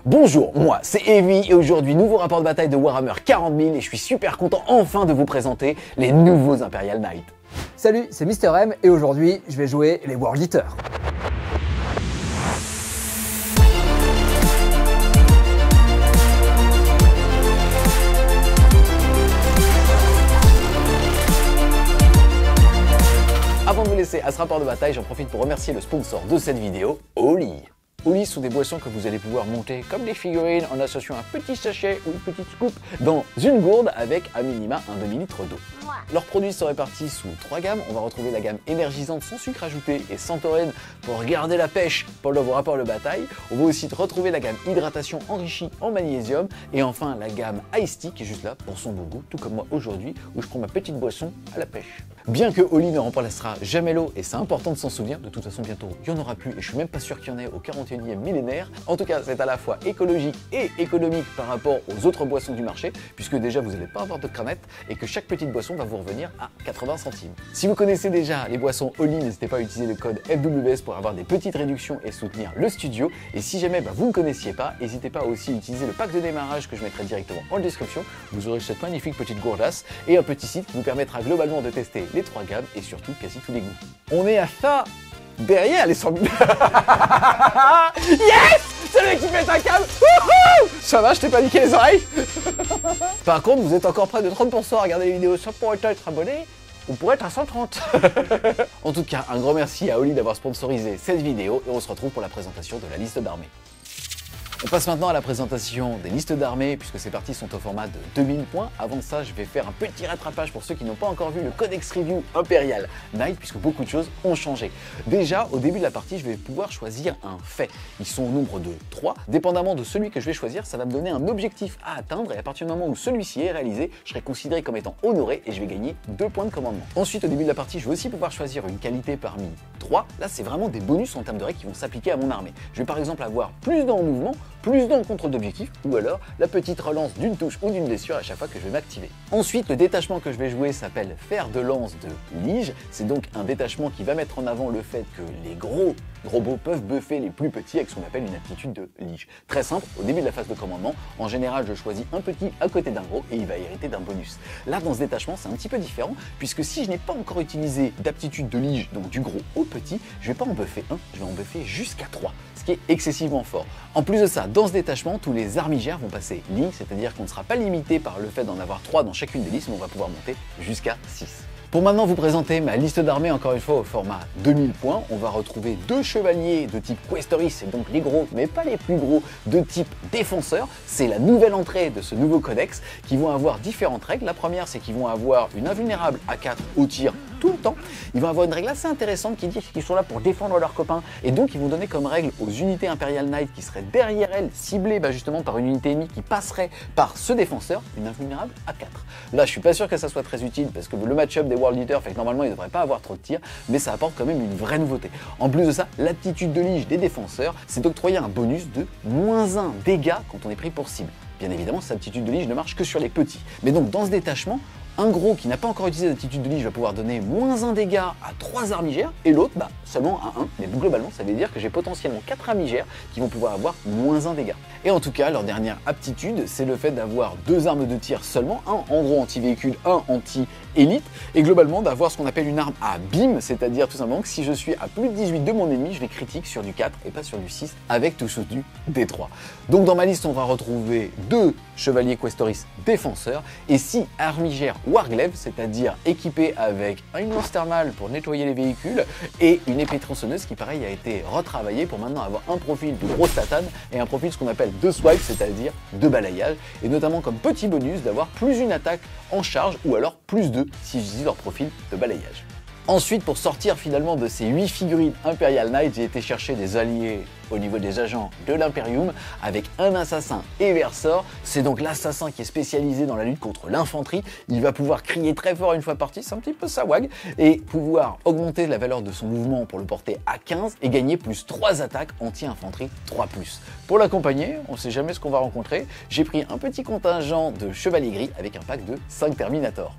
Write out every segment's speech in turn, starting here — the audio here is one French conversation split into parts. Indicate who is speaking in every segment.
Speaker 1: Bonjour, moi c'est Evie et aujourd'hui nouveau rapport de bataille de Warhammer 40 000 et je suis super content enfin de vous présenter les nouveaux Imperial Knights.
Speaker 2: Salut, c'est Mister M et aujourd'hui je vais jouer les World Eaters.
Speaker 1: Avant de vous laisser à ce rapport de bataille, j'en profite pour remercier le sponsor de cette vidéo, Oli. Oli sont des boissons que vous allez pouvoir monter comme des figurines en associant un petit sachet ou une petite scoop dans une gourde avec à minima un demi-litre d'eau. Leurs produits sont répartis sous 3 gammes. On va retrouver la gamme énergisante sans sucre ajouté et sans taurine pour garder la pêche pendant vos rapports de bataille. On va aussi retrouver la gamme hydratation enrichie en magnésium et enfin la gamme Ice Tea qui est juste là pour son bon goût, tout comme moi aujourd'hui où je prends ma petite boisson à la pêche. Bien que Oli ne remplacera jamais l'eau et c'est important de s'en souvenir, de toute façon bientôt il n'y en aura plus et je suis même pas sûr qu'il y en ait au 41e millénaire. En tout cas c'est à la fois écologique et économique par rapport aux autres boissons du marché puisque déjà vous n'allez pas avoir de canettes et que chaque petite boisson va vous revenir à 80 centimes. Si vous connaissez déjà les boissons Oli, n'hésitez pas à utiliser le code FWS pour avoir des petites réductions et soutenir le studio. Et si jamais vous ne connaissiez pas, n'hésitez pas aussi à utiliser le pack de démarrage que je mettrai directement en description. Vous aurez cette magnifique petite gourdasse et un petit site qui vous permettra globalement de tester les 3 gammes et surtout quasi tous les goûts. On est à ça derrière les 100 000. Yes! C'est le mec qui fait un câble. Ça va, je t'ai pas niqué les oreilles. Par contre, vous êtes encore près de 30% à regarder les vidéos sans pour autant être abonné. On pourrait être à 130. En tout cas, un grand merci à Oli d'avoir sponsorisé cette vidéo et on se retrouve pour la présentation de la liste d'armées. On passe maintenant à la présentation des listes d'armées puisque ces parties sont au format de 2000 points. Avant ça, je vais faire un petit rattrapage pour ceux qui n'ont pas encore vu le Codex Review Imperial Knight puisque beaucoup de choses ont changé. Déjà, au début de la partie, je vais pouvoir choisir un fait. Ils sont au nombre de 3. Dépendamment de celui que je vais choisir, ça va me donner un objectif à atteindre et à partir du moment où celui-ci est réalisé, je serai considéré comme étant honoré et je vais gagner 2 points de commandement. Ensuite, au début de la partie, je vais aussi pouvoir choisir une qualité parmi 3. Là, c'est vraiment des bonus en termes de règles qui vont s'appliquer à mon armée. Je vais par exemple avoir plus dans le mouvement, plus dans le contrôle d'objectif, ou alors la petite relance d'une touche ou d'une blessure à chaque fois que je vais m'activer. Ensuite, le détachement que je vais jouer s'appelle Fer de lance de Lige. C'est donc un détachement qui va mettre en avant le fait que les gros robots peuvent buffer les plus petits avec ce qu'on appelle une aptitude de Lige. Très simple, au début de la phase de commandement, en général je choisis un petit à côté d'un gros et il va hériter d'un bonus. Là dans ce détachement c'est un petit peu différent puisque si je n'ai pas encore utilisé d'aptitude de Lige, donc du gros au petit, je vais pas en buffer un, je vais en buffer jusqu'à 3, ce qui est excessivement fort. En plus de ça, dans ce détachement, tous les armigères vont passer ligne, c'est-à-dire qu'on ne sera pas limité par le fait d'en avoir 3 dans chacune des listes, mais on va pouvoir monter jusqu'à 6. Pour maintenant vous présenter ma liste d'armées, encore une fois au format 2000 points, on va retrouver 2 chevaliers de type Questoris, c'est donc les gros mais pas les plus gros de type défenseur. C'est la nouvelle entrée de ce nouveau codex qui vont avoir différentes règles. La première c'est qu'ils vont avoir une invulnérable A4 au tir tout le temps. Ils vont avoir une règle assez intéressante qui dit qu'ils sont là pour défendre leurs copains et donc ils vont donner comme règle aux unités Imperial Knight qui seraient derrière elles, ciblées justement par une unité ennemie qui passerait par ce défenseur, une invulnérable A4. Là je suis pas sûr que ça soit très utile parce que le match-up des World Eaters fait que normalement ils ne devraient pas avoir trop de tirs, mais ça apporte quand même une vraie nouveauté. En plus de ça, l'aptitude de Lige des défenseurs, c'est d'octroyer un bonus de -1 dégâts quand on est pris pour cible. Bien évidemment, cette aptitude de Lige ne marche que sur les petits. Mais donc dans ce détachement, un gros qui n'a pas encore utilisé l'aptitude de Lige va pouvoir donner -1 dégâts à 3 armigères et l'autre seulement à 1. Mais globalement, ça veut dire que j'ai potentiellement 4 armigères qui vont pouvoir avoir -1 dégâts. Et en tout cas, leur dernière aptitude, c'est le fait d'avoir 2 armes de tir seulement, un en gros anti-véhicule, un anti-élite, et globalement d'avoir ce qu'on appelle une arme à beam, c'est-à-dire tout simplement que si je suis à plus de 18 de mon ennemi, je vais critique sur du 4 et pas sur du 6 avec touche du D3. Donc dans ma liste, on va retrouver 2 chevaliers Questoris défenseurs et 6 armigères Warglaive, c'est-à-dire équipés avec une lance thermale pour nettoyer les véhicules et une épée tronçonneuse qui pareil a été retravaillée pour maintenant avoir un profil de grosse tatane et un profil ce qu'on appelle de swipe, c'est-à-dire de balayage, et notamment comme petit bonus d'avoir plus une attaque en charge ou alors plus 2 si j'utilise leur profil de balayage. Ensuite, pour sortir finalement de ces 8 figurines Imperial Knight, j'ai été chercher des alliés au niveau des agents de l'Imperium avec un assassin Eversor. C'est donc l'assassin qui est spécialisé dans la lutte contre l'infanterie. Il va pouvoir crier très fort une fois parti, c'est un petit peu sa wag, et pouvoir augmenter la valeur de son mouvement pour le porter à 15 et gagner plus 3 attaques anti-infanterie 3+. Pour l'accompagner, on ne sait jamais ce qu'on va rencontrer, j'ai pris un petit contingent de chevaliers gris avec un pack de 5 Terminators.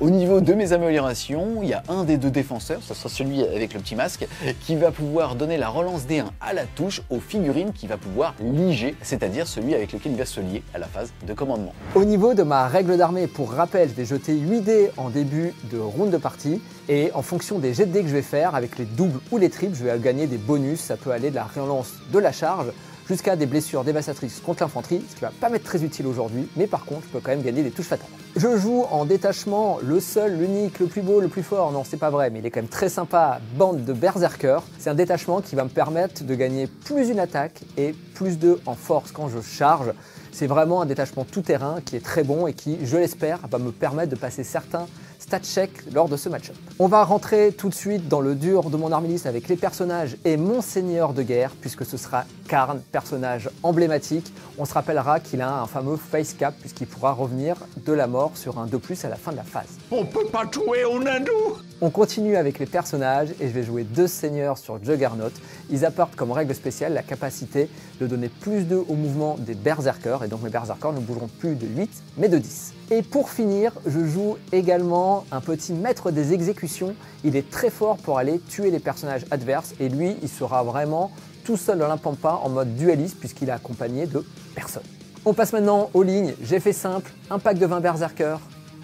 Speaker 1: Au niveau de mes améliorations, il y a un des deux défenseurs, ce sera celui avec le petit masque, qui va pouvoir donner la relance D1 à la touche aux figurines qui va pouvoir liger, c'est-à-dire celui avec lequel il va se lier à la phase de commandement.
Speaker 2: Au niveau de ma règle d'armée, pour rappel, je vais jeter 8 dés en début de round de partie et en fonction des jets de dés que je vais faire, avec les doubles ou les triples, je vais gagner des bonus. Ça peut aller de la relance de la charge jusqu'à des blessures dévastatrices contre l'infanterie, ce qui va pas m'être très utile aujourd'hui, mais par contre, je peux quand même gagner des touches fatales. Je joue en détachement le seul, l'unique, le plus beau, le plus fort, non c'est pas vrai, mais il est quand même très sympa, bande de berserkers. C'est un détachement qui va me permettre de gagner plus une attaque et plus 2 en force quand je charge. C'est vraiment un détachement tout-terrain qui est très bon et qui, je l'espère, va me permettre de passer certains stat checks lors de ce match-up. On va rentrer tout de suite dans le dur de mon army list avec les personnages et mon seigneur de guerre, puisque ce sera Karn, personnage emblématique. On se rappellera qu'il a un fameux face cap, puisqu'il pourra revenir de la mort sur un 2+ à la fin de la phase.
Speaker 3: On peut pas jouer au hindou.
Speaker 2: On continue avec les personnages et je vais jouer 2 seigneurs sur Juggernaut. Ils apportent comme règle spéciale la capacité de donner plus 2 au mouvement des berserkers, et donc mes berserkers ne bougeront plus de 8 mais de 10. Et pour finir, je joue également un petit maître des exécutions. Il est très fort pour aller tuer les personnages adverses et lui, il sera vraiment tout seul dans l'impampa en mode dualiste puisqu'il est accompagné de personne. On passe maintenant aux lignes. J'ai fait simple, un pack de 20 berserkers,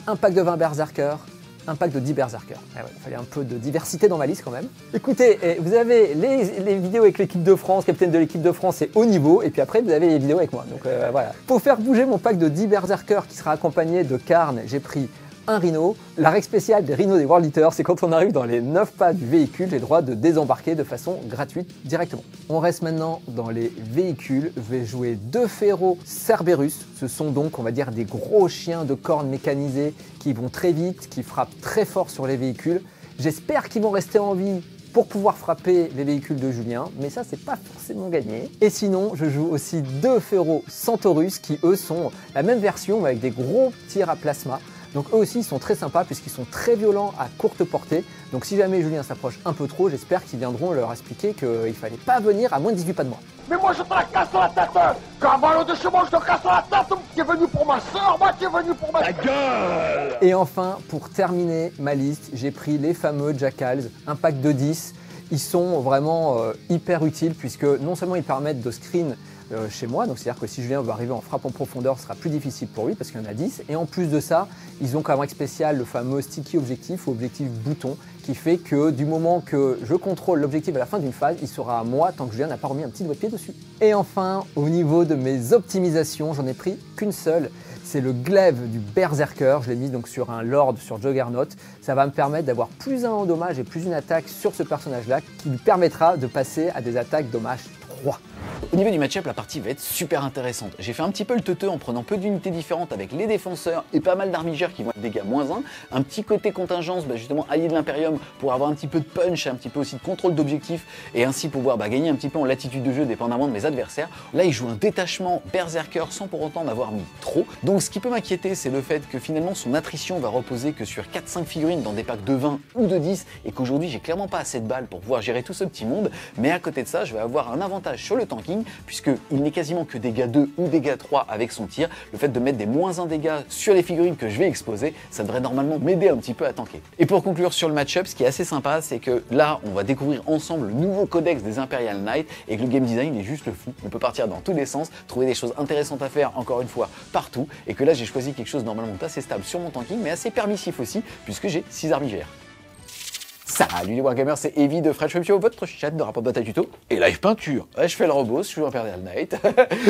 Speaker 2: un pack de 20 berserkers, un pack de 10 berserkers. Ah ouais, il fallait un peu de diversité dans ma liste quand même. Écoutez, vous avez les vidéos avec l'équipe de France, capitaine de l'équipe de France, c'est haut niveau, et puis après vous avez les vidéos avec moi. Donc voilà. Pour faire bouger mon pack de 10 berserkers qui sera accompagné de Karn, j'ai pris un rhino. La règle spéciale des rhinos des World Eaters, c'est quand on arrive dans les 9 pas du véhicule, j'ai le droit de désembarquer de façon gratuite directement. On reste maintenant dans les véhicules. Je vais jouer 2 Féroz Cerberus. Ce sont donc, on va dire, des gros chiens de cornes mécanisés qui vont très vite, qui frappent très fort sur les véhicules. J'espère qu'ils vont rester en vie pour pouvoir frapper les véhicules de Julien, mais ça c'est pas forcément gagné. Et sinon, je joue aussi 2 Féroz Centaurus qui eux sont la même version mais avec des gros tirs à plasma. Donc eux aussi ils sont très sympas puisqu'ils sont très violents à courte portée. Donc si jamais Julien s'approche un peu trop, j'espère qu'ils viendront leur expliquer qu'il fallait pas venir à moins de 18 pas de moi.
Speaker 3: Mais moi je te la casse la tête. Cavallo de chez moi, je te casse la tête. Tu es venu pour ma soeur, moi tu es venu pour ma... Ta gueule.
Speaker 2: Et enfin, pour terminer ma liste, j'ai pris les fameux Jackals, un pack de 10. Ils sont vraiment hyper utiles puisque non seulement ils permettent de screen chez moi, donc c'est-à-dire que si Julien va arriver en frappe en profondeur, ce sera plus difficile pour lui parce qu'il y en a 10. Et en plus de ça, ils ont comme règle spéciale le fameux sticky objectif ou objectif bouton qui fait que du moment que je contrôle l'objectif à la fin d'une phase, il sera à moi tant que Julien n'a pas remis un petit doigt de pied dessus. Et enfin, au niveau de mes optimisations, j'en ai pris qu'une seule. C'est le glaive du Berserker, je l'ai mis donc sur un Lord sur Juggernaut. Ça va me permettre d'avoir plus 1 en dommage et plus une attaque sur ce personnage-là qui lui permettra de passer à des attaques dommage 3.
Speaker 1: Au niveau du match-up, la partie va être super intéressante. J'ai fait un petit peu le teuteux en prenant peu d'unités différentes avec les défenseurs et pas mal d'armigères qui vont être dégâts -1. Un petit côté contingence, justement allié de l'Imperium pour avoir un petit peu de punch, un petit peu aussi de contrôle d'objectif et ainsi pouvoir gagner un petit peu en latitude de jeu dépendamment de mes adversaires. Là, il joue un détachement berserker sans pour autant en avoir mis trop. Donc ce qui peut m'inquiéter, c'est le fait que finalement son attrition va reposer que sur 4-5 figurines dans des packs de 20 ou de 10 et qu'aujourd'hui j'ai clairement pas assez de balles pour pouvoir gérer tout ce petit monde. Mais à côté de ça, je vais avoir un avantage sur le tanking puisqu'il n'est quasiment que dégâts 2 ou dégâts 3 avec son tir. Le fait de mettre des -1 dégâts sur les figurines que je vais exposer, ça devrait normalement m'aider un petit peu à tanker. Et pour conclure sur le match-up, ce qui est assez sympa, c'est que là, on va découvrir ensemble le nouveau codex des Imperial Knights et que le game design est juste fou. On peut partir dans tous les sens, trouver des choses intéressantes à faire, encore une fois, partout. Et que là, j'ai choisi quelque chose normalement assez stable sur mon tanking, mais assez permissif aussi, puisque j'ai 6 armigères. Salut les Wargamers, c'est Evie de French Web Show, votre chat de rapport de bataille tuto et live peinture. Ouais, je fais le robot, je joue Imperial Knight.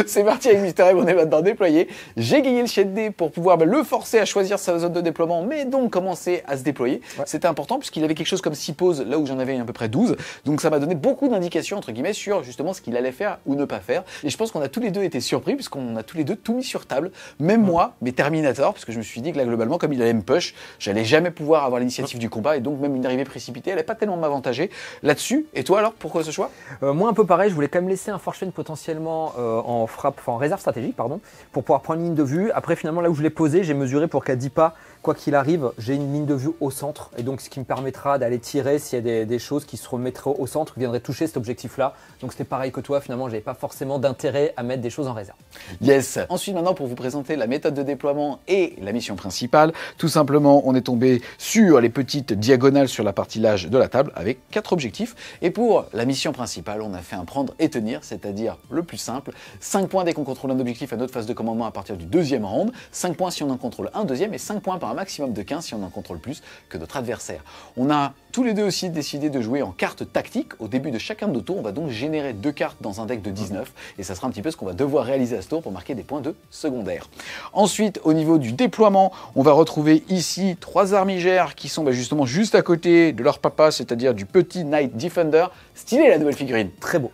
Speaker 1: C'est parti avec Mister M, on est maintenant déployé. J'ai gagné le jet de dés pour pouvoir le forcer à choisir sa zone de déploiement, mais donc commencer à se déployer. Ouais. C'était important puisqu'il avait quelque chose comme 6 pauses, là où j'en avais à peu près 12. Donc ça m'a donné beaucoup d'indications, entre guillemets, sur justement ce qu'il allait faire ou ne pas faire. Et je pense qu'on a tous les deux été surpris puisqu'on a tous les deux tout mis sur table. Même moi, mais Terminator, parce que je me suis dit que là, globalement, comme il allait me push, j'allais jamais pouvoir avoir l'initiative du combat et donc même une arrivée précipitée précipiter, elle n'est pas tellement m'avantager là-dessus. Et toi alors, pourquoi ce choix?
Speaker 2: Moi un peu pareil, je voulais quand même laisser un Fortune potentiellement en frappe, enfin en réserve stratégique pardon, pour pouvoir prendre une ligne de vue. Après finalement là où je l'ai posé, j'ai mesuré pour qu'à 10 pas, quoi qu'il arrive, j'ai une ligne de vue au centre. Et donc ce qui me permettra d'aller tirer s'il y a des choses qui se remettraient au centre, qui viendraient toucher cet objectif-là. Donc c'était pareil que toi, finalement j'avais pas forcément d'intérêt à mettre des choses en réserve.
Speaker 1: Yes. Ensuite maintenant pour vous présenter la méthode de déploiement et la mission principale, tout simplement on est tombé sur les petites diagonales sur la partie large de la table avec 4 objectifs. Et pour la mission principale, on a fait un prendre et tenir, c'est-à-dire le plus simple, 5 points dès qu'on contrôle un objectif à notre phase de commandement à partir du deuxième round, 5 points si on en contrôle un deuxième et 5 points par un maximum de 15 si on en contrôle plus que notre adversaire. On a tous les deux aussi décidé de jouer en cartes tactiques. Au début de chacun de nos tours, on va donc générer 2 cartes dans un deck de 19 et ça sera un petit peu ce qu'on va devoir réaliser à ce tour pour marquer des points de secondaire. Ensuite, au niveau du déploiement, on va retrouver ici 3 armigères qui sont justement juste à côté de leur papa, c'est-à-dire du petit Knight Defender. Stylé la nouvelle figurine.
Speaker 2: Très beau.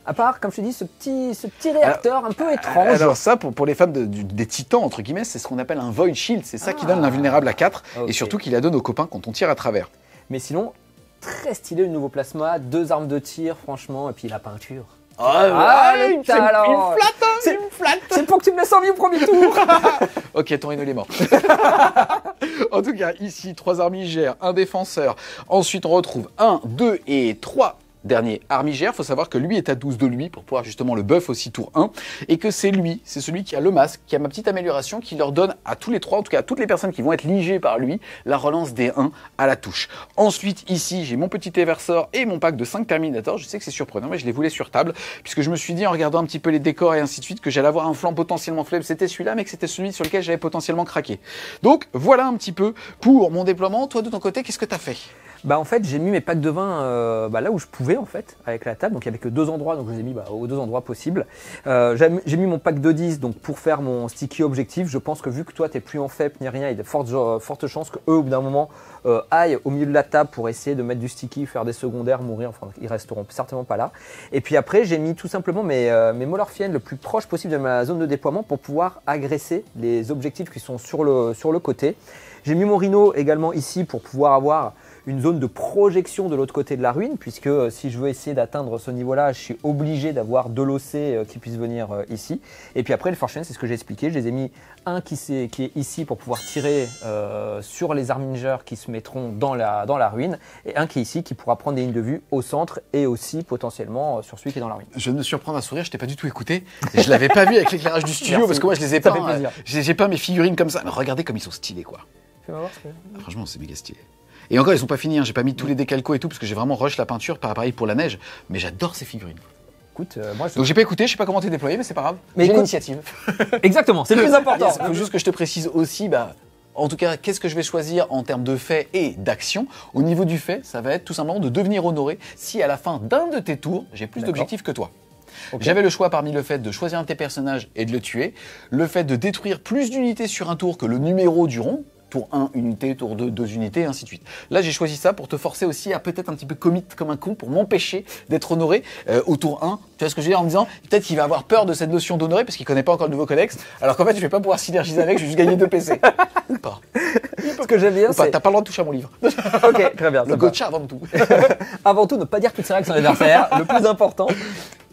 Speaker 2: À part, comme je te dis, ce petit réacteur un peu étrange.
Speaker 1: Alors ça, pour les fans des titans, entre guillemets, c'est ce qu'on appelle un Void Shield. C'est ça qui donne l'invulnérable à 4 et surtout qui la donne aux copains quand on tire à travers.
Speaker 2: Mais sinon, très stylé le nouveau plasma, 2 armes de tir, franchement, et puis la peinture.
Speaker 1: Il me
Speaker 2: flatte. C'est pour que tu me laisses en vie au premier tour.
Speaker 1: Ok, ton Rhino il est mort. En tout cas, ici, 3 armigères, un défenseur. Ensuite, on retrouve 1, 2 et 3 dernier armigère. Il faut savoir que lui est à 12 de lui pour pouvoir justement le buff aussi tour 1 et que c'est celui qui a le masque, qui a ma petite amélioration qui leur donne à tous les 3, en tout cas à toutes les personnes qui vont être ligées par lui, la relance des 1 à la touche. Ensuite ici j'ai mon petit Eversor et mon pack de 5 Terminators. Je sais que c'est surprenant mais je les voulais sur table puisque je me suis dit en regardant un petit peu les décors et ainsi de suite que j'allais avoir un flanc potentiellement faible. C'était celui-là mais que c'était celui sur lequel j'avais potentiellement craqué. Donc voilà un petit peu pour mon déploiement. Toi de ton côté qu'est-ce que tu as fait?
Speaker 2: Bah en fait j'ai mis mes packs de vin là où je pouvais en fait avec la table, donc il n'y avait que 2 endroits, donc je les ai mis aux 2 endroits possibles. J'ai mis mon pack de 10 donc pour faire mon sticky objectif. Je pense que vu que toi t'es plus en FEP ni rien, il y a de fortes chances que eux au bout d'un moment aillent au milieu de la table pour essayer de mettre du sticky, faire des secondaires, mourir, enfin ils resteront certainement pas là. Et puis après j'ai mis tout simplement mes Molorfiennes le plus proche possible de ma zone de déploiement pour pouvoir agresser les objectifs qui sont sur le côté. J'ai mis mon Rhino également ici pour pouvoir avoir une zone de projection de l'autre côté de la ruine, puisque si je veux essayer d'atteindre ce niveau-là, je suis obligé d'avoir de l'OC qui puisse venir ici. Et puis après, le Fortune, c'est ce que j'ai expliqué. Je les ai mis un qui est ici pour pouvoir tirer sur les armingers qui se mettront dans la ruine, et un qui est ici qui pourra prendre des lignes de vue au centre et aussi potentiellement sur celui qui est dans la ruine.
Speaker 1: Je vais me surprendre à sourire, je t'ai pas du tout écouté. Et je l'avais pas vu avec l'éclairage du studio. Merci. Parce que moi je les ai pas. J'ai pas mes figurines comme ça. Mais regardez comme ils sont stylés quoi.
Speaker 2: Fais-moi voir ce que...
Speaker 1: Franchement, c'est méga stylé. Et encore, ils sont pas finis, hein. J'ai pas mis tous les décalcos et tout parce que j'ai vraiment rush la peinture, pareil pour la neige. Mais j'adore ces figurines.
Speaker 2: Écoute,
Speaker 1: donc j'ai pas écouté, je sais pas comment t'es déployé, mais c'est pas grave.
Speaker 2: Mais
Speaker 1: j'ai l'initiative.
Speaker 2: Exactement, c'est le plus important.
Speaker 1: Il faut juste que je te précise aussi, en tout cas, qu'est-ce que je vais choisir en termes de fait et d'action. Au niveau du fait, ça va être tout simplement de devenir honoré si à la fin d'un de tes tours, j'ai plus d'objectifs que toi. Okay. J'avais le choix parmi le fait de choisir un de tes personnages et de le tuer, le fait de détruire plus d'unités sur un tour que le numéro du rond. Tour 1, unité, tour 2, 2 unités, et ainsi de suite. Là, j'ai choisi ça pour te forcer aussi à peut-être un petit peu commit comme un con pour m'empêcher d'être honoré au tour 1. Tu vois ce que je veux dire en me disant, peut-être qu'il va avoir peur de cette notion d'honoré parce qu'il connaît pas encore le nouveau codex, alors qu'en fait, je vais pas pouvoir synergiser avec, je vais juste gagner 2 PC. Ou pas.
Speaker 2: Ce que j'aime bien, c'est...
Speaker 1: T'as pas le droit de toucher à mon livre.
Speaker 2: Ok, très bien.
Speaker 1: Le gotcha avant tout.
Speaker 2: Avant tout, ne pas dire toutes ces règles sur l'adversaire, le plus important.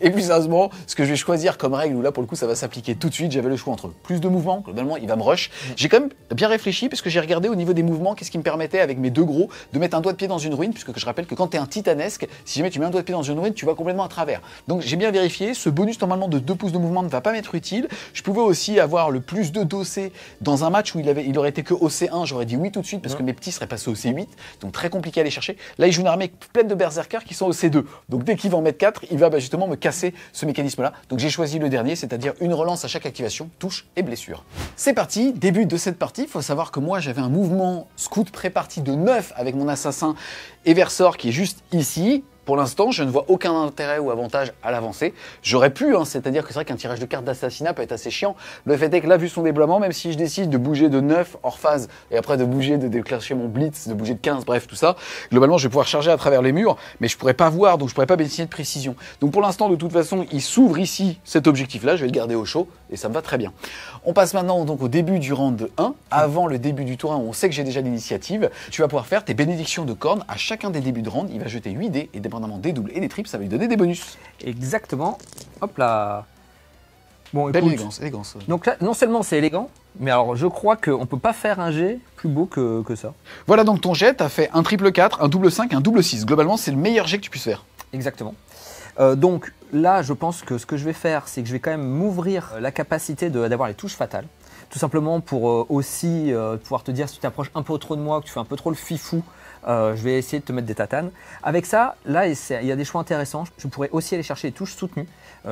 Speaker 1: Et plus sérieusement, ce que je vais choisir comme règle, où là pour le coup ça va s'appliquer tout de suite, j'avais le choix entre plus de mouvements, globalement il va me rush. J'ai quand même bien réfléchi parce que j'ai regardé au niveau des mouvements qu'est-ce qui me permettait avec mes 2 gros de mettre un doigt de pied dans une ruine, puisque je rappelle que quand tu es un titanesque, si jamais tu mets un doigt de pied dans une ruine, tu vas complètement à travers. Donc j'ai bien vérifié, ce bonus normalement de 2 pouces de mouvement ne va pas m'être utile. Je pouvais aussi avoir le plus de d'OC dans un match où il aurait été que OC1, j'aurais dit oui tout de suite parce que mes petits seraient passés au C8, donc très compliqué à aller chercher. Là il joue une armée pleine de berserkers qui sont au C2, donc dès qu'il va en mettre 4, il va justement me casser ce mécanisme là. Donc j'ai choisi le dernier, c'est-à-dire une relance à chaque activation, touche et blessure. C'est parti, début de cette partie. Il faut savoir que moi j'avais un mouvement scout pré-partie de 9 avec mon assassin Eversor qui est juste ici. Pour l'instant, je ne vois aucun intérêt ou avantage à l'avancer. J'aurais pu, c'est-à-dire que c'est vrai qu'un tirage de cartes d'assassinat peut être assez chiant. Le fait est que là, vu son déploiement, même si je décide de bouger de 9 hors phase et après de déclencher mon blitz, de bouger de 15, bref, tout ça, globalement, je vais pouvoir charger à travers les murs, mais je pourrais pas voir, donc je pourrais pas bénéficier de précision. Donc pour l'instant, de toute façon, il s'ouvre ici cet objectif-là, je vais le garder au chaud et ça me va très bien. On passe maintenant donc au début du round 1, avant le début du tour 1 où on sait que j'ai déjà l'initiative. Tu vas pouvoir faire tes bénédictions de cornes à chacun des débuts de round. Il va jeter 8 dés et dépendamment des doubles et des triples, ça va lui donner des bonus.
Speaker 2: Exactement. Hop là. Bon,
Speaker 1: Belle
Speaker 2: écoute,
Speaker 1: élégance.
Speaker 2: donc là, non seulement c'est élégant, mais alors je crois qu'on ne peut pas faire un jet plus beau que ça.
Speaker 1: Voilà donc ton jet, tu as fait un triple 4, un double 5, un double 6. Globalement, c'est le meilleur jet que tu puisses faire.
Speaker 2: Exactement. Donc là, je pense que ce que je vais faire, c'est que je vais quand même m'ouvrir la capacité d'avoir les touches fatales. Tout simplement pour aussi pouvoir te dire si tu t'approches un peu trop de moi, que tu fais un peu trop le fifou, je vais essayer de te mettre des tatanes. Avec ça, là, il y a des choix intéressants. Je pourrais aussi aller chercher les touches soutenues,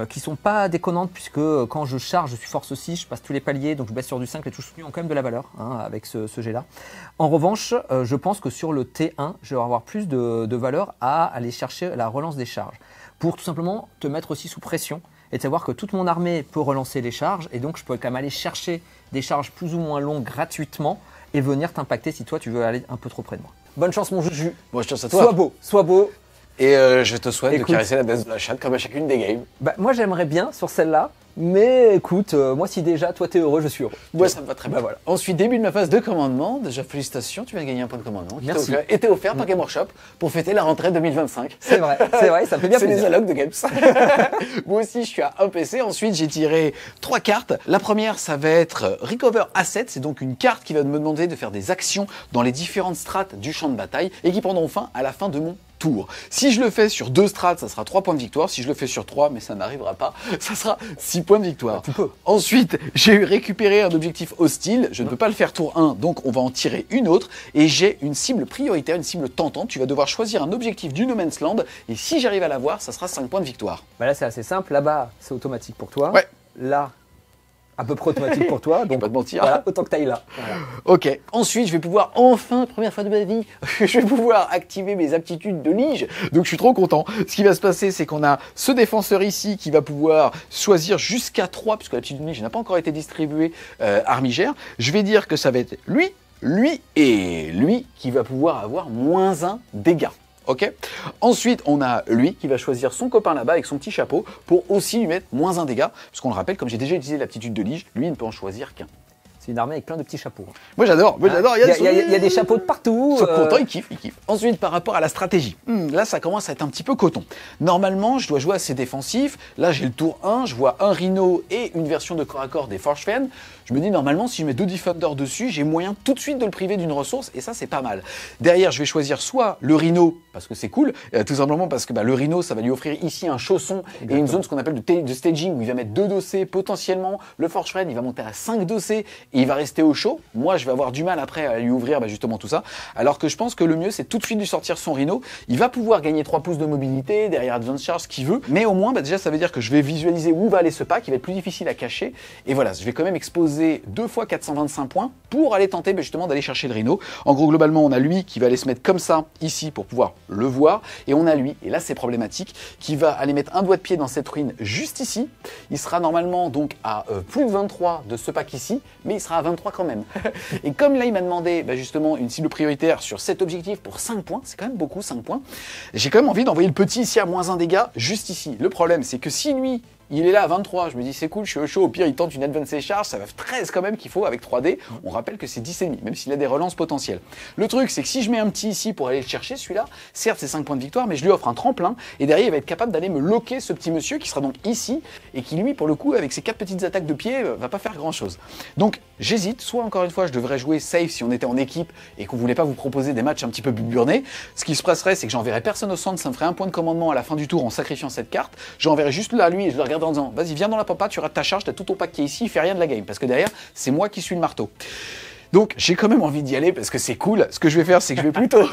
Speaker 2: qui sont pas déconnantes, puisque quand je charge, je suis force 6, je passe tous les paliers, donc je baisse sur du 5, les touches soutenues ont quand même de la valeur avec ce jet-là. En revanche, je pense que sur le T1, je vais avoir plus de valeur à aller chercher la relance des charges, pour tout simplement te mettre aussi sous pression, et de savoir que toute mon armée peut relancer les charges, et donc je peux quand même aller chercher des charges plus ou moins longues gratuitement, et venir t'impacter si toi tu veux aller un peu trop près de moi. Bonne chance mon Juju.
Speaker 1: Bon, je te souhaite à toi.
Speaker 2: Sois beau.
Speaker 1: Et je te souhaite de caresser la base de la chatte comme à chacune des games.
Speaker 2: Bah, moi j'aimerais bien sur celle-là, mais écoute, moi si déjà toi t'es heureux, je suis heureux.
Speaker 1: Ouais, ça me va très bien.
Speaker 2: Bah, voilà.
Speaker 1: Ensuite, début de ma phase de commandement. Déjà, félicitations, tu viens de gagner un point de commandement.
Speaker 2: Merci.
Speaker 1: Et t'es offert par Game Workshop pour fêter la rentrée 2025.
Speaker 2: C'est vrai, ça me fait bien
Speaker 1: C'est les
Speaker 2: plaisir.
Speaker 1: allocs de Games. Moi aussi, je suis à un PC. Ensuite, j'ai tiré 3 cartes. La première, ça va être Recover Asset. C'est donc une carte qui va me demander de faire des actions dans les différentes strates du champ de bataille et qui prendront fin à la fin de mon tour. Si je le fais sur 2 strates, ça sera 3 points de victoire. Si je le fais sur 3, mais ça n'arrivera pas, ça sera 6 points de victoire.
Speaker 2: Tu peux.
Speaker 1: Ensuite, j'ai récupéré un objectif hostile. Je ne peux pas le faire tour 1, donc on va en tirer une autre. Et j'ai une cible prioritaire, une cible tentante. Tu vas devoir choisir un objectif du No Man's Land. Et si j'arrive à l'avoir, ça sera 5 points de victoire.
Speaker 2: Bah là c'est assez simple, là-bas c'est automatique pour toi.
Speaker 1: Ouais.
Speaker 2: Là, à peu près automatique pour toi. Donc
Speaker 1: pas te mentir.
Speaker 2: voilà, autant que t'ailles là. Voilà.
Speaker 1: Ok, ensuite je vais pouvoir enfin, première fois de ma vie, je vais pouvoir activer mes aptitudes de lige, donc je suis trop content. Ce qui va se passer, c'est qu'on a ce défenseur ici qui va pouvoir choisir jusqu'à 3, puisque l'aptitude de lige n'a pas encore été distribuée armigère. Je vais dire que ça va être lui, lui et lui qui va pouvoir avoir -1 dégâts. Ok. Ensuite, on a lui qui va choisir son copain là-bas avec son petit chapeau pour aussi lui mettre -1 dégâts. Parce qu'on le rappelle, comme j'ai déjà utilisé l'aptitude de lige, lui il ne peut en choisir qu'un.
Speaker 2: C'est une armée avec plein de petits chapeaux.
Speaker 1: Moi j'adore,
Speaker 2: Il y a des chapeaux de partout.
Speaker 1: Ils sont contents, ils kiffent, ils kiffent. Ensuite, par rapport à la stratégie, là ça commence à être un petit peu coton. Normalement, je dois jouer assez défensif. Là, j'ai le tour 1, je vois un Rhino et une version de corps à corps des Forge Fan. Je me dis, normalement, si je mets 2 Defenders dessus, j'ai moyen tout de suite de le priver d'une ressource, et ça, c'est pas mal. Derrière, je vais choisir soit le Rhino, parce que c'est cool, tout simplement parce que le Rhino, ça va lui offrir ici un chausson et une zone, ce qu'on appelle de staging, où il va mettre 2 dossés potentiellement. Le Forge Fan, il va monter à 5 dossés, et il va rester au chaud. Moi, je vais avoir du mal après à lui ouvrir justement tout ça. Alors que je pense que le mieux, c'est tout de suite de sortir son Rhino. Il va pouvoir gagner 3 pouces de mobilité, derrière Advance Charge, ce qu'il veut. Mais au moins, déjà, ça veut dire que je vais visualiser où va aller ce pack, qui va être plus difficile à cacher. Et voilà, je vais quand même exposer 2 fois 425 points pour aller tenter justement d'aller chercher le Rhino. En gros, globalement, on a lui qui va aller se mettre comme ça, ici, pour pouvoir le voir. Et on a lui, et là, c'est problématique, qui va aller mettre un doigt de pied dans cette ruine juste ici. Il sera normalement donc à plus de 23 de ce pack ici, mais il sera à 23 quand même. Et comme là, il m'a demandé justement une cible prioritaire sur cet objectif pour 5 points, c'est quand même beaucoup 5 points, j'ai quand même envie d'envoyer le petit ici à -1 dégâts, juste ici. Le problème, c'est que si lui, il est là à 23, je me dis c'est cool, je suis au chaud, au pire il tente une advanced charge, ça va 13 quand même qu'il faut avec 3D, on rappelle que c'est 10,5, même s'il a des relances potentielles. Le truc c'est que si je mets un petit ici pour aller le chercher, celui-là, certes c'est 5 points de victoire, mais je lui offre un tremplin, et derrière il va être capable d'aller me loquer ce petit monsieur qui sera donc ici, et qui lui pour le coup avec ses 4 petites attaques de pied va pas faire grand chose. Donc j'hésite, soit encore une fois je devrais jouer safe si on était en équipe et qu'on voulait pas vous proposer des matchs un petit peu burnés. Ce qui se passerait c'est que j'enverrais personne au centre, ça me ferait un point de commandement à la fin du tour en sacrifiant cette carte, j'enverrais juste là lui et je le regarderais en disant vas-y viens dans la pampa, tu rates ta charge, t'as tout ton pack qui est ici, il fait rien de la game, parce que derrière c'est moi qui suis le marteau. Donc j'ai quand même envie d'y aller parce que c'est cool. Ce que je vais faire, c'est que je vais plutôt...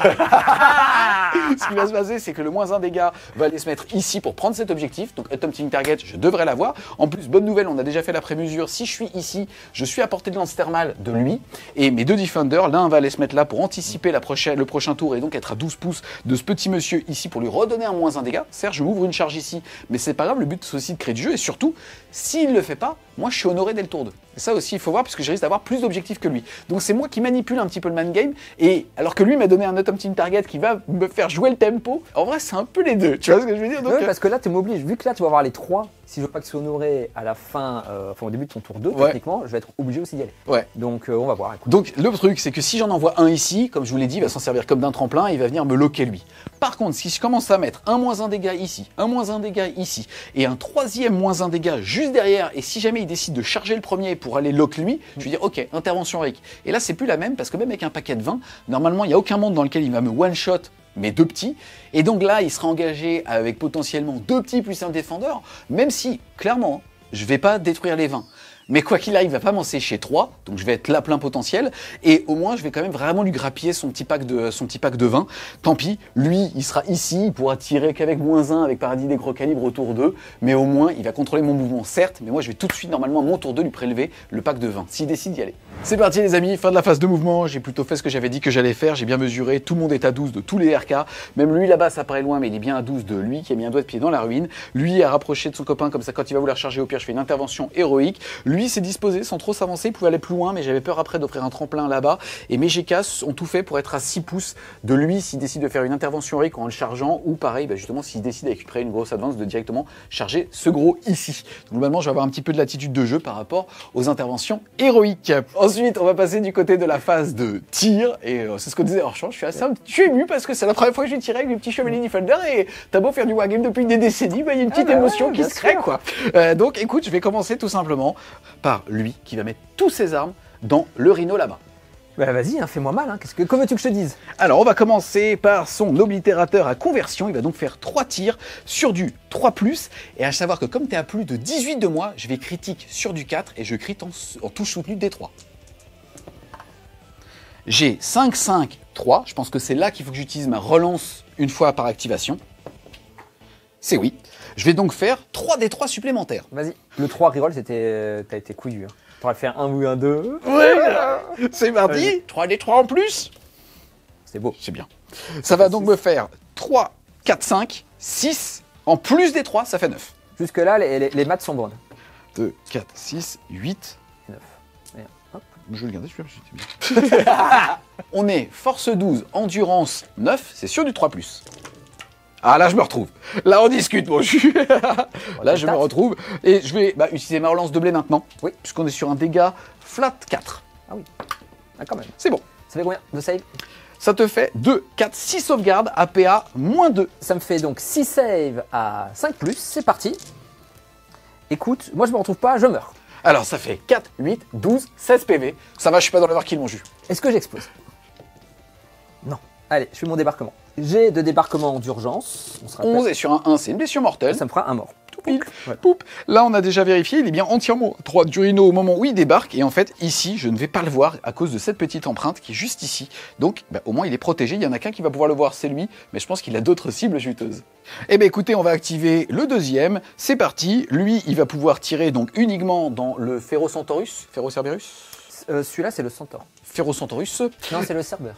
Speaker 1: Ce qui va se passer, c'est que le -1 dégâts va aller se mettre ici pour prendre cet objectif. Donc Attempting Target, je devrais l'avoir. En plus, bonne nouvelle, on a déjà fait la prémesure. Si je suis ici, je suis à portée de lance thermale de lui. Et mes 2 Defenders, l'un va aller se mettre là pour anticiper le prochain tour et donc être à 12 pouces de ce petit monsieur ici pour lui redonner un -1 dégâts. Certes, je m'ouvre une charge ici, mais c'est pas grave. Le but, c'est aussi de créer du jeu. Et surtout, s'il le fait pas, moi, je suis honoré dès le tour 2. Et ça aussi, il faut voir, parce que je risque d'avoir plus d'objectifs que lui. Donc c'est moi qui manipule un petit peu le man game. Et alors que lui m'a donné un Attempting Target qui va me faire faire jouer le tempo. En vrai, c'est un peu les deux, tu vois ce que je veux dire? Donc,
Speaker 2: Oui, parce que là, tu m'obliges. Vu que là, tu vas avoir les 3, si je veux pas qu'ils soient honorés à la fin, au début de ton tour 2,
Speaker 1: Ouais.
Speaker 2: techniquement, je vais être obligé aussi d'y aller.
Speaker 1: ouais.
Speaker 2: Donc, on va voir. Écoute.
Speaker 1: Donc le truc, c'est que si j'en envoie un ici, comme je vous l'ai dit, il va s'en servir comme d'un tremplin et il va venir me loquer lui. Par contre, si je commence à mettre un moins un dégât ici, un moins un dégât ici, et un troisième moins un dégât juste derrière, et si jamais il décide de charger le premier pour aller lock lui, je vais dire ok, intervention Rick. Et là, c'est plus la même, parce que même avec un paquet de 20, normalement, il n'y a aucun monde dans lequel il va me one-shot mes 2 petits, et donc là, il sera engagé avec potentiellement 2 petits plus un défendeur, même si, clairement, je vais pas détruire les 20. Mais quoi qu'il arrive, il va pas m'en sécher 3, donc je vais être là plein potentiel, et au moins je vais quand même vraiment lui grappiller son petit pack de 20. Tant pis, lui, il sera ici, il pourra tirer qu'avec -1 avec Paradis des gros calibres au tour 2, mais au moins il va contrôler mon mouvement, certes, mais moi je vais tout de suite normalement à mon tour 2 lui prélever le pack de 20, s'il décide d'y aller. C'est parti les amis, fin de la phase de mouvement, j'ai plutôt fait ce que j'avais dit que j'allais faire, j'ai bien mesuré, tout le monde est à 12 de tous les RK, même lui là-bas ça paraît loin mais il est bien à 12 de lui qui a mis un doigt de pied dans la ruine, lui a rapproché de son copain comme ça quand il va vouloir charger au pire je fais une intervention héroïque, lui s'est disposé sans trop s'avancer, il pouvait aller plus loin mais j'avais peur après d'offrir un tremplin là-bas et mes GK ont tout fait pour être à 6 pouces de lui s'il décide de faire une intervention héroïque en le chargeant ou pareil justement s'il décide avec une grosse advance de directement charger ce gros ici. Donc, globalement je vais avoir un petit peu de latitude de jeu par rapport aux interventions héroïques. Ensuite on va passer du côté de la phase de tir et c'est ce qu'on disait hors champ, je suis ému parce que c'est la première fois que je vais tirer avec le petit chevalier Niflheim et t'as beau faire du wargame depuis des décennies, il y a une petite émotion qui se crée quoi. Donc écoute, je vais commencer tout simplement par lui qui va mettre tous ses armes dans le rhino là-bas.
Speaker 2: Bah vas-y, hein, fais-moi mal, hein. Comment veux-tu que je te dise?
Speaker 1: Alors on va commencer par son oblitérateur à conversion, il va donc faire 3 tirs sur du 3+, et à savoir que comme tu es à plus de 18 de moi, je vais critique sur du 4 et je crit en touche soutenue des 3. J'ai 5, 5, 3, je pense que c'est là qu'il faut que j'utilise ma relance une fois par activation. C'est oui. Je vais donc faire 3 des 3 supplémentaires.
Speaker 2: Vas-y. Le 3 reroll, t'as été couillu. Hein. T'aurais fait un ou un 2.
Speaker 1: Ouais, c'est parti. 3 des 3 en plus.
Speaker 2: C'est beau.
Speaker 1: C'est bien. Ça va donc me faire 3, 4, 5, 6. En plus des 3, ça fait 9.
Speaker 2: Jusque-là, les maths sont bonnes.
Speaker 1: 2, 4, 6, 8.
Speaker 2: 9. Et hop.
Speaker 1: Je vais le garder, j'étais bien. On est force 12, endurance 9, c'est sur du 3+. Ah là je me retrouve. Là on discute mon jus. Là je me retrouve et je vais utiliser ma relance de blé maintenant.
Speaker 2: Oui.
Speaker 1: Puisqu'on est sur un dégât flat 4.
Speaker 2: Ah oui. Ah quand même.
Speaker 1: C'est bon.
Speaker 2: Ça fait combien de save?
Speaker 1: Ça te fait 2, 4, 6 sauvegardes, APA -2.
Speaker 2: Ça me fait donc 6 saves à 5+, c'est parti. Écoute, moi je me retrouve pas, je meurs.
Speaker 1: Alors ça fait 4, 8, 12, 16 PV. Ça va, je suis pas dans l'overkill mon jus.
Speaker 2: Est-ce que j'explose? Non. Allez, je fais mon débarquement. J'ai de débarquement d'urgence. On se rappelle.
Speaker 1: 11 et sur un 1, c'est une blessure mortelle.
Speaker 2: Ça me fera un mort.
Speaker 1: Tout pile. Ouais. Poup. Là, on a déjà vérifié, il est bien entièrement droit du rhino au moment où il débarque. Et en fait, ici, je ne vais pas le voir à cause de cette petite empreinte qui est juste ici. Donc, au moins, il est protégé. Il y en a qu'un qui va pouvoir le voir, c'est lui. Mais je pense qu'il a d'autres cibles juteuses. Eh bien, écoutez, on va activer le deuxième. C'est parti. Lui, il va pouvoir tirer donc uniquement dans le Ferrocentaurus. Ferrocerberus
Speaker 2: Celui-là, c'est le centaure.
Speaker 1: Ferrocentaurus.
Speaker 2: Non, c'est le cerbère.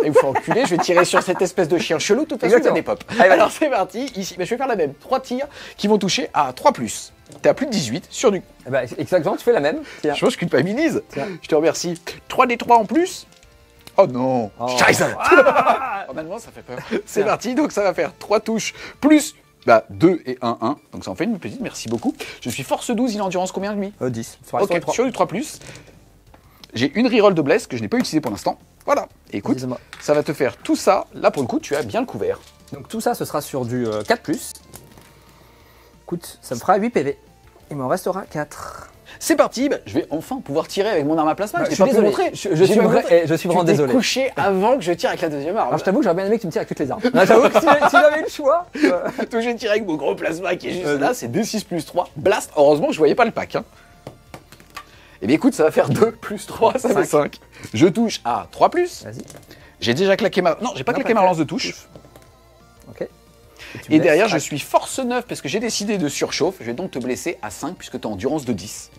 Speaker 1: Et vous faut enculer, je vais tirer sur cette espèce de chien chelou, de toute façon, il y a des pop. Alors c'est parti, ici, je vais faire la même. 3 tirs qui vont toucher à 3+. T'es à plus de 18 sur du...
Speaker 2: Eh ben, exactement, tu fais la même. Tiens.
Speaker 1: Je pense que je culpabilise.
Speaker 2: Tiens.
Speaker 1: Je te remercie. 3 des 3 en plus. Oh non,
Speaker 2: Oh.
Speaker 1: Normalement, ça fait peur. C'est parti, donc ça va faire 3 touches plus 2 et 1, 1. Donc ça en fait une petite, merci beaucoup. Je suis force 12, il a endurance combien lui?
Speaker 2: 10.
Speaker 1: Ok, sur du 3+. J'ai une reroll de bless que je n'ai pas utilisé pour l'instant. Voilà, et écoute,
Speaker 2: Dis-moi.
Speaker 1: ça va te faire tout ça. Là, pour le coup, tu as bien le couvert.
Speaker 2: Donc tout ça, ce sera sur du 4+. Écoute, ça me fera 8 PV. Il m'en restera 4.
Speaker 1: C'est parti, je vais enfin pouvoir tirer avec mon arme à plasma.
Speaker 2: Bah,
Speaker 1: je
Speaker 2: je suis
Speaker 1: t'ai pas pu
Speaker 2: désolé.
Speaker 1: montrer.
Speaker 2: Je suis vraiment
Speaker 1: Tu
Speaker 2: désolé.
Speaker 1: t'es couché avant que je tire avec la deuxième arme.
Speaker 2: Alors je t'avoue que j'aurais bien aimé que tu me tires avec toutes les armes. Non, j'avoue que si j'avais eu le choix.
Speaker 1: Donc je vais tirer avec mon gros plasma qui est juste là, c'est D6 plus 3. Blast, heureusement je voyais pas le pack. Hein. Eh bien écoute, ça va faire 2 plus 3, ça fait 5. Je touche à 3+.
Speaker 2: Vas-y.
Speaker 1: J'ai déjà claqué ma... Non, j'ai pas claqué ma relance de touche.
Speaker 2: Ok.
Speaker 1: Et derrière, je suis force 9 parce que j'ai décidé de surchauffe. Je vais donc te blesser à 5 puisque tu as endurance de 10.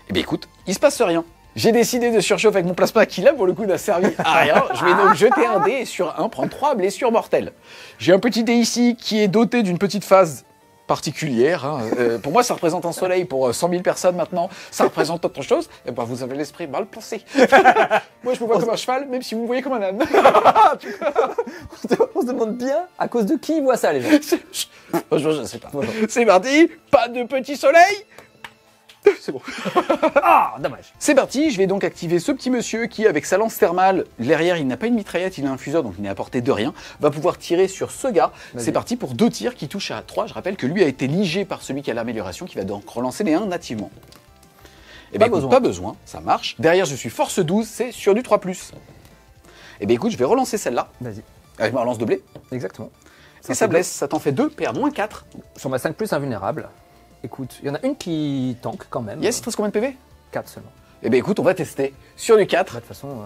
Speaker 1: Eh bien écoute, il se passe rien. J'ai décidé de surchauffer avec mon plasma qui là pour le coup n'a servi à rien. Je vais donc jeter un dé et sur 1 prendre 3 blessures mortelles. J'ai un petit dé ici qui est doté d'une petite phase particulière. Hein. Pour moi, ça représente un soleil. Pour 100 000 personnes maintenant, ça représente autre chose. Et ben, vous avez l'esprit mal pensé. Moi, je me vois comme un cheval, même si vous me voyez comme un âne.
Speaker 2: On se demande bien à cause de qui ils voient ça, les gens.
Speaker 1: Je sais pas. C'est parti, pas de petit soleil. C'est bon.
Speaker 2: Ah, dommage.
Speaker 1: C'est parti, je vais donc activer ce petit monsieur qui, avec sa lance thermale, derrière il n'a pas une mitraillette, il a un fuseur, donc il n'est à portée de rien, va pouvoir tirer sur ce gars. C'est parti pour 2 tirs qui touchent à 3. Je rappelle que lui a été ligé par celui qui a l'amélioration, qui va donc relancer les 1 nativement. Eh bien écoute, pas besoin, ça marche. Derrière je suis force 12, c'est sur du 3+. Eh bien écoute, je vais relancer celle-là.
Speaker 2: Vas-y.
Speaker 1: Avec ma lance de blé.
Speaker 2: Exactement.
Speaker 1: Et ça blesse, ça t'en fait 2, PA -4.
Speaker 2: Sur ma 5+, invulnérable. Écoute, il y en a une qui tank quand même.
Speaker 1: Yes, il te reste combien de PV?
Speaker 2: 4 seulement.
Speaker 1: Eh bien écoute, on va tester. Sur du 4.
Speaker 2: Bah, de toute façon...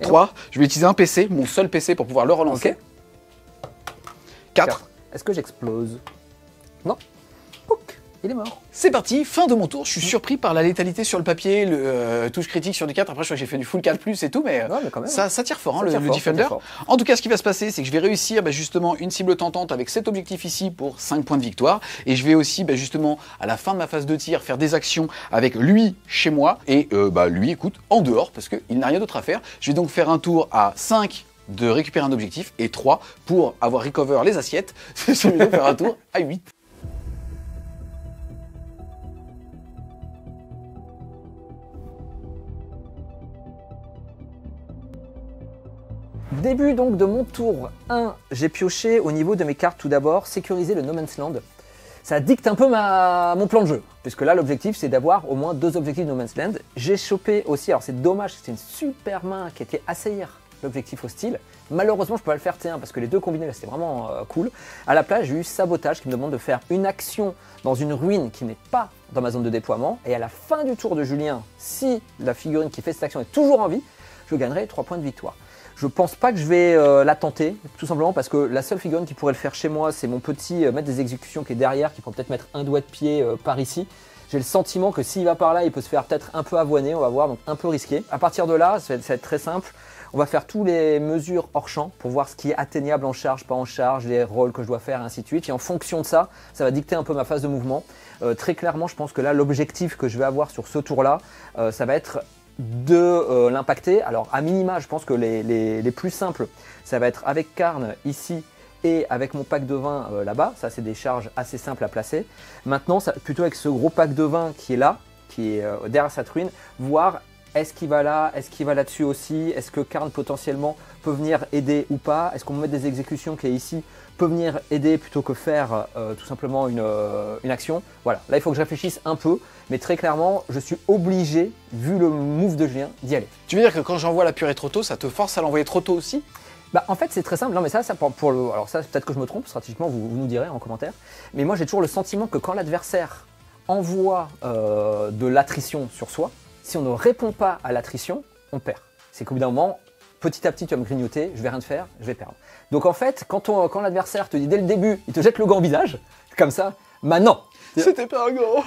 Speaker 1: 3, je vais utiliser un PC, mon seul PC pour pouvoir le relancer.
Speaker 2: Okay.
Speaker 1: 4.
Speaker 2: Est-ce que j'explose? Non. Pouc, il est mort.
Speaker 1: C'est parti, fin de mon tour. Je suis surpris par la létalité sur le papier, le touche critique sur du 4. Après, je crois que j'ai fait du full 4+ et tout, mais,
Speaker 2: quand même,
Speaker 1: ça tire fort, hein,
Speaker 2: ça
Speaker 1: le Defender. En tout cas, ce qui va se passer, c'est que je vais réussir justement une cible tentante avec cet objectif ici pour 5 points de victoire. Et je vais aussi, justement, à la fin de ma phase de tir, faire des actions avec lui chez moi. Et lui, écoute, en dehors, parce qu'il n'a rien d'autre à faire. Je vais donc faire un tour à 5 de récupérer un objectif et 3 pour avoir recover les assiettes. Je vais donc faire un tour à 8.
Speaker 2: Début donc de mon tour 1, j'ai pioché au niveau de mes cartes tout d'abord, sécuriser le No Man's Land. Ça dicte un peu mon plan de jeu, puisque là l'objectif c'est d'avoir au moins 2 objectifs No Man's Land. J'ai chopé aussi, alors c'est dommage, c'était une super main qui était assaillir l'objectif hostile. Malheureusement je peux pas le faire T1 parce que les deux combinés là c'était vraiment cool. À la place j'ai eu sabotage qui me demande de faire une action dans une ruine qui n'est pas dans ma zone de déploiement. Et à la fin du tour de Julien, si la figurine qui fait cette action est toujours en vie, je gagnerai 3 points de victoire. Je pense pas que je vais la tenter, tout simplement parce que la seule figurine qui pourrait le faire chez moi, c'est mon petit maître des exécutions qui est derrière, qui pourrait peut-être mettre un doigt de pied par ici. J'ai le sentiment que s'il va par là, il peut se faire peut-être un peu avoiner, on va voir, donc un peu risqué. À partir de là, ça va être très simple. On va faire toutes les mesures hors champ pour voir ce qui est atteignable en charge, pas en charge, les rôles que je dois faire, et ainsi de suite. Et en fonction de ça, ça va dicter un peu ma phase de mouvement. Très clairement, je pense que là, l'objectif que je vais avoir sur ce tour-là, ça va être de l'impacter. Alors à minima, je pense que les plus simples, ça va être avec Karn ici et avec mon pack de vin là-bas. Ça, c'est des charges assez simples à placer. Maintenant, ça, plutôt avec ce gros pack de vin qui est là, qui est derrière cette ruine, voir est-ce qu'il va là, est-ce qu'il va là-dessus aussi, est-ce que Karn potentiellement peut venir aider ou pas, est-ce qu'on me met des exécutions qui est ici peut venir aider plutôt que faire tout simplement une action. Voilà, là il faut que je réfléchisse un peu, mais très clairement je suis obligé, vu le move de Julien, d'y aller.
Speaker 1: Tu veux dire que quand j'envoie la purée trop tôt, ça te force à l'envoyer trop tôt aussi?
Speaker 2: Bah, en fait c'est très simple, non mais ça pour le... Alors ça peut-être que je me trompe, stratégiquement vous nous direz en commentaire, mais moi j'ai toujours le sentiment que quand l'adversaire envoie de l'attrition sur soi, si on ne répond pas à l'attrition, on perd. C'est qu'au bout d'un moment, petit à petit tu vas me grignoter, je vais rien te faire, je vais perdre. Donc en fait, quand l'adversaire te dit dès le début, il te jette le gant au visage, comme ça, bah non.
Speaker 1: C'était pas un gant.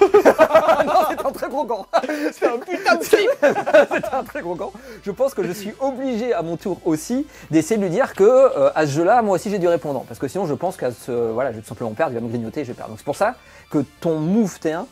Speaker 2: Non, c'était un très gros gant.
Speaker 1: C'était un putain de slip.
Speaker 2: C'était un très gros gant. Je pense que je suis obligé à mon tour aussi d'essayer de lui dire que à ce jeu-là, moi aussi j'ai du répondant. Parce que sinon je pense qu'à voilà, je vais tout simplement perdre, il va me grignoter et je vais perdre. Donc c'est pour ça que ton move T1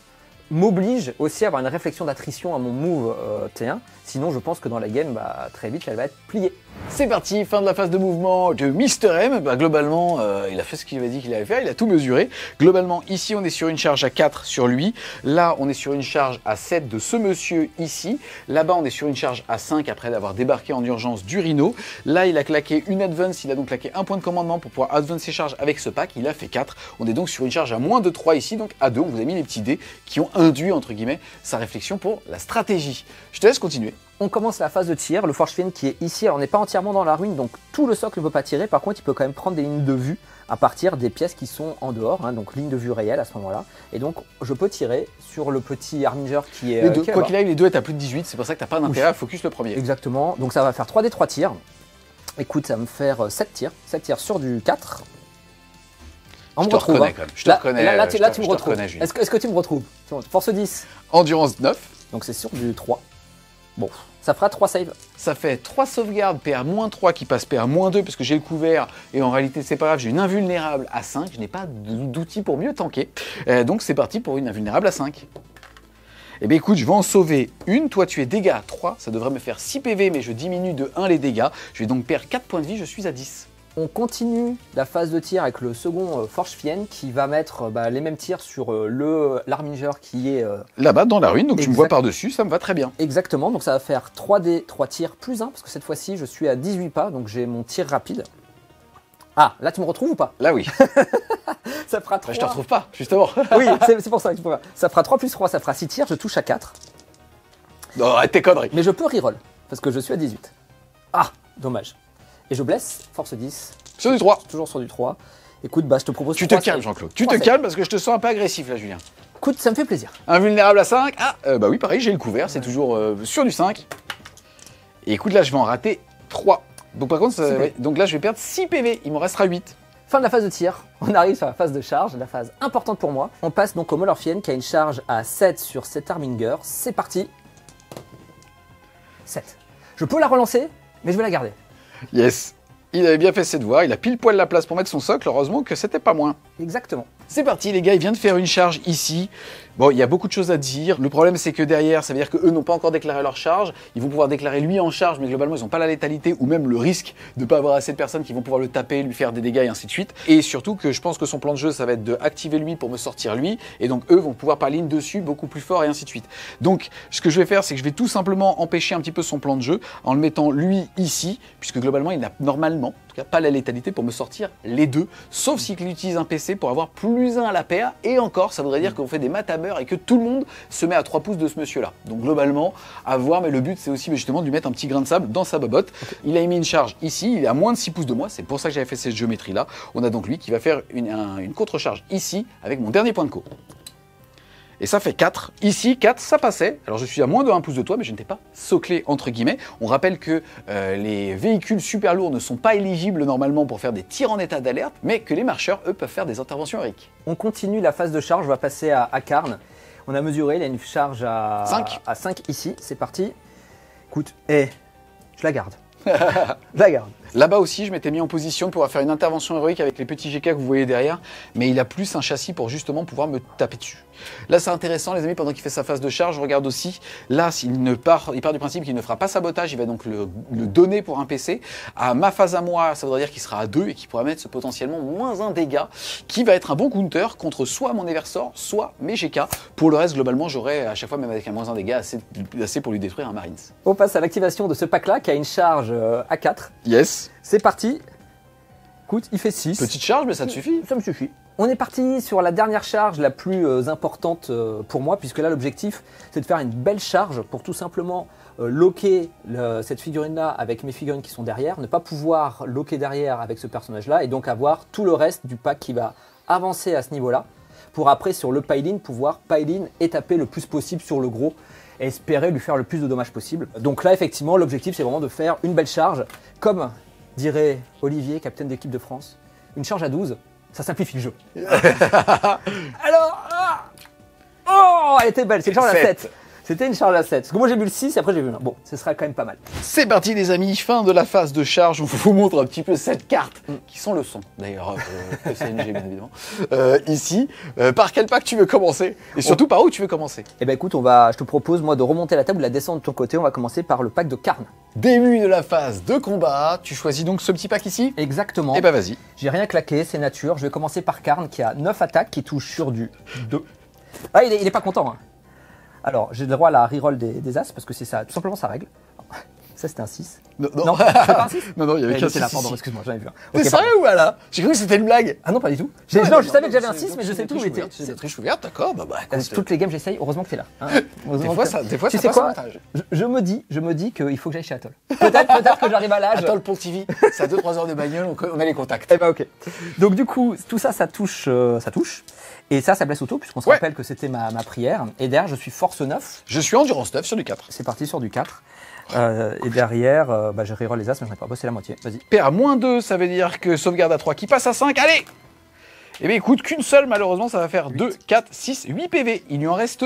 Speaker 2: m'oblige aussi à avoir une réflexion d'attrition à mon move T1. Sinon je pense que dans la game, bah, très vite elle va être pliée.
Speaker 1: C'est parti, fin de la phase de mouvement de Mister M. Bah, globalement, il a fait ce qu'il avait dit qu'il allait faire, il a tout mesuré. Globalement, ici, on est sur une charge à 4 sur lui. Là, on est sur une charge à 7 de ce monsieur ici. Là-bas, on est sur une charge à 5 après d'avoir débarqué en urgence du Rhino. Là, il a claqué une advance, il a donc claqué un point de commandement pour pouvoir advance ses charges avec ce pack. Il a fait 4. On est donc sur une charge à moins de 3 ici, donc à 2. On vous a mis les petits dés qui ont induit, entre guillemets, sa réflexion pour la stratégie. Je te laisse continuer.
Speaker 2: On commence la phase de tir, le Forge-Fiend qui est ici, alors on n'est pas entièrement dans la ruine, donc tout le socle ne peut pas tirer, par contre il peut quand même prendre des lignes de vue à partir des pièces qui sont en dehors, hein, donc ligne de vue réelle à ce moment-là, et donc je peux tirer sur le petit Harbinger qui est...
Speaker 1: Les deux, quoi qu'il arrive, les deux est à plus de 18, c'est pour ça que tu n'as pas d'intérêt à focus le premier.
Speaker 2: Exactement, donc ça va faire 3 des 3 tirs, écoute ça va me faire 7 tirs sur du 4.
Speaker 1: Je te reconnais quand même, je te reconnais.
Speaker 2: Là tu me retrouves, est-ce que tu me retrouves? Force 10.
Speaker 1: Endurance 9.
Speaker 2: Donc c'est sur du 3. Bon, ça fera 3 saves.
Speaker 1: Ça fait 3 sauvegardes PA-3 qui passe PA-2 parce que j'ai le couvert et en réalité c'est pas grave, j'ai une invulnérable à 5, je n'ai pas d'outil pour mieux tanker. Donc c'est parti pour une invulnérable à 5. Eh bien écoute, je vais en sauver une, toi tu es dégâts à 3, ça devrait me faire 6 PV mais je diminue de 1 les dégâts, je vais donc perdre 4 points de vie, je suis à 10.
Speaker 2: On continue la phase de tir avec le second Forge-Fienne qui va mettre les mêmes tirs sur l'Harbinger qui est...
Speaker 1: Là-bas dans la ruine, donc tu me vois par-dessus, ça me va très bien.
Speaker 2: Exactement, donc ça va faire 3D, 3 tirs plus 1, parce que cette fois-ci je suis à 18 pas, donc j'ai mon tir rapide. Ah, là tu me retrouves ou pas?
Speaker 1: Là oui.
Speaker 2: Ça fera 3...
Speaker 1: Je te retrouve pas, justement.
Speaker 2: Oui, c'est pour ça que tu pourras. Ça fera 3 plus 3, ça fera 6 tirs, je touche à 4.
Speaker 1: Non, arrête tes conneries.
Speaker 2: Mais je peux reroll, parce que je suis à 18. Ah, dommage. Et je blesse, force 10.
Speaker 1: Sur du 3.
Speaker 2: Toujours sur du 3. Écoute, bah je te propose...
Speaker 1: Tu te calmes Jean-Claude, tu te calmes parce que je te sens un peu agressif là Julien.
Speaker 2: Écoute, ça me fait plaisir.
Speaker 1: Invulnérable à 5, bah oui pareil, j'ai le couvert, c'est toujours sur du 5. Et écoute là je vais en rater 3. Donc par contre, ouais, donc là je vais perdre 6 PV, il m'en restera 8.
Speaker 2: Fin de la phase de tir, on arrive sur la phase de charge, la phase importante pour moi. On passe donc au Maulerfienne qui a une charge à 7 sur cet Harbinger. C'est parti. 7. Je peux la relancer, mais je vais la garder.
Speaker 1: Yes. Il avait bien fait ses devoirs, il a pile poil la place pour mettre son socle, heureusement que c'était pas moins.
Speaker 2: Exactement.
Speaker 1: C'est parti les gars, il vient de faire une charge ici. Bon, il y a beaucoup de choses à dire. Le problème c'est que derrière, ça veut dire qu'eux n'ont pas encore déclaré leur charge. Ils vont pouvoir déclarer lui en charge, mais globalement ils n'ont pas la létalité ou même le risque de ne pas avoir assez de personnes qui vont pouvoir le taper, lui faire des dégâts et ainsi de suite. Et surtout que je pense que son plan de jeu, ça va être de activer lui pour me sortir lui. Et donc eux vont pouvoir parler dessus beaucoup plus fort et ainsi de suite. Donc ce que je vais faire, c'est que je vais tout simplement empêcher un petit peu son plan de jeu en le mettant lui ici, puisque globalement il n'a normalement, en tout cas pas la létalité pour me sortir les deux, sauf s'il utilise un PC pour avoir plus 1 à la paire. Et encore, ça voudrait dire qu'on fait des matameurs et que tout le monde se met à 3 pouces de ce monsieur-là. Donc globalement, à voir, mais le but c'est aussi justement de lui mettre un petit grain de sable dans sa bobotte. Okay. Il a émis une charge ici, il est à moins de 6 pouces de moi, c'est pour ça que j'avais fait cette géométrie-là. On a donc lui qui va faire une contre-charge ici avec mon dernier point de co. Et ça fait 4. Ici, 4, ça passait. Alors je suis à moins de 1 pouce de toi, mais je n'étais pas soclé, entre guillemets. On rappelle que les véhicules super lourds ne sont pas éligibles normalement pour faire des tirs en état d'alerte, mais que les marcheurs, eux, peuvent faire des interventions héroïques.
Speaker 2: On continue la phase de charge, on va passer à Karn. On a mesuré, il a une charge à 5 ici, c'est parti. Écoute, je la garde. Je la garde.
Speaker 1: Là-bas aussi, je m'étais mis en position pour faire une intervention héroïque avec les petits GK que vous voyez derrière, mais il a plus un châssis pour justement pouvoir me taper dessus. Là, c'est intéressant, les amis, pendant qu'il fait sa phase de charge, je regarde aussi, là, il part du principe qu'il ne fera pas sabotage, il va donc le donner pour un PC. À ma phase à moi, ça voudrait dire qu'il sera à 2 et qu'il pourra mettre potentiellement moins 1 dégât, qui va être un bon counter contre soit mon Eversor, soit mes GK. Pour le reste, globalement, j'aurai à chaque fois, même avec un moins 1 dégât, assez pour lui détruire un Marines.
Speaker 2: On passe à l'activation de ce pack-là qui a une charge à 4.
Speaker 1: Yes.
Speaker 2: C'est parti. Écoute, il fait 6.
Speaker 1: Petite charge, mais ça te suffit.
Speaker 2: Ça me suffit. On est parti sur la dernière charge la plus importante pour moi, puisque là, l'objectif, c'est de faire une belle charge pour tout simplement loquer cette figurine-là avec mes figurines qui sont derrière, ne pas pouvoir loquer derrière avec ce personnage-là, et donc avoir tout le reste du pack qui va avancer à ce niveau-là, pour après, sur le pile-in, pouvoir pile-in et taper le plus possible sur le gros, et espérer lui faire le plus de dommages possible. Donc là, effectivement, l'objectif, c'est vraiment de faire une belle charge, comme dirait Olivier, capitaine d'équipe de France, une charge à 12, ça simplifie le jeu. Alors, oh, elle était belle, c'est une charge à 7. C'était une charge à 7. Parce que moi j'ai vu le 6 et après j'ai vu le 1. Bon, ce sera quand même pas mal.
Speaker 1: C'est parti les amis, fin de la phase de charge. On vous montre un petit peu cette carte, qui sont le son d'ailleurs, PCNG bien évidemment. Ici, par quel pack tu veux commencer? Et surtout par où tu veux commencer?
Speaker 2: Eh ben écoute, je te propose moi de remonter la table ou la descendre de ton côté. On va commencer par le pack de Karn.
Speaker 1: Début de la phase de combat, tu choisis donc ce petit pack ici?
Speaker 2: Exactement.
Speaker 1: Et bah vas-y.
Speaker 2: J'ai rien claqué, c'est nature. Je vais commencer par Karn qui a 9 attaques, qui touche sur du 2. Ah, il est pas content, hein. Alors, j'ai le droit à la reroll des As, parce que c'est ça, tout simplement sa règle. Ça, c'était un 6.
Speaker 1: Non,
Speaker 2: c'est pas un 6.
Speaker 1: Non, il y avait qu'un 6.
Speaker 2: Là, pardon, excuse-moi, j'en ai vu un.
Speaker 1: T'es sérieux ou là? J'ai cru que c'était une blague.
Speaker 2: Ah non, pas du tout. Non, je savais que j'avais un 6, mais je sais tout où il était.
Speaker 1: C'est une triche ouverte, d'accord.
Speaker 2: Toutes les games, j'essaye. Heureusement que t'es là. Hein.
Speaker 1: Des fois,
Speaker 2: tu
Speaker 1: ça
Speaker 2: sais
Speaker 1: passe
Speaker 2: quoi
Speaker 1: avantage.
Speaker 2: Je me dis qu'il faut que j'aille chez Atoll. Peut-être que j'arrive à l'âge.
Speaker 1: Atoll Pont TV, c'est à 2-3 heures de bagnole, on a les contacts.
Speaker 2: Eh ben, ok. Donc, du coup, tout ça, ça touche. Et ça blesse auto, puisqu'on se rappelle que c'était ma prière. Et derrière, je suis force 9.
Speaker 1: Je suis endurance 9 sur du 4.
Speaker 2: C'est parti sur du 4. Et derrière, je reroll les As, mais je n'ai pas bossé la moitié. Vas-y.
Speaker 1: Père à moins 2, ça veut dire que sauvegarde à 3 qui passe à 5. Allez! Eh bien écoute, qu'une seule, malheureusement, ça va faire 2, 4, 6, 8 PV. Il lui en reste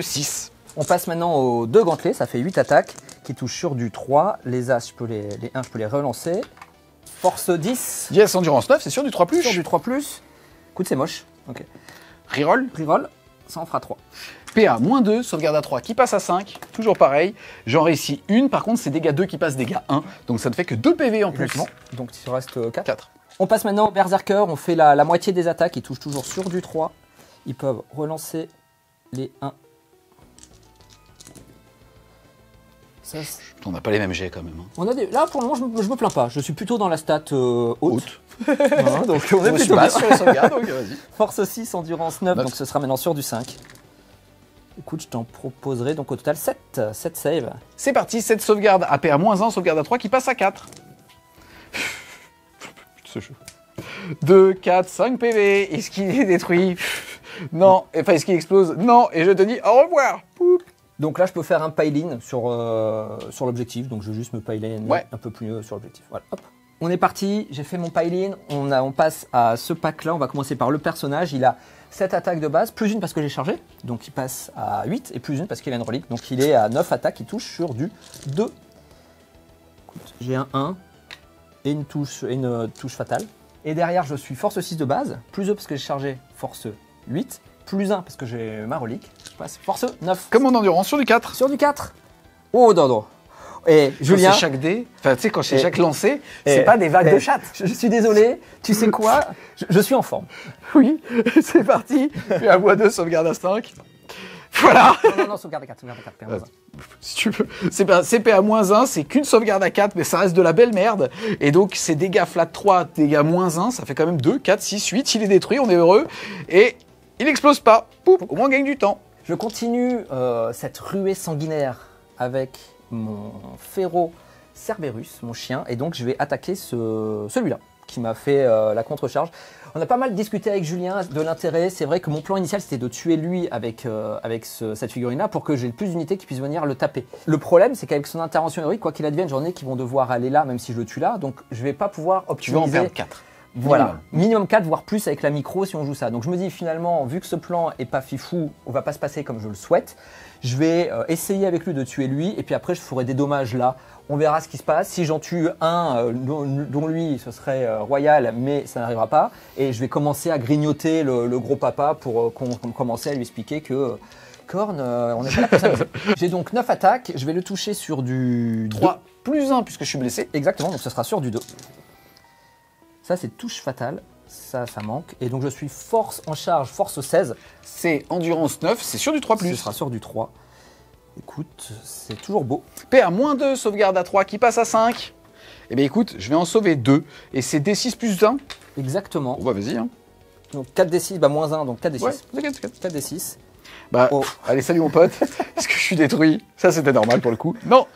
Speaker 1: 6.
Speaker 2: On passe maintenant aux 2 gantelets, ça fait 8 attaques qui touchent sur du 3. Les As, les 1, je peux les relancer. Force 10.
Speaker 1: Yes, endurance 9, c'est sur du 3+.
Speaker 2: Sur du 3+. Écoute, c'est moche. Ok.
Speaker 1: Reroll.
Speaker 2: Reroll, ça en fera 3.
Speaker 1: PA, moins 2, sauvegarde à 3 qui passe à 5. Toujours pareil. J'en réussis une. Par contre, c'est dégâts 2 qui passe dégâts 1. Donc ça ne fait que 2 PV en plus.
Speaker 2: Exactement. Donc il reste 4.
Speaker 1: 4.
Speaker 2: On passe maintenant au Berserker. On fait la moitié des attaques. Ils touchent toujours sur du 3. Ils peuvent relancer les 1. Ça,
Speaker 1: On n'a pas les mêmes jets quand même. Hein.
Speaker 2: on a là, pour le moment, je me plains pas. Je suis plutôt dans la stat haute. Voilà, donc on est
Speaker 1: Je suis
Speaker 2: plutôt
Speaker 1: pas
Speaker 2: bien.
Speaker 1: sur les sauvegardes, donc vas-y.
Speaker 2: Force 6, endurance 9,
Speaker 1: 9.
Speaker 2: donc ce sera maintenant sur du 5. Écoute, je t'en proposerai donc au total 7 saves.
Speaker 1: C'est parti, 7 sauvegardes à PA, moins 1, sauvegarde à 3 qui passe à 4. Ce jeu. 2, 4, 5 PV. Est-ce qu'il est détruit? Non. Enfin, est-ce qu'il explose? Non. Et je te dis au revoir. Poup.
Speaker 2: Donc là, je peux faire un pile-in sur l'objectif. Donc je vais juste me pile-in
Speaker 1: Ouais.
Speaker 2: un peu plus sur l'objectif. Voilà, hop. On est parti, j'ai fait mon pile-in. On passe à ce pack-là. On va commencer par le personnage. Il a 7 attaques de base, plus une parce que j'ai chargé. Donc il passe à 8 et plus une parce qu'il a une relique. Donc il est à 9 attaques. Il touche sur du 2. Écoute, j'ai un 1 et une touche fatale. Et derrière, je suis force 6 de base, plus 2 parce que j'ai chargé force 8, plus 1 parce que j'ai ma relique. Je passe force 9.
Speaker 1: Comme mon endurance sur du 4.
Speaker 2: Sur du 4. Oh, non, non. Et
Speaker 1: Quand
Speaker 2: Julien,
Speaker 1: c'est chaque dé, enfin tu sais, quand c'est
Speaker 2: Et-
Speaker 1: chaque lancé,
Speaker 2: et-
Speaker 1: c'est pas des vagues de chatte.
Speaker 2: je suis désolé, tu sais quoi, je suis en forme.
Speaker 1: Oui, c'est parti. Puis à moi 2, sauvegarde à 5. Voilà.
Speaker 2: Non, sauvegarde à 4, sauvegarde à 4.
Speaker 1: Si tu veux. C'est PA moins 1, c'est qu'une sauvegarde à 4, mais ça reste de la belle merde. Et donc, c'est dégâts flat 3, dégâts moins 1, ça fait quand même 2, 4, 6, 8. Il est détruit, on est heureux. Et il explose pas. Poup, au moins on gagne du temps.
Speaker 2: Je continue cette ruée sanguinaire avec mon Féro Cerberus, mon chien, et donc je vais attaquer celui-là qui m'a fait la contre-charge. On a pas mal discuté avec Julien de l'intérêt. C'est vrai que mon plan initial c'était de tuer lui avec cette figurine-là pour que j'ai le plus d'unités qui puissent venir le taper. Le problème c'est qu'avec son intervention héroïque, quoi qu'il advienne, j'en ai qui vont devoir aller là même si je le tue là, donc je vais pas pouvoir
Speaker 1: Tu vas
Speaker 2: optimiser.
Speaker 1: en perdre 4.
Speaker 2: Voilà, minimum 4 voire plus avec la micro si on joue ça. Donc je me dis finalement, vu que ce plan est pas fifou, on va pas se passer comme je le souhaite. Je vais essayer avec lui de tuer lui et puis après je ferai des dommages là. On verra ce qui se passe. Si j'en tue un, dont lui ce serait royal, mais ça n'arrivera pas. Et je vais commencer à grignoter le gros papa pour commencer à lui expliquer que Korn, on est pas là pour s'amuser. J'ai donc 9 attaques, je vais le toucher sur du
Speaker 1: 3 plus 1 puisque je suis blessé.
Speaker 2: Exactement, donc ce sera sur du 2. Ça, c'est touche fatale. Ça manque. Et donc, je suis force en charge, force 16.
Speaker 1: C'est endurance 9, c'est sur du 3
Speaker 2: Ce
Speaker 1: plus.
Speaker 2: sera sur du 3. Écoute, c'est toujours beau.
Speaker 1: PA moins 2, sauvegarde à 3 qui passe à 5. Eh bien écoute, je vais en sauver 2. Et c'est D6 plus 1.
Speaker 2: Exactement.
Speaker 1: Bon bah vas-y. Hein.
Speaker 2: Donc, 4d6, bah moins 1, donc 4d6.
Speaker 1: Ouais, t'inquiète.
Speaker 2: 4d6.
Speaker 1: Bah,
Speaker 2: Oh.
Speaker 1: allez, salut mon pote. Est-ce que je suis détruit? Ça, c'était normal pour le coup. Non,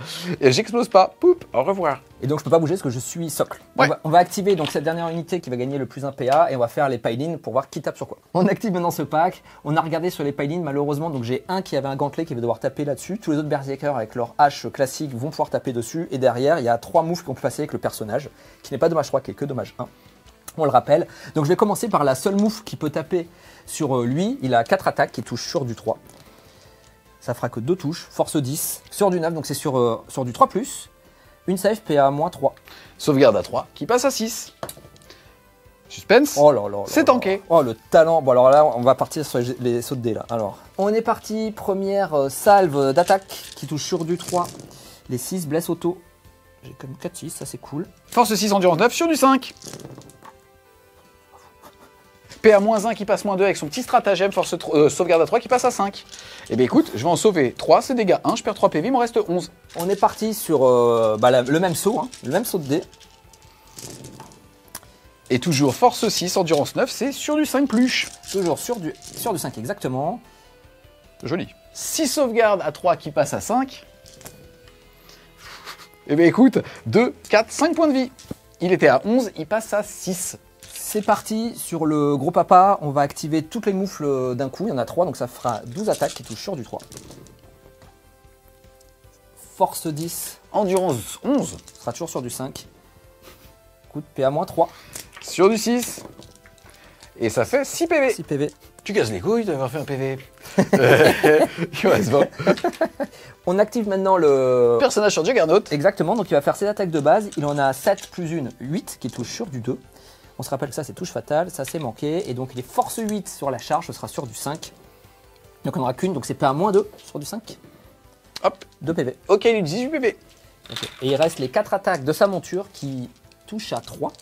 Speaker 1: et j'explose pas. Poup, au revoir.
Speaker 2: Et donc, je peux pas bouger parce que je suis socle.
Speaker 1: Ouais.
Speaker 2: On va activer donc cette dernière unité qui va gagner le plus 1 PA et on va faire les pile-in pour voir qui tape sur quoi. On active maintenant ce pack. On a regardé sur les pile-in, malheureusement, donc j'ai un qui avait un gantelet qui va devoir taper là-dessus. Tous les autres berserkers avec leur hache classique vont pouvoir taper dessus. Et derrière, il y a 3 moves qu'on peut passer avec le personnage, qui n'est pas dommage 3, qui est que dommage 1. On le rappelle. Donc, je vais commencer par la seule move qui peut taper sur lui. Il a 4 attaques qui touchent sur du 3. Ça fera que 2 touches, force 10, sur du 9, donc c'est sur du 3+, une save PA moins 3.
Speaker 1: Sauvegarde à 3 qui passe à 6. Suspense.
Speaker 2: Oh là là.
Speaker 1: C'est tanké.
Speaker 2: Oh le talent. Bon alors là, on va partir sur les sauts de dés là. Alors, on est parti, première salve d'attaque qui touche sur du 3. Les 6 blessent auto. J'ai quand même 4-6, ça c'est cool.
Speaker 1: Force 6, endurance 9 sur du 5. PA moins 1 qui passe moins 2 avec son petit stratagème, force sauvegarde à 3 qui passe à 5. Eh bien écoute, je vais en sauver 3, c'est dégâts 1, je perds 3 PV, il m'en reste 11.
Speaker 2: On est parti sur le même saut, hein, le même saut de dés.
Speaker 1: Et toujours force 6, endurance 9, c'est sur du 5 plus.
Speaker 2: Toujours sur du 5 exactement.
Speaker 1: Joli. 6 sauvegardes à 3 qui passent à 5. Eh bien écoute, 2, 4, 5 points de vie. Il était à 11, il passe à 6.
Speaker 2: C'est parti, sur le gros papa, on va activer toutes les moufles d'un coup, il y en a 3, donc ça fera 12 attaques qui touchent sur du 3. Force 10,
Speaker 1: Endurance 11.
Speaker 2: ce sera toujours sur du 5. Coup de PA-3,
Speaker 1: Sur du 6. Et ça fait 6 PV.
Speaker 2: 6 PV.
Speaker 1: Tu casses les couilles d'avoir fait un PV. Il reste 20.
Speaker 2: On active maintenant le...
Speaker 1: Personnage sur Juggernaut.
Speaker 2: Exactement, donc il va faire ses attaques de base. Il en a 7 plus 1, 8 qui touche sur du 2. On se rappelle que ça c'est touche fatale, ça c'est manqué. Et donc il est force 8 sur la charge, ce sera sur du 5. Donc on n'aura qu'une, donc c'est PA-2 sur du 5.
Speaker 1: Hop.
Speaker 2: 2 PV.
Speaker 1: Ok, il utilise 18 PV.
Speaker 2: Okay. Et il reste les 4 attaques de sa monture qui touchent à 3.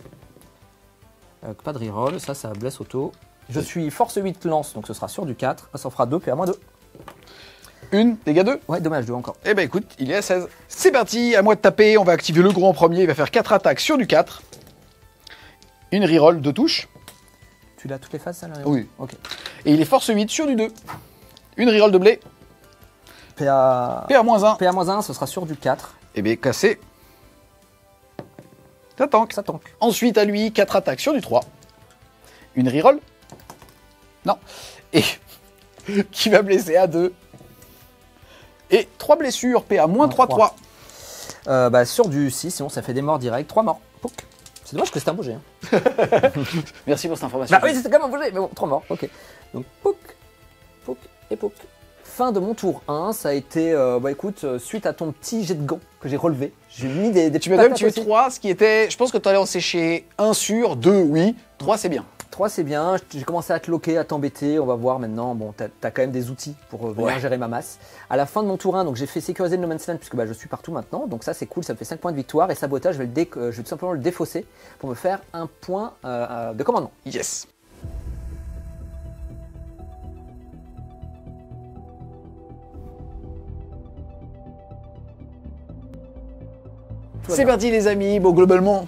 Speaker 2: Pas de reroll, ça blesse auto. Je suis force 8 lance, donc ce sera sur du 4. Ça en fera 2 PA-2.
Speaker 1: Une, dégâts 2.
Speaker 2: Ouais, dommage 2 encore.
Speaker 1: Eh ben écoute, il est à 16. C'est parti, à moi de taper. On va activer le gros en premier. Il va faire 4 attaques sur du 4. Une reroll de touche.
Speaker 2: Tu l'as toutes les phases, ça là?
Speaker 1: Oui.
Speaker 2: Ok.
Speaker 1: Et il est force 8 sur du 2. Une reroll de blé.
Speaker 2: PA...
Speaker 1: PA-1.
Speaker 2: PA-1, ce sera sur du 4.
Speaker 1: Eh bien, cassé. Ça tank.
Speaker 2: Ça tank.
Speaker 1: Ensuite, à lui, 4 attaques sur du 3. Une reroll. Non. Et qui va blesser à 2. Et 3 blessures, PA-3-3.
Speaker 2: Bah, sur du 6, sinon ça fait des morts directs. 3 morts. Pouc. C'est dommage que c'était un bouger. Hein.
Speaker 1: Merci pour cette information.
Speaker 2: Bah oui, c'était quand même un bouger, mais bon, 3 morts. Ok. Donc, pouc, pouc et pouc. Fin de mon tour 1, ça a été, bah écoute, suite à ton petit jet de gants que j'ai relevé, j'ai mis des
Speaker 1: Tu m'as quand même tué 3, ce qui était... Je pense que tu allais en sécher 1 sur 2, oui. 3, c'est bien.
Speaker 2: 3, c'est bien. J'ai commencé à te loquer, à t'embêter. On va voir maintenant. Bon, t'as quand même des outils pour venir gérer ma masse. À la fin de mon tour 1, donc j'ai fait sécuriser le No Man's Land puisque bah, je suis partout maintenant. Donc ça, c'est cool. Ça me fait 5 points de victoire. Et sabotage, je vais tout simplement le défausser pour me faire un point de commandement.
Speaker 1: Yes. C'est parti les amis, bon globalement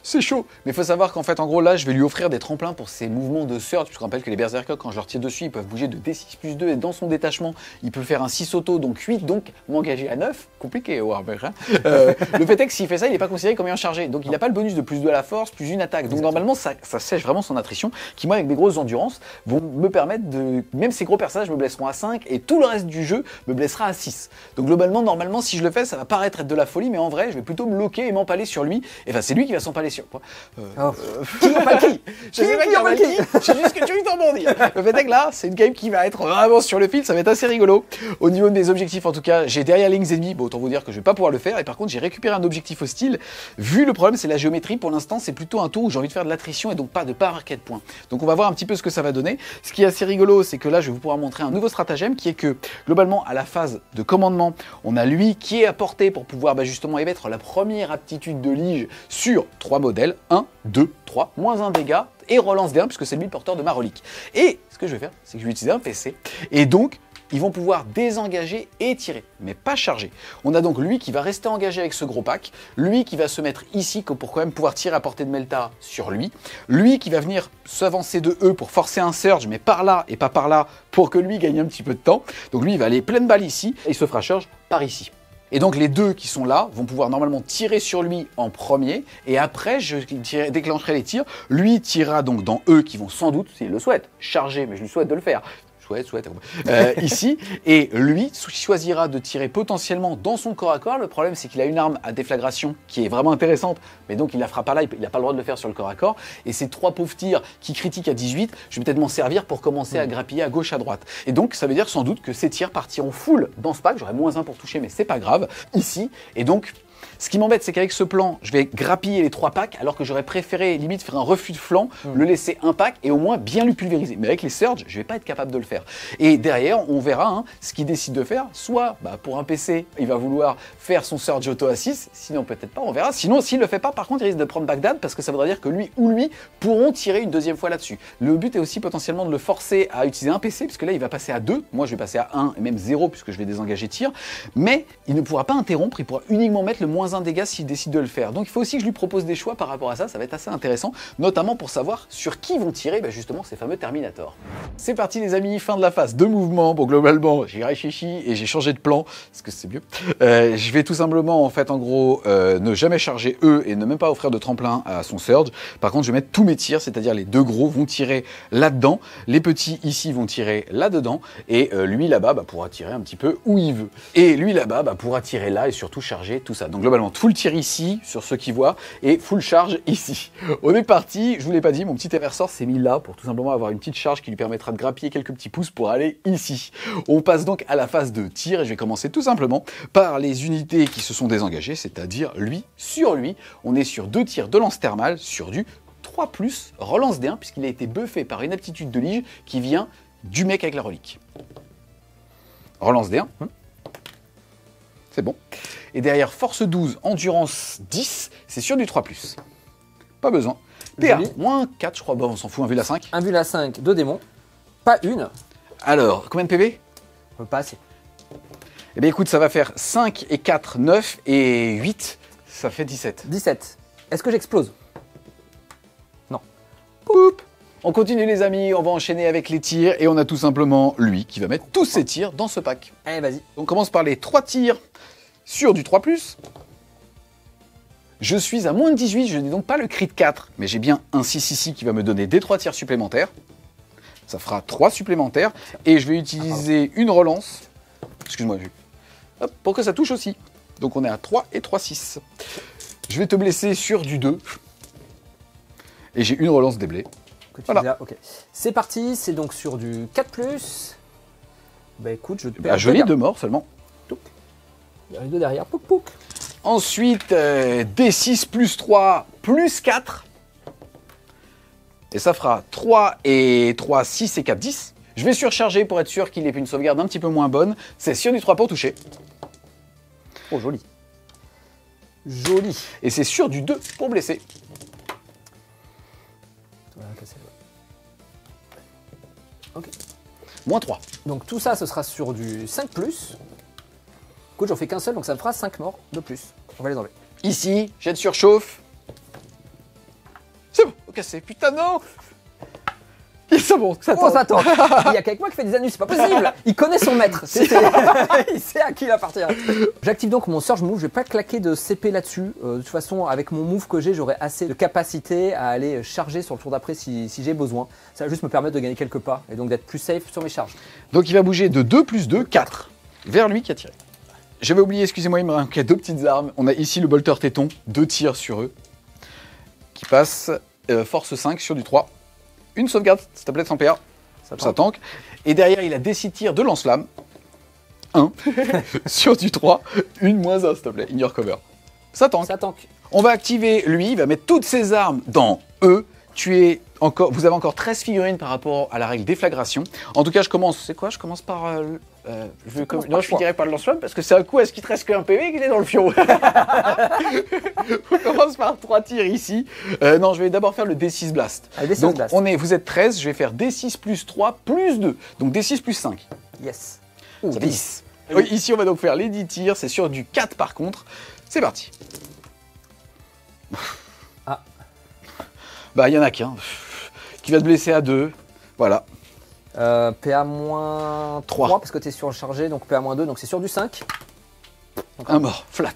Speaker 1: c'est chaud, mais il faut savoir qu'en fait en gros là je vais lui offrir des tremplins pour ses mouvements de surge, puisqu'on rappelle que les berserkers quand je leur tire dessus ils peuvent bouger de D6+2 et dans son détachement il peut faire un 6 auto donc 8 donc m'engager à 9, compliqué Warhammer hein. Le fait est que s'il fait ça il n'est pas considéré comme ayant chargé, donc il n'a pas le bonus de plus 2 à la force, plus une attaque, donc normalement ça sèche vraiment son attrition qui moi avec des grosses endurances vont me permettre de, même ces gros personnages me blesseront à 5 et tout le reste du jeu me blessera à 6, donc globalement normalement si je le fais ça va paraître être de la folie mais en vrai je vais plutôt me loquer et m'empaler sur lui, et enfin c'est lui qui va s'empaler sur quoi. Qui pas qui je sais pas qui en qui. Je sais juste que tu veux t'en bondir. Le fait est que là, c'est une game qui va être vraiment sur le fil, ça va être assez rigolo. Au niveau de mes objectifs, en tout cas, j'ai derrière les lignes ennemies, bon, autant vous dire que je vais pas pouvoir le faire. Et par contre, j'ai récupéré un objectif hostile. Vu le problème, c'est la géométrie. Pour l'instant, c'est plutôt un tour où j'ai envie de faire de l'attrition et donc pas marquer de points. Donc on va voir un petit peu ce que ça va donner. Ce qui est assez rigolo, c'est que là, je vais vous pouvoir montrer un nouveau stratagème qui est que globalement, à la phase de commandement, on a lui qui est à portée pour pouvoir justement émettre la première aptitude de lige sur 3 modèles. 1, 2, 3, moins 1 dégâts et relance d'1 puisque c'est lui le porteur de ma relique. Et ce que je vais faire, c'est que je vais utiliser un PC et donc ils vont pouvoir désengager et tirer, mais pas charger. On a donc lui qui va rester engagé avec ce gros pack, lui qui va se mettre ici pour quand même pouvoir tirer à portée de Melta sur lui qui va venir s'avancer de E pour forcer un surge, mais par là et pas par là pour que lui gagne un petit peu de temps. Donc lui il va aller pleine balle ici et il se fera surge par ici. Et donc les deux qui sont là vont pouvoir normalement tirer sur lui en premier, et après je déclencherai les tirs. Lui tirera donc dans eux qui vont sans doute, s'il le souhaite, charger, mais je lui souhaite de le faire. Ici, et lui choisira de tirer potentiellement dans son corps à corps. Le problème c'est qu'il a une arme à déflagration qui est vraiment intéressante, mais donc il la fera pas là, il n'a pas le droit de le faire sur le corps à corps, et ces 3 pauvres tirs qui critiquent à 18, je vais peut-être m'en servir pour commencer à grappiller à gauche à droite. Et donc ça veut dire sans doute que ces tirs partiront full dans ce pack, j'aurai moins 1 pour toucher mais c'est pas grave, ici, et donc ce qui m'embête, c'est qu'avec ce plan, je vais grappiller les 3 packs, alors que j'aurais préféré limite faire un refus de flanc, le laisser un pack et au moins bien lui pulvériser. Mais avec les surges, je vais pas être capable de le faire. Et derrière, on verra ce qu'il décide de faire. Soit pour un PC, il va vouloir faire son surge auto à 6, sinon peut-être pas, on verra. Sinon, s'il le fait pas, par contre, il risque de prendre Bagdad parce que ça voudrait dire que lui ou lui pourront tirer une deuxième fois là-dessus. Le but est aussi potentiellement de le forcer à utiliser un PC, puisque là, il va passer à 2. Moi, je vais passer à 1 et même 0 puisque je vais désengager tir. Mais il ne pourra pas interrompre, il pourra uniquement mettre le moins 1 dégâts s'il décide de le faire. Donc il faut aussi que je lui propose des choix par rapport à ça, ça va être assez intéressant, notamment pour savoir sur qui vont tirer justement ces fameux Terminators. C'est parti les amis, fin de la phase de mouvement. Bon globalement j'ai réfléchi et j'ai changé de plan, parce que c'est mieux. Je vais tout simplement en fait en gros ne jamais charger eux et ne même pas offrir de tremplin à son surge. Par contre je vais mettre tous mes tirs, c'est-à-dire les 2 gros vont tirer là-dedans, les petits ici vont tirer là-dedans, et lui là-bas pourra tirer un petit peu où il veut. Et lui là-bas pourra tirer là et surtout charger tout ça. Donc globalement, full tir ici, sur ceux qui voient, et full charge ici. On est parti, je vous l'ai pas dit, mon petit ressort s'est mis là pour tout simplement avoir une petite charge qui lui permettra de grappiller quelques petits pouces pour aller ici. On passe donc à la phase de tir, et je vais commencer tout simplement par les unités qui se sont désengagées, c'est-à-dire lui sur lui. On est sur 2 tirs de lance thermale sur du 3+, relance D1, puisqu'il a été buffé par une aptitude de lige qui vient du mec avec la relique. Relance D1. C'est bon. Et derrière, force 12, endurance 10, c'est sur du 3+. Pas besoin. PA,
Speaker 2: Joli.
Speaker 1: moins 4, je crois. Bon, on s'en fout, un vu la 5.
Speaker 2: Un bulle à 5, 2 démons. Pas une.
Speaker 1: Alors, combien de PV?
Speaker 2: Pas assez.
Speaker 1: Eh bien, écoute, ça va faire 5 et 4, 9 et 8. Ça fait 17.
Speaker 2: 17. Est-ce que j'explose? Non.
Speaker 1: Poup. On continue, les amis. On va enchaîner avec les tirs. Et on a tout simplement lui qui va mettre tous ses tirs dans ce pack.
Speaker 2: Allez, vas-y.
Speaker 1: On commence par les 3 tirs sur du 3+. Je suis à moins de 18, je n'ai donc pas le crit de 4, mais j'ai bien un 6 ici qui va me donner des 3 tirs supplémentaires. Ça fera 3 supplémentaires. Et je vais utiliser une relance. Excuse-moi, hop, pour que ça touche aussi. Donc on est à 3 et 3, 6. Je vais te blesser sur du 2. Et j'ai une relance déblée. Voilà.
Speaker 2: Ok. C'est parti, c'est donc sur du 4+. Bah écoute, je te
Speaker 1: Bah, joli, 2 morts seulement.
Speaker 2: Il y a les 2 derrière. Pouc pouc.
Speaker 1: Ensuite, D6 plus 3 plus 4. Et ça fera 3 et 3, 6 et 4, 10. Je vais surcharger pour être sûr qu'il ait une sauvegarde un petit peu moins bonne. C'est sur du 3 pour toucher.
Speaker 2: Oh, joli. Joli.
Speaker 1: Et c'est sur du 2 pour blesser.
Speaker 2: Ok.
Speaker 1: Moins 3.
Speaker 2: Donc tout ça, ce sera sur du 5+. Écoute, j'en fais qu'un seul, donc ça me fera 5 morts de plus. On va les enlever.
Speaker 1: Ici, jet de surchauffe. C'est bon, ok, c'est putain non. C'est bon, ça
Speaker 2: Oh, ça tente. Il y a qu'avec moi qui fait des anus, c'est pas possible. Il connaît son maître. Il sait à qui il appartient. J'active donc mon Surge Move. Je vais pas claquer de CP là-dessus. De toute façon, avec mon move que j'ai, j'aurai assez de capacité à aller charger sur le tour d'après si j'ai besoin. Ça va juste me permettre de gagner quelques pas et donc d'être plus safe sur mes charges.
Speaker 1: Donc il va bouger de 2 plus 2, 4. Vers lui qui a tiré. J'avais oublié, excusez-moi, il me manquait 2 petites armes. On a ici le bolter téton, 2 tirs sur eux. Qui passe force 5 sur du 3. Une sauvegarde, s'il te plaît, sans PA. Ça tank. Et derrière, il a des 6 tirs de lance-flamme. 1 sur du 3. Une moins 1, s'il te plaît. In your cover. Ça tank.
Speaker 2: Ça tank.
Speaker 1: On va activer lui, il va mettre toutes ses armes dans E. Vous avez encore 13 figurines par rapport à la règle déflagration. En tout cas, je commence. C'est quoi? Je commence par. Je finirai par le lance-flamme parce que c'est un coup, est-ce qu'il te reste qu'un PV qu'il est dans le fion? On commence par 3 tirs ici. Non, je vais d'abord faire le D6 Blast.
Speaker 2: Allez, D6
Speaker 1: Donc,
Speaker 2: Blast.
Speaker 1: vous êtes 13, je vais faire D6 plus 3 plus 2. Donc D6 plus 5.
Speaker 2: Yes.
Speaker 1: Ça fait 10. Oui, ici, on va donc faire les 10 tirs. C'est sur du 4 par contre. C'est parti.
Speaker 2: Ah.
Speaker 1: Bah, il y en a qu'un qui va te blesser à 2. Voilà.
Speaker 2: PA-3 parce que tu es surchargé, donc PA-2, donc c'est sur du 5. Donc,
Speaker 1: un mort, flat.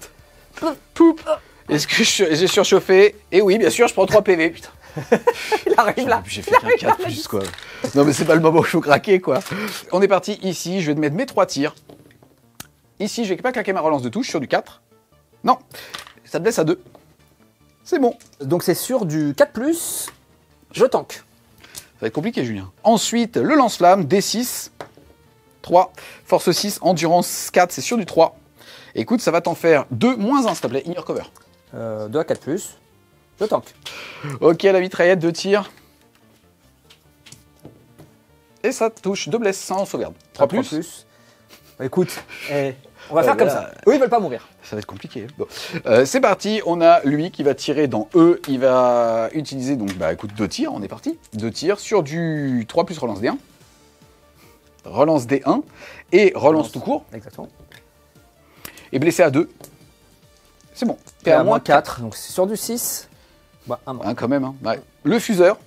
Speaker 1: Poup. Est-ce que j'ai surchauffé? Et oui, bien sûr, je prends 3 PV, putain.
Speaker 2: Il arrive là.
Speaker 1: J'ai fait qu'un 4 plus, quoi. Non, mais c'est pas le moment où il faut craquer, quoi. On est parti ici, je vais te mettre mes 3 tirs. Ici, je vais pas claquer ma relance de touche sur du 4. Non, ça te blesse à 2. C'est bon.
Speaker 2: Donc c'est sur du 4+, je tank.
Speaker 1: Ça va être compliqué, Julien. Ensuite, le lance-flamme, D6, 3, force 6, endurance 4, c'est sur du 3. Écoute, ça va t'en faire 2 moins 1, s'il te plaît, in your cover.
Speaker 2: 2 à 4+, je tank.
Speaker 1: Ok, la mitraillette, 2 tirs. Et ça touche 2 blesses sans sauvegarde. 3 plus.
Speaker 2: Bah, écoute, on va faire comme ça. Eux, ils veulent pas mourir.
Speaker 1: Ça va être compliqué. Bon. C'est parti, on a lui qui va tirer dans E. Il va utiliser donc, bah écoute, 2 tirs, on est parti. 2 tirs sur du 3 plus relance D1. Relance D1 et relance tout court.
Speaker 2: Exactement.
Speaker 1: Et blessé à 2. C'est bon.
Speaker 2: PA-4, donc c'est sur du 6. Bah, un mort.
Speaker 1: Hein, quand même. Hein. Ouais. Le fuseur.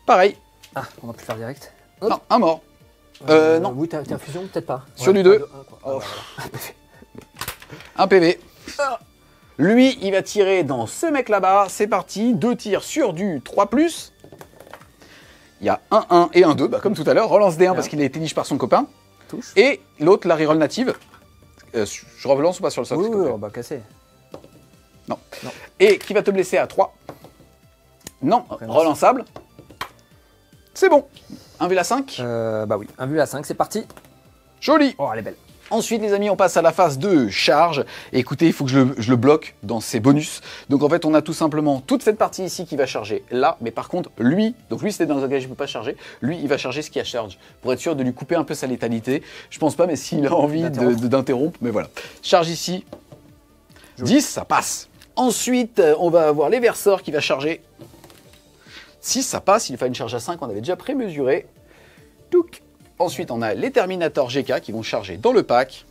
Speaker 1: Pareil.
Speaker 2: Ah, on va plus faire direct.
Speaker 1: Non, un mort. Non.
Speaker 2: Oui, t'as fusion, peut-être pas.
Speaker 1: Sur du 2.
Speaker 2: Oh.
Speaker 1: Un PV. Lui, il va tirer dans ce mec là-bas. C'est parti. 2 tirs sur du 3+. Il y a un 1 et un 2, bah, comme tout à l'heure. Relance D1 parce qu'il a été niche par son copain.
Speaker 2: Touche.
Speaker 1: Et l'autre, la reroll native. Je relance ou pas sur le sol?
Speaker 2: Oui,
Speaker 1: s'il te
Speaker 2: oui,
Speaker 1: plaît
Speaker 2: on va casser.
Speaker 1: Non.
Speaker 2: Non.
Speaker 1: Et qui va te blesser à 3. Non, relançable. C'est bon. 1 vu la 5.
Speaker 2: Bah oui, un vu à 5, c'est parti.
Speaker 1: Joli.
Speaker 2: Oh, elle est belle.
Speaker 1: Ensuite, les amis, on passe à la phase de charge. Et écoutez, il faut que je le bloque dans ses bonus. Donc, en fait, on a tout simplement toute cette partie ici qui va charger là. Mais par contre, lui, donc lui, c'était dans un gage, il ne peut pas charger. Lui, il va charger ce qui a charge pour être sûr de lui couper un peu sa létalité. Je pense pas, mais s'il a envie d'interrompre, mais voilà. Charge ici. 10, ça passe. Ensuite, on va avoir les verseurs qui va charger. 6, ça passe. Il fait une charge à 5, on avait déjà prémesuré. Touc. Ensuite, on a les Terminator GK qui vont charger dans le pack.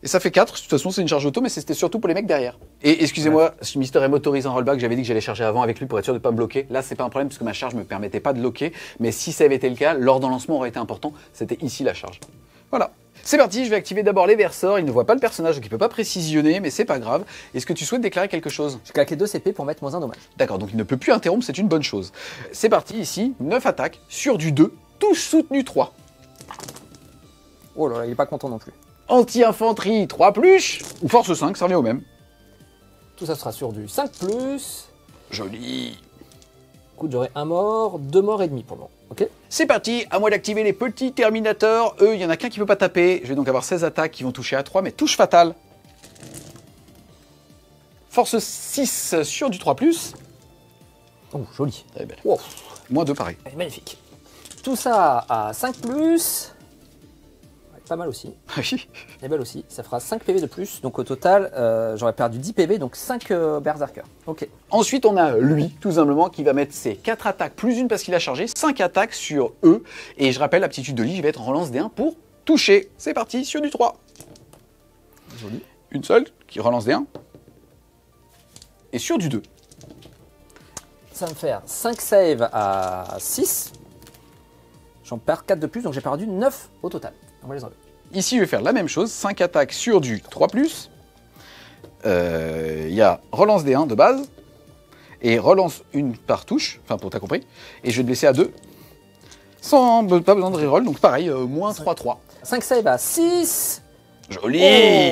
Speaker 1: Et ça fait 4. De toute façon, c'est une charge auto, mais c'était surtout pour les mecs derrière. Et excusez-moi, Mister M autorise un rollback. J'avais dit que j'allais charger avant avec lui pour être sûr de ne pas me bloquer. Là, c'est pas un problème parce que ma charge ne me permettait pas de loquer. Mais si ça avait été le cas, lors d'un lancement aurait été important. C'était ici la charge. Voilà. C'est parti, je vais activer d'abord les verseurs. Il ne voit pas le personnage, donc il ne peut pas précisionner, mais c'est pas grave. Est-ce que tu souhaites déclarer quelque chose?
Speaker 2: Je claque les 2 CP pour mettre moins 1 dommage.
Speaker 1: D'accord, donc il ne peut plus interrompre, c'est une bonne chose. C'est parti, ici, 9 attaques sur du 2, touche soutenue 3.
Speaker 2: Oh là là, il est pas content non plus.
Speaker 1: Anti-infanterie 3+, ou force 5, ça revient au même.
Speaker 2: Tout ça sera sur du 5+.
Speaker 1: Joli.
Speaker 2: Écoute, j'aurai un mort, 2 morts et demi pour le moment. Ok.
Speaker 1: C'est parti, à moi d'activer les petits Terminators. Eux, il y en a qu'un qui peut pas taper. Je vais donc avoir 16 attaques qui vont toucher à 3, mais touche fatale. Force 6 sur du 3+.
Speaker 2: Oh, joli.
Speaker 1: Elle est belle.
Speaker 2: Wow.
Speaker 1: Moins 2 pareil.
Speaker 2: Elle est magnifique. Tout ça à 5+. Pas mal aussi.
Speaker 1: Oui.
Speaker 2: Elle est belle aussi. Ça fera 5 PV de plus. Donc au total, j'aurais perdu 10 PV, donc 5 berserkers. Ok.
Speaker 1: Ensuite, on a lui, tout simplement, qui va mettre ses 4 attaques plus une parce qu'il a chargé, 5 attaques sur eux. Et je rappelle, l'aptitude de Lee, je vais être en relance des 1 pour toucher. C'est parti, sur du 3.
Speaker 2: Joli.
Speaker 1: Une seule qui relance des 1. Et sur du 2.
Speaker 2: Ça va me faire 5 saves à 6. J'en perds 4 de plus, donc j'ai perdu 9 au total. On va les enlever.
Speaker 1: Ici, je vais faire la même chose, 5 attaques sur du 3+. Il y a relance des 1 de base. Et relance une par touche, enfin pour t'as compris. Et je vais te blesser à 2. Sans pas besoin de reroll, donc pareil, moins 3-3.
Speaker 2: 5 saves à 6.
Speaker 1: Joli.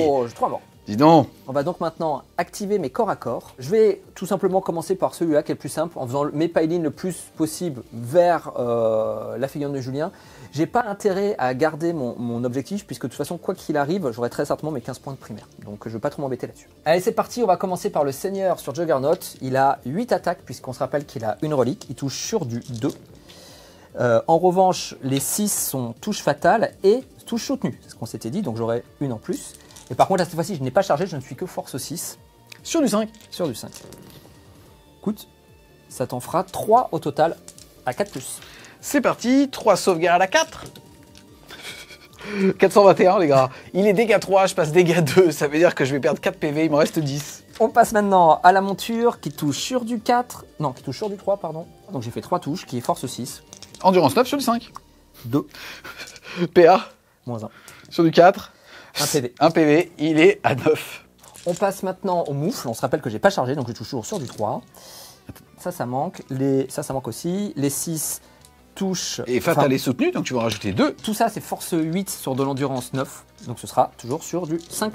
Speaker 2: Oh, j'ai 3 morts.
Speaker 1: Dis donc.
Speaker 2: On va donc maintenant activer mes corps à corps. Je vais tout simplement commencer par celui-là qui est le plus simple, en faisant mes pilings le plus possible vers la figurine de Julien. J'ai pas intérêt à garder mon objectif, puisque de toute façon, quoi qu'il arrive, j'aurai très certainement mes 15 points de primaire. Donc je ne vais pas trop m'embêter là-dessus. Allez, c'est parti, on va commencer par le Seigneur sur Juggernaut. Il a 8 attaques, puisqu'on se rappelle qu'il a une relique. Il touche sur du 2. En revanche, les 6 sont touche fatale et touche soutenue. C'est ce qu'on s'était dit, donc j'aurai une en plus. Et par contre, là, cette fois-ci, je n'ai pas chargé, je ne suis que force 6.
Speaker 1: Sur du 5.
Speaker 2: Sur du 5. Écoute, ça t'en fera 3 au total à 4+.
Speaker 1: C'est parti, 3 sauvegardes à 4. 421 les gars. Il est dégâts 3, je passe dégâts 2, ça veut dire que je vais perdre 4 PV, il me reste 10.
Speaker 2: On passe maintenant à la monture qui touche sur du 4. Non, qui touche sur du 3, pardon. Donc j'ai fait 3 touches, qui est force 6.
Speaker 1: Endurance 9 sur du 5.
Speaker 2: 2.
Speaker 1: PA.
Speaker 2: Moins 1.
Speaker 1: Sur du 4.
Speaker 2: 1 PV.
Speaker 1: 1 PV, il est à 9.
Speaker 2: On passe maintenant au moufle. On se rappelle que j'ai pas chargé, donc je touche toujours sur du 3. Ça manque. Ça manque aussi. Les 6 touchent.
Speaker 1: Et fatal est soutenu, donc tu vas en rajouter 2.
Speaker 2: Tout ça, c'est force 8 sur de l'endurance 9. Donc ce sera toujours sur du 5+.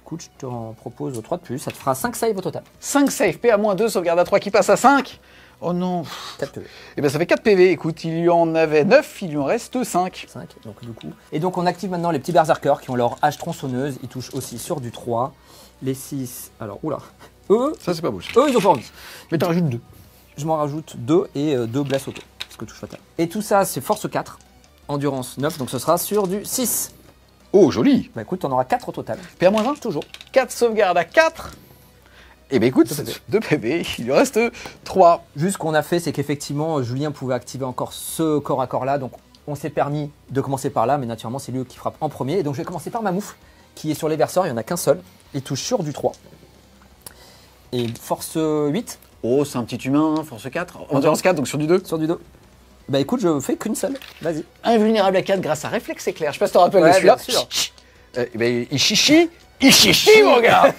Speaker 2: Écoute, je t'en propose 3 de plus. Ça te fera 5 saves au total.
Speaker 1: 5 save, PA-2, sauvegarde à 3 qui passe à 5. Oh non.
Speaker 2: 4 PV.
Speaker 1: Et ben ça fait 4 PV. Écoute, il y en avait 9, il lui en reste 5.
Speaker 2: 5, donc du coup. Et donc on active maintenant les petits berserkers qui ont leur hache tronçonneuse. Ils touchent aussi sur du 3. Les 6. Alors, oula. Eux,
Speaker 1: Ça c'est pas beau.
Speaker 2: ils ont pas envie.
Speaker 1: Mais t'en rajoutes 2.
Speaker 2: Je m'en rajoute 2 et 2 blesses auto. Parce que touche fatale. Et tout ça, c'est force 4. Endurance 9, donc ce sera sur du 6.
Speaker 1: Oh, joli.
Speaker 2: Bah écoute, t'en auras 4 au total.
Speaker 1: PA-1.
Speaker 2: Toujours.
Speaker 1: 4 sauvegardes à 4. Et ben écoute, 2 PV, il lui reste 3.
Speaker 2: Juste ce qu'on a fait, c'est qu'effectivement, Julien pouvait activer encore ce corps à corps là. Donc on s'est permis de commencer par là, mais naturellement, c'est lui qui frappe en premier. Et donc je vais commencer par ma moufle, qui est sur les verseurs. Il n'y en a qu'un seul. Il touche sur du 3. Et force 8.
Speaker 1: Oh, c'est un petit humain, hein, force 4. Endurance 4, donc sur du 2.
Speaker 2: Sur du 2. Bah écoute, je fais qu'une seule. Vas-y.
Speaker 1: Invulnérable à 4 grâce à réflexe éclair. Je sais pas si tu te rappelles
Speaker 2: Ouais,
Speaker 1: de celui-là.
Speaker 2: bien sûr.
Speaker 1: Ben, il chichi mon gars.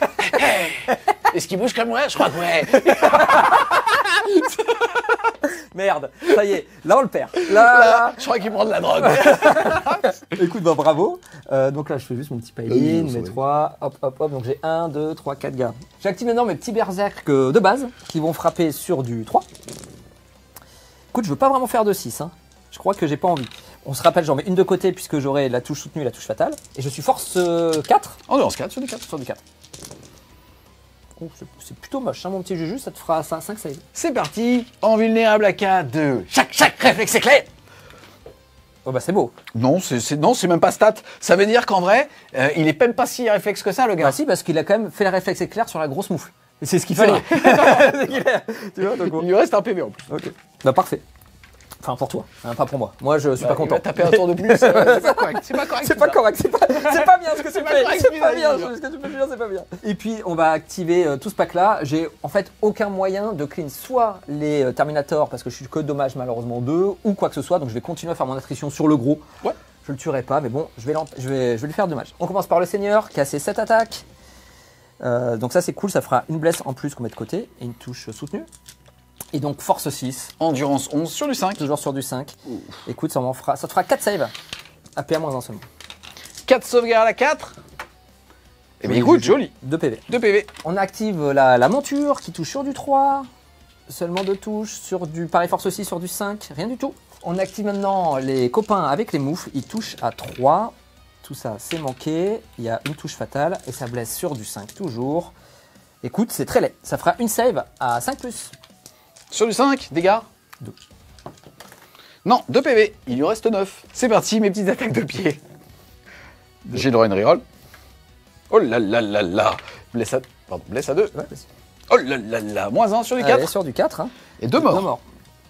Speaker 1: Est-ce qu'il bouge comme moi? Je crois que ouais.
Speaker 2: Merde, ça y est, là on le perd. Là,
Speaker 1: Je crois qu'il prend de la drogue.
Speaker 2: écoute, bah, bravo. Donc là, je fais juste mon petit pile-in,
Speaker 1: ça
Speaker 2: mes
Speaker 1: va.
Speaker 2: 3, hop, hop, hop. Donc j'ai 1, 2, 3, 4 gars. J'active maintenant mes petits berserk de base qui vont frapper sur du 3. Écoute, je veux pas vraiment faire de 6. Hein. Je crois que j'ai pas envie. On se rappelle, j'en mets une de côté puisque j'aurai la touche soutenue et la touche fatale. Et je suis force 4
Speaker 1: On est en 4 sur du 4.
Speaker 2: sur du 4. Oh, c'est plutôt moche, hein, mon petit Juju, ça te fera 5 save.
Speaker 1: C'est parti. En vulnérable à 4-2. Chaque réflexe éclair.
Speaker 2: Oh bah c'est beau.
Speaker 1: Non, c'est même pas stat. Ça veut dire qu'en vrai, il est même pas si réflexe que ça, le gars.
Speaker 2: Bah si, parce qu'il a quand même fait le réflexe éclair sur la grosse moufle. Et c'est ce qu'il fallait. Tu vois, donc,
Speaker 1: Il lui reste un PV en plus.
Speaker 2: ok. Bah parfait. Enfin pour toi, hein, pas pour moi. Moi je suis pas
Speaker 1: Il
Speaker 2: content.
Speaker 1: va taper un tour de plus. C'est pas correct. C'est pas correct.
Speaker 2: C'est pas correct, c'est pas bien ce que tu
Speaker 1: pas
Speaker 2: fais.
Speaker 1: correct,
Speaker 2: C'est pas bien
Speaker 1: Julien.
Speaker 2: ce que tu fais, Julien, c'est pas bien. Et puis on va activer tout ce pack là. J'ai en fait aucun moyen de clean soit les Terminators parce que je suis que dommage malheureusement 2 ou quoi que ce soit. Donc je vais continuer à faire mon attrition sur le gros.
Speaker 1: Ouais.
Speaker 2: Je le tuerai pas, mais bon, je vais lui faire dommage. On commence par le Seigneur qui a ses 7 attaques. Donc ça c'est cool, ça fera une blesse en plus qu'on met de côté et une touche soutenue. Et donc force 6,
Speaker 1: Endurance 11 sur du 5.
Speaker 2: toujours sur du 5. Écoute, ça te fera 4 saves. APA-1 seulement.
Speaker 1: 4 sauvegardes à 4. Eh bien écoute, joli.
Speaker 2: 2 PV.
Speaker 1: 2 PV.
Speaker 2: On active la monture qui touche sur du 3. Seulement 2 touches. Sur du pareil force 6 sur du 5. Rien du tout. On active maintenant les copains avec les moufles. Ils touchent à 3. Tout ça, c'est manqué. Il y a une touche fatale et ça blesse sur du 5 toujours. Écoute, c'est très laid. Ça fera une save à 5+.
Speaker 1: Sur du 5, dégâts.
Speaker 2: 2.
Speaker 1: Non, 2 PV. Il lui reste 9. C'est parti, mes petites attaques de pied. J'ai le droit à une reroll. Oh là là là là. Blesse à 2.
Speaker 2: Ouais, vas-y.
Speaker 1: Oh là là là. Moins 1 sur du 4.
Speaker 2: Allez, sur du 4. Hein.
Speaker 1: Et 2 morts.
Speaker 2: 2 morts.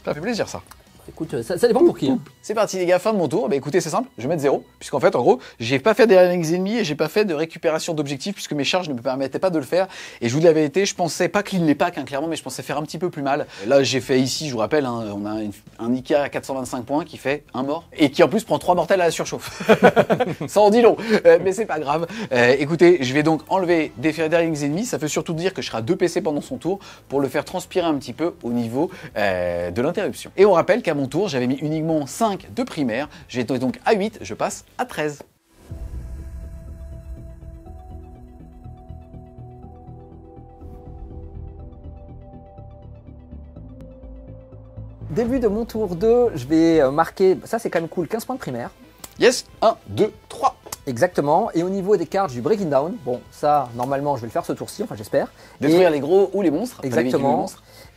Speaker 1: Ça fait plaisir ça.
Speaker 2: Écoute, ça dépend pour qui. Hein.
Speaker 1: C'est parti les gars, fin de mon tour. Bah écoutez, c'est simple, je vais mettre 0. Puisqu'en fait, en gros, j'ai pas fait des rankings ennemis et j'ai pas fait de récupération d'objectifs puisque mes charges ne me permettaient pas de le faire. Et je vous dis la vérité, je pensais pas clean les packs, hein, clairement, mais je pensais faire un petit peu plus mal. Là, j'ai fait ici, je vous rappelle, hein, on a un IK à 425 points qui fait un mort et qui en plus prend 3 mortels à la surchauffe. Ça en dit long, mais c'est pas grave. Écoutez, je vais donc enlever des rankings ennemis. Ça veut surtout dire que je serai à 2 PC pendant son tour pour le faire transpirer un petit peu au niveau de l'interruption. Et on rappelle qu'à mon tour, j'avais mis uniquement 5 de primaire, j'étais donc à 8, je passe à 13.
Speaker 2: Début de mon tour 2, je vais marquer, ça c'est quand même cool, 15 points de primaire.
Speaker 1: Yes, 1, 2, 3.
Speaker 2: Exactement, et au niveau des cartes, du Breaking Down, bon ça normalement je vais le faire ce tour-ci, enfin j'espère.
Speaker 1: Détruire les gros ou les monstres.
Speaker 2: Exactement.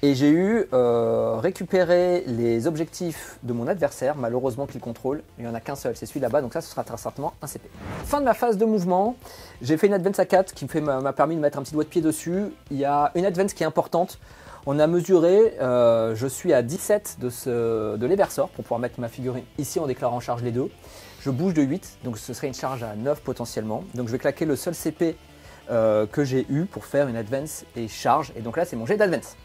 Speaker 2: Et j'ai eu récupérer les objectifs de mon adversaire, malheureusement qu'il contrôle. Il n'y en a qu'un seul, c'est celui là-bas, donc ça, ce sera très certainement un CP. Fin de ma phase de mouvement, j'ai fait une advance à 4 qui m'a permis de mettre un petit doigt de pied dessus. Il y a une advance qui est importante. On a mesuré, je suis à 17 de l'Eversor pour pouvoir mettre ma figurine ici en déclarant en charge les deux. Je bouge de 8, donc ce serait une charge à 9 potentiellement. Donc je vais claquer le seul CP que j'ai eu pour faire une advance et charge. Et donc là, c'est mon jet d'advance.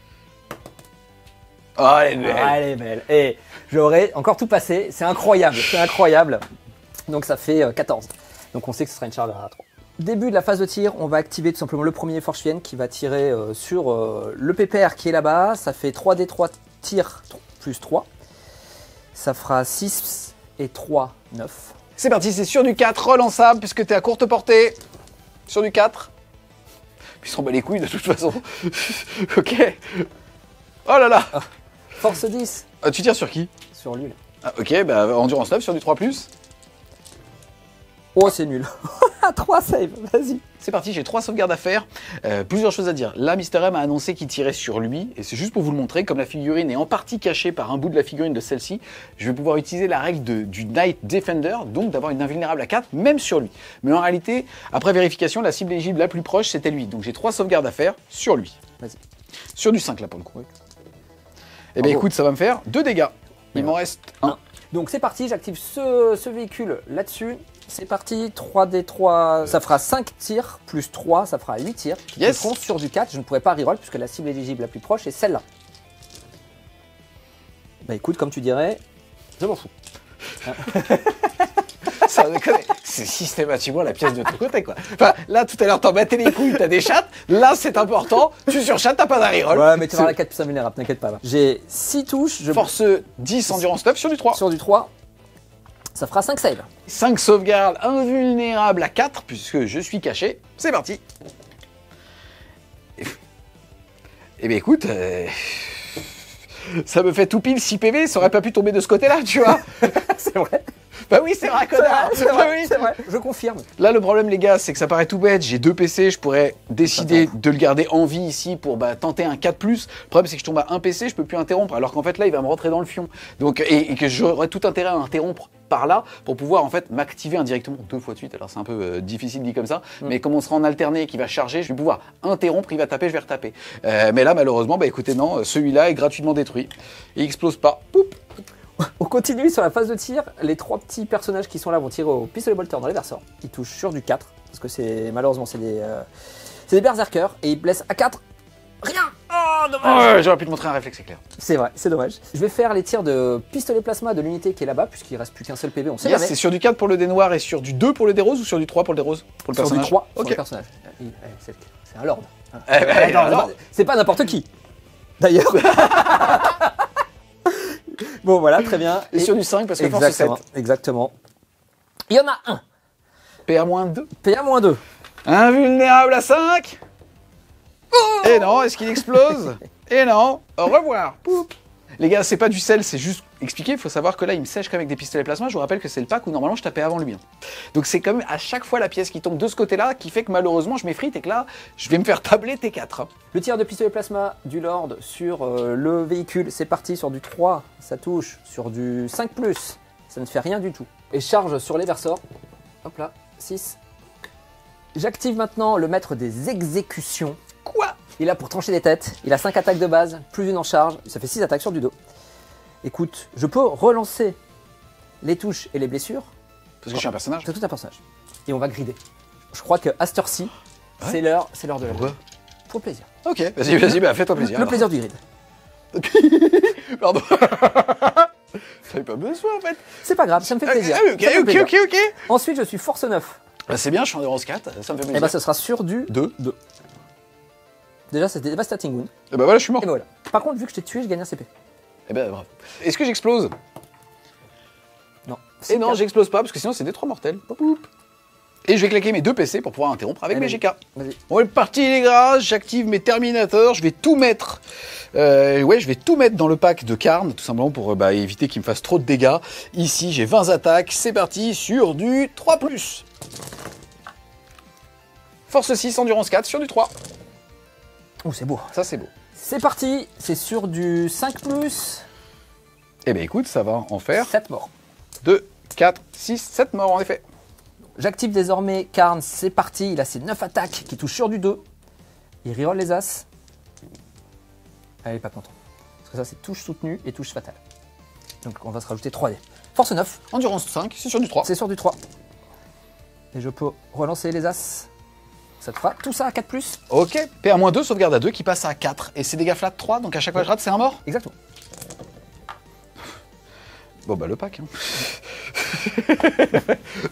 Speaker 1: Oh, elle est belle.
Speaker 2: Ah, elle est belle. Et j'aurais encore tout passé. C'est incroyable. C'est incroyable. Donc ça fait 14. Donc on sait que ce sera une charge à 3. Début de la phase de tir, on va activer tout simplement le premier Force Fienne qui va tirer sur le pépère qui est là-bas. Ça fait 3d3 tir plus 3. Ça fera 6 et 3, 9.
Speaker 1: C'est parti, c'est sur du 4, relançable puisque t'es à courte portée. Sur du 4. Puis il s'en bat les couilles de toute façon. Ok. Oh là là.
Speaker 2: Force 10
Speaker 1: Tu tires sur qui?
Speaker 2: sur lui. Là.
Speaker 1: Ah, ok, bah endurance 9 sur du 3+.
Speaker 2: Oh, c'est nul. 3 save, vas-y.
Speaker 1: C'est parti, j'ai 3 sauvegardes à faire. Plusieurs choses à dire. Là, Mister M a annoncé qu'il tirait sur lui, et c'est juste pour vous le montrer, comme la figurine est en partie cachée par un bout de la figurine de celle-ci, je vais pouvoir utiliser la règle du Knight Defender, donc d'avoir une invulnérable à 4, même sur lui. Mais en réalité, après vérification, la cible éligible la plus proche, c'était lui. Donc j'ai 3 sauvegardes à faire sur lui.
Speaker 2: Vas-y.
Speaker 1: Sur du 5 là pour le coup. Eh bien écoute, ça va me faire 2 dégâts. Il m'en reste 1.
Speaker 2: Donc c'est parti, j'active ce véhicule là-dessus. C'est parti, 3d3, ça fera 5 tirs, plus 3, ça fera 8 tirs. Qui
Speaker 1: Yes.
Speaker 2: toucheront sur du 4, je ne pourrai pas reroll puisque la cible éligible la plus proche est celle-là. Bah écoute, comme tu dirais, je m'en fous.
Speaker 1: Ça déconne. C'est systématiquement la pièce de ton côté, quoi. Enfin, là, tout à l'heure, t'en battais les couilles, t'as des chattes. Là, c'est important. Tu surchattes, t'as pas d'arriroll.
Speaker 2: Ouais, mais tu vas avoir la 4 plus invulnérable, t'inquiète pas. J'ai 6 touches.
Speaker 1: Force 10, endurance 9 sur du 3.
Speaker 2: Sur du 3, ça fera 5 saves.
Speaker 1: 5 sauvegardes invulnérables à 4, puisque je suis caché. C'est parti. Eh bien, écoute, ça me fait tout pile 6 PV, ça aurait pas pu tomber de ce côté-là, tu vois.
Speaker 2: C'est vrai.
Speaker 1: Bah oui, c'est vrai, connard.
Speaker 2: C'est
Speaker 1: Bah
Speaker 2: vrai,
Speaker 1: oui.
Speaker 2: c'est vrai. Je confirme.
Speaker 1: Là, le problème, les gars, c'est que ça paraît tout bête. J'ai 2 PC, je pourrais décider de le garder en vie ici pour tenter un 4+. Le problème, c'est que je tombe à un PC, je peux plus interrompre, alors qu'en fait, là, il va me rentrer dans le fion. Donc, et que j'aurais tout intérêt à interrompre par là pour pouvoir en fait m'activer indirectement 2 fois de suite. Alors c'est un peu difficile dit comme ça, mais comme on sera en alterné et qu'il va charger, je vais pouvoir interrompre, il va taper, je vais retaper. Mais là, malheureusement, écoutez, non, celui-là est gratuitement détruit. Il explose pas. Poup.
Speaker 2: On continue sur la phase de tir. Les 3 petits personnages qui sont là vont tirer au pistolet bolter dans les verseurs. Ils touchent sur du 4, parce que c'est malheureusement c'est des berserkers, et ils blessent à 4. Rien. Oh, dommage.
Speaker 1: Ouais, j'aurais pu te montrer un réflexe éclair.
Speaker 2: C'est vrai, c'est dommage. Je vais faire les tirs de pistolet plasma de l'unité qui est là-bas, puisqu'il reste plus qu'un seul PV, on sait
Speaker 1: Yes,
Speaker 2: jamais.
Speaker 1: c'est sur du 4 pour le dé noir et sur du 2 pour le dé rose ou sur du 3 pour le dé rose pour le
Speaker 2: Sur
Speaker 1: personnage.
Speaker 2: du 3
Speaker 1: Ok.
Speaker 2: sur le personnage. C'est un lord.
Speaker 1: Eh ben, alors.
Speaker 2: C'est pas n'importe qui. D'ailleurs. Bon voilà, très bien.
Speaker 1: Et sur du 5 parce que force 7.
Speaker 2: Exactement, exactement. Il y en a un.
Speaker 1: PA-2.
Speaker 2: PA-2.
Speaker 1: Invulnérable à 5. Et non, est-ce qu'il explose? Et non, au revoir. Poup. Les gars, c'est pas du sel, c'est juste expliqué. Il faut savoir que là, il me sèche qu'avec des pistolets plasma. Je vous rappelle que c'est le pack où normalement je tapais avant lui. Donc c'est comme à chaque fois la pièce qui tombe de ce côté-là qui fait que malheureusement je m'effrite et que là, je vais me faire tabler T4.
Speaker 2: Le tir de pistolet plasma du Lord sur le véhicule, c'est parti sur du 3, ça touche. Sur du 5+, ça ne fait rien du tout. Et charge sur les versors. Hop là, 6. J'active maintenant le maître des exécutions.
Speaker 1: Quoi?
Speaker 2: Il est là pour trancher des têtes. Il a 5 attaques de base, plus une en charge. Ça fait 6 attaques sur du dos. Écoute, je peux relancer les touches et les blessures.
Speaker 1: Parce que je suis un personnage.
Speaker 2: C'est tout un personnage. Et on va grider. Je crois que à cette heure-ci, c'est l'heure de la
Speaker 1: Pourquoi?
Speaker 2: Pour le plaisir.
Speaker 1: Ok, vas-y, fais-toi plaisir.
Speaker 2: Le
Speaker 1: alors.
Speaker 2: plaisir du grid.
Speaker 1: Pardon. J'avais pas besoin en fait.
Speaker 2: C'est pas grave, ça me fait plaisir.
Speaker 1: Ok,
Speaker 2: Ça me fait plaisir.
Speaker 1: ok.
Speaker 2: Ensuite, je suis force 9.
Speaker 1: C'est bien, je suis en endurance 4, ça me fait
Speaker 2: Et
Speaker 1: plaisir.
Speaker 2: bah, ce sera sur du
Speaker 1: 2.
Speaker 2: 2. Déjà, c'était Devastating Wound.
Speaker 1: Et bah voilà, je suis mort.
Speaker 2: Et voilà. Par contre, vu que je t'ai tué, je gagne un CP.
Speaker 1: Et bah bravo. Est-ce que j'explose?
Speaker 2: Non.
Speaker 1: Et non, j'explose pas parce que sinon c'est des 3 mortels. Poup. Et je vais claquer mes 2 PC pour pouvoir interrompre avec
Speaker 2: Allez,
Speaker 1: mes GK.
Speaker 2: Vas-y.
Speaker 1: On est parti les gars, j'active mes Terminators, je vais tout mettre. Je vais tout mettre dans le pack de Karn, tout simplement pour éviter qu'il me fasse trop de dégâts. Ici, j'ai 20 attaques, c'est parti sur du 3+. Force 6, endurance 4 sur du 3.
Speaker 2: Oh, c'est beau.
Speaker 1: Ça c'est beau.
Speaker 2: C'est parti, c'est sur du 5+.
Speaker 1: Eh ben écoute, ça va en faire
Speaker 2: 7 morts.
Speaker 1: 2, 4, 6, 7 morts en effet.
Speaker 2: J'active désormais Karn, c'est parti. Il a ses 9 attaques qui touchent sur du 2. Il reroll les as. Ah, il est pas content. Parce que ça, c'est touche soutenue et touche fatale. Donc on va se rajouter 3D. Force 9,
Speaker 1: Endurance 5, c'est sur du 3.
Speaker 2: c'est sur du 3. Et je peux relancer les as. Ça te fera tout ça à 4+.
Speaker 1: Ok, PA-2, sauvegarde à 2 qui passe à 4. Et c'est dégâts flat 3, donc à chaque fois que je rate, c'est un mort.
Speaker 2: Exactement.
Speaker 1: Bon bah le pack.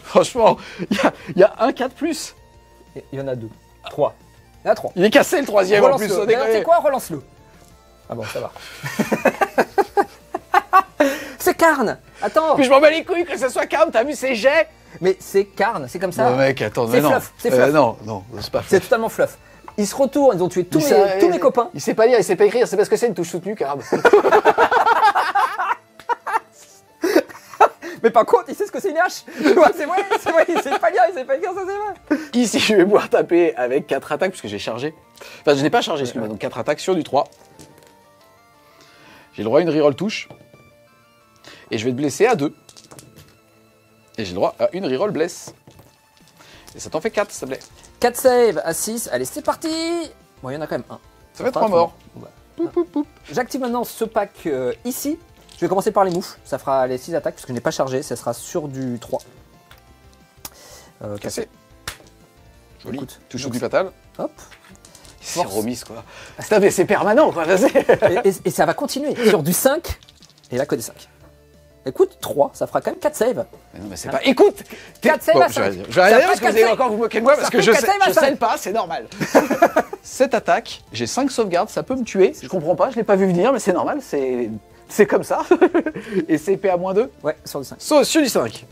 Speaker 1: Franchement, il y a un 4+.
Speaker 2: Et il y en a 2. 3. Il y en a 3.
Speaker 1: Il est cassé le 3e en plus.
Speaker 2: Relance-le.
Speaker 1: on
Speaker 2: D'ailleurs,
Speaker 1: déconne.
Speaker 2: c'est quoi? Relance-le. Ah bon, ça va. C'est Karn. Attends.
Speaker 1: Puis je m'en bats les couilles que ce soit calme, t'as vu ces jets?
Speaker 2: Mais c'est Karn, c'est comme ça.
Speaker 1: Non mec, attends,
Speaker 2: C'est
Speaker 1: mais non.
Speaker 2: fluff, c'est fluff.
Speaker 1: Non, c'est pas
Speaker 2: C'est
Speaker 1: fluff.
Speaker 2: totalement fluff. Ils se retournent, ils ont tué tous mes copains.
Speaker 1: Il sait pas lire, il sait pas écrire, c'est parce que c'est une touche soutenue, Carab.
Speaker 2: Mais par contre, il sait ce que c'est une hache. Tu vois, c'est vrai, il sait pas lire, il sait pas écrire, ça c'est vrai.
Speaker 1: Ici, je vais pouvoir taper avec 4 attaques, puisque j'ai chargé. Enfin, je n'ai pas chargé, excuse-moi, donc 4 attaques sur du 3. J'ai le droit à une reroll touche. Et je vais te blesser à 2. Et j'ai le droit à une reroll bless. Et ça t'en fait 4, s'il te plaît.
Speaker 2: 4 save à 6. Allez, c'est parti. Bon, il y en a quand même un.
Speaker 1: Ça fait 3 morts.
Speaker 2: Bon, bah. J'active maintenant ce pack ici. Je vais commencer par les moufles. Ça fera les 6 attaques, puisque je n'ai pas chargé. Ça sera sur du 3.
Speaker 1: Cassé. Joli.
Speaker 2: Écoute,
Speaker 1: Touche
Speaker 2: donc
Speaker 1: soutenue fatale.
Speaker 2: Hop.
Speaker 1: C'est
Speaker 2: Force.
Speaker 1: remise, quoi. C'est permanent, quoi. Vas-y.
Speaker 2: Et ça va continuer sur du 5. Et là, que des 5. Écoute, 3, ça fera quand même 4 saves.
Speaker 1: Mais non, mais c'est pas. Écoute!
Speaker 2: 4 saves à 5.
Speaker 1: Je vais rien dire parce que vous allez encore vous moquer de moi parce que je
Speaker 2: quatre saves à cinq.
Speaker 1: scelle pas, c'est normal. Cette attaque, j'ai 5 sauvegardes, ça peut me tuer. Je comprends pas, je l'ai pas vu venir, mais c'est normal, c'est comme ça. Et c'est PA-2?
Speaker 2: Ouais, sur du 5.
Speaker 1: Sur du 5.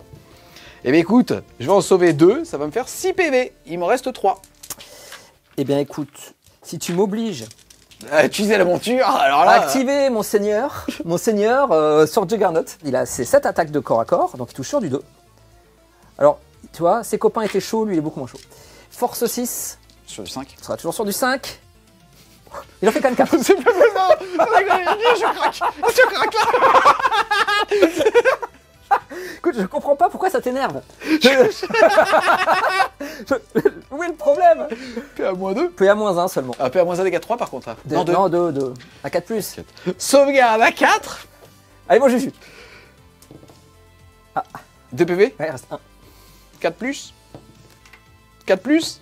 Speaker 1: Eh bien écoute, je vais en sauver 2, ça va me faire 6 PV. Il m'en reste 3.
Speaker 2: Eh bien écoute, si tu m'obliges
Speaker 1: À utiliser la monture, alors
Speaker 2: à
Speaker 1: là.
Speaker 2: activer mon seigneur sur Juggernaut, il a ses 7 attaques de corps à corps, donc il touche sur du 2. Alors, tu vois, ses copains étaient chauds, lui il est beaucoup moins chaud. Force 6,
Speaker 1: Sur du 5.
Speaker 2: il sera toujours sur du 5. Il en fait quand même 4.
Speaker 1: C'est pas possible. Je craque. Je craque là.
Speaker 2: Écoute, je comprends pas pourquoi ça t'énerve. Où est le problème?
Speaker 1: PA-2.
Speaker 2: PA-1 seulement.
Speaker 1: Ah, PA-1 dégâts 3 par contre. Hein. Non, 2.
Speaker 2: Non, 2. À 4 plus.
Speaker 1: Sauvegarde à 4.
Speaker 2: Allez, moi je suis.
Speaker 1: 2 PV.
Speaker 2: Ouais, il reste 1.
Speaker 1: 4 plus. 4 plus.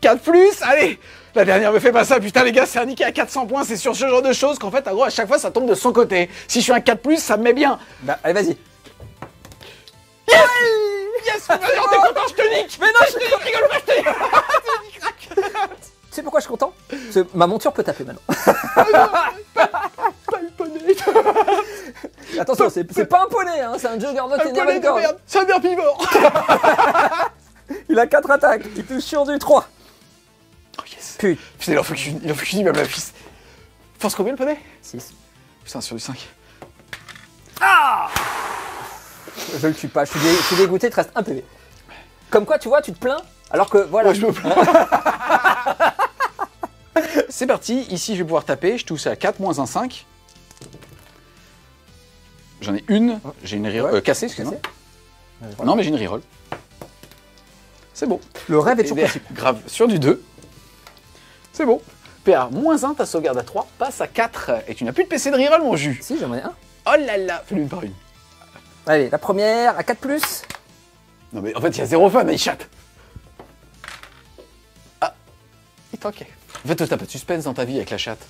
Speaker 1: 4 plus. Allez. La dernière me fait pas ça. Putain les gars, c'est indiqué à 400 points. C'est sur ce genre de choses qu'en fait, en gros, à chaque fois, ça tombe de son côté. Si je suis un 4 plus, ça me met bien.
Speaker 2: Bah, allez, vas-y.
Speaker 1: Yes. Yes. Vas-y, on est content, je te nique.
Speaker 2: Mais non,
Speaker 1: je te nique, rigole pas, je te nique.
Speaker 2: Tu sais pourquoi je suis content? Parce que ma monture peut taper maintenant.
Speaker 1: Pas le poney.
Speaker 2: Attention, c'est pas un poney, hein, c'est un Juggernaut
Speaker 1: Un
Speaker 2: et
Speaker 1: poney de merde. C'est un herbivore.
Speaker 2: Il a 4 attaques, il touche sur du 3.
Speaker 1: Oh yes.
Speaker 2: Putain.
Speaker 1: Putain, il en faut qu'une même la fils. Force combien le poney?
Speaker 2: 6.
Speaker 1: Putain, sur du 5.
Speaker 2: Je le tue pas, je suis dégoûté, il te reste 1 PV. Comme quoi, tu vois, tu te plains, alors que voilà.
Speaker 1: Ouais, je me plains. C'est parti, ici je vais pouvoir taper, je touche à 4, moins 1, 5. J'en ai une, j'ai une reroll.
Speaker 2: Ouais.
Speaker 1: Cassée, excuse-moi.
Speaker 2: Cassée.
Speaker 1: Non, mais j'ai une reroll. C'est bon.
Speaker 2: Le rêve est toujours
Speaker 1: Et
Speaker 2: possible.
Speaker 1: grave, sur du 2. C'est bon. PA, moins 1, ta sauvegarde à 3, passe à 4. Et tu n'as plus de PC de reroll, mon jus.
Speaker 2: Si, j'en ai un.
Speaker 1: Oh là là, fais-le une par une.
Speaker 2: Allez, la première à 4 plus.
Speaker 1: Non, mais en fait, il y a zéro fun, mais il chatte. Ah, il est ok. En fait, t'as pas de suspense dans ta vie avec la chatte.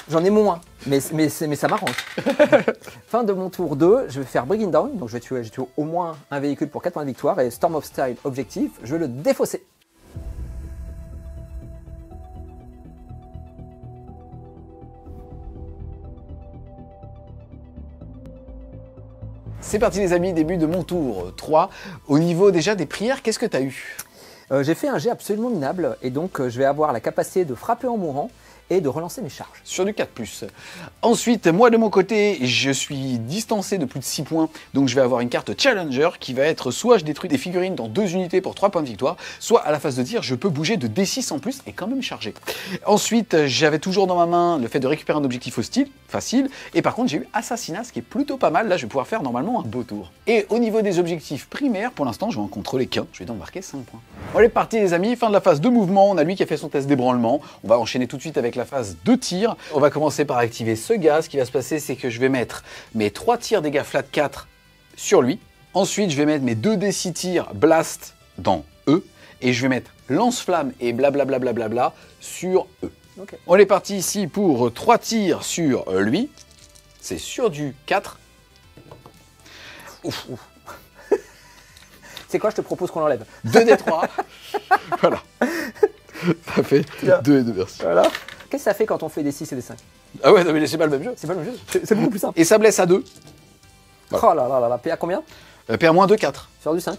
Speaker 2: J'en ai moins, mais ça m'arrange. Fin de mon tour 2, je vais faire Bringing Down, donc je vais tuer au moins un véhicule pour 4 points de victoire, et Storm of Style objectif, je vais le défausser.
Speaker 1: C'est parti les amis, début de mon tour 3. Au niveau déjà des prières, qu'est-ce que t'as eu?
Speaker 2: J'ai fait un jet absolument minable, et donc je vais avoir la capacité de frapper en mourant, et de relancer mes charges.
Speaker 1: Sur du 4+. Ensuite, moi de mon côté, je suis distancé de plus de 6 points, donc je vais avoir une carte Challenger qui va être soit je détruis des figurines dans 2 unités pour 3 points de victoire, soit à la phase de tir, je peux bouger de D6 en plus et quand même charger. Ensuite, j'avais toujours dans ma main le fait de récupérer un objectif hostile, facile, et par contre j'ai eu Assassinat, ce qui est plutôt pas mal, là je vais pouvoir faire normalement un beau tour. Et au niveau des objectifs primaires, pour l'instant je vais en contrôler qu'un, je vais donc marquer 5 points. Bon, allez, parti les amis, fin de la phase de mouvement, on a lui qui a fait son test d'ébranlement, on va enchaîner tout de suite avec la phase de tir. On va commencer par activer ce gaz. Ce qui va se passer, c'est que je vais mettre mes 3 tirs dégâts flat 4 sur lui. Ensuite, je vais mettre mes 2d6 tirs blast dans E. Et je vais mettre lance-flamme et blablabla sur E.
Speaker 2: Okay.
Speaker 1: On est parti ici pour 3 tirs sur lui. C'est sur du 4. Ouf.
Speaker 2: C'est quoi, je te propose qu'on l'enlève.
Speaker 1: 2d3. Voilà. Ça fait 2 et 2 merci.
Speaker 2: Voilà. Qu'est-ce que ça fait quand on fait des 6 et des 5?
Speaker 1: Ah ouais, non mais c'est pas le même jeu.
Speaker 2: C'est pas le même jeu, c'est beaucoup plus simple.
Speaker 1: Et ça blesse à 2.
Speaker 2: Oh là là là là, PA combien?
Speaker 1: PA-2, 4.
Speaker 2: Sur du 5.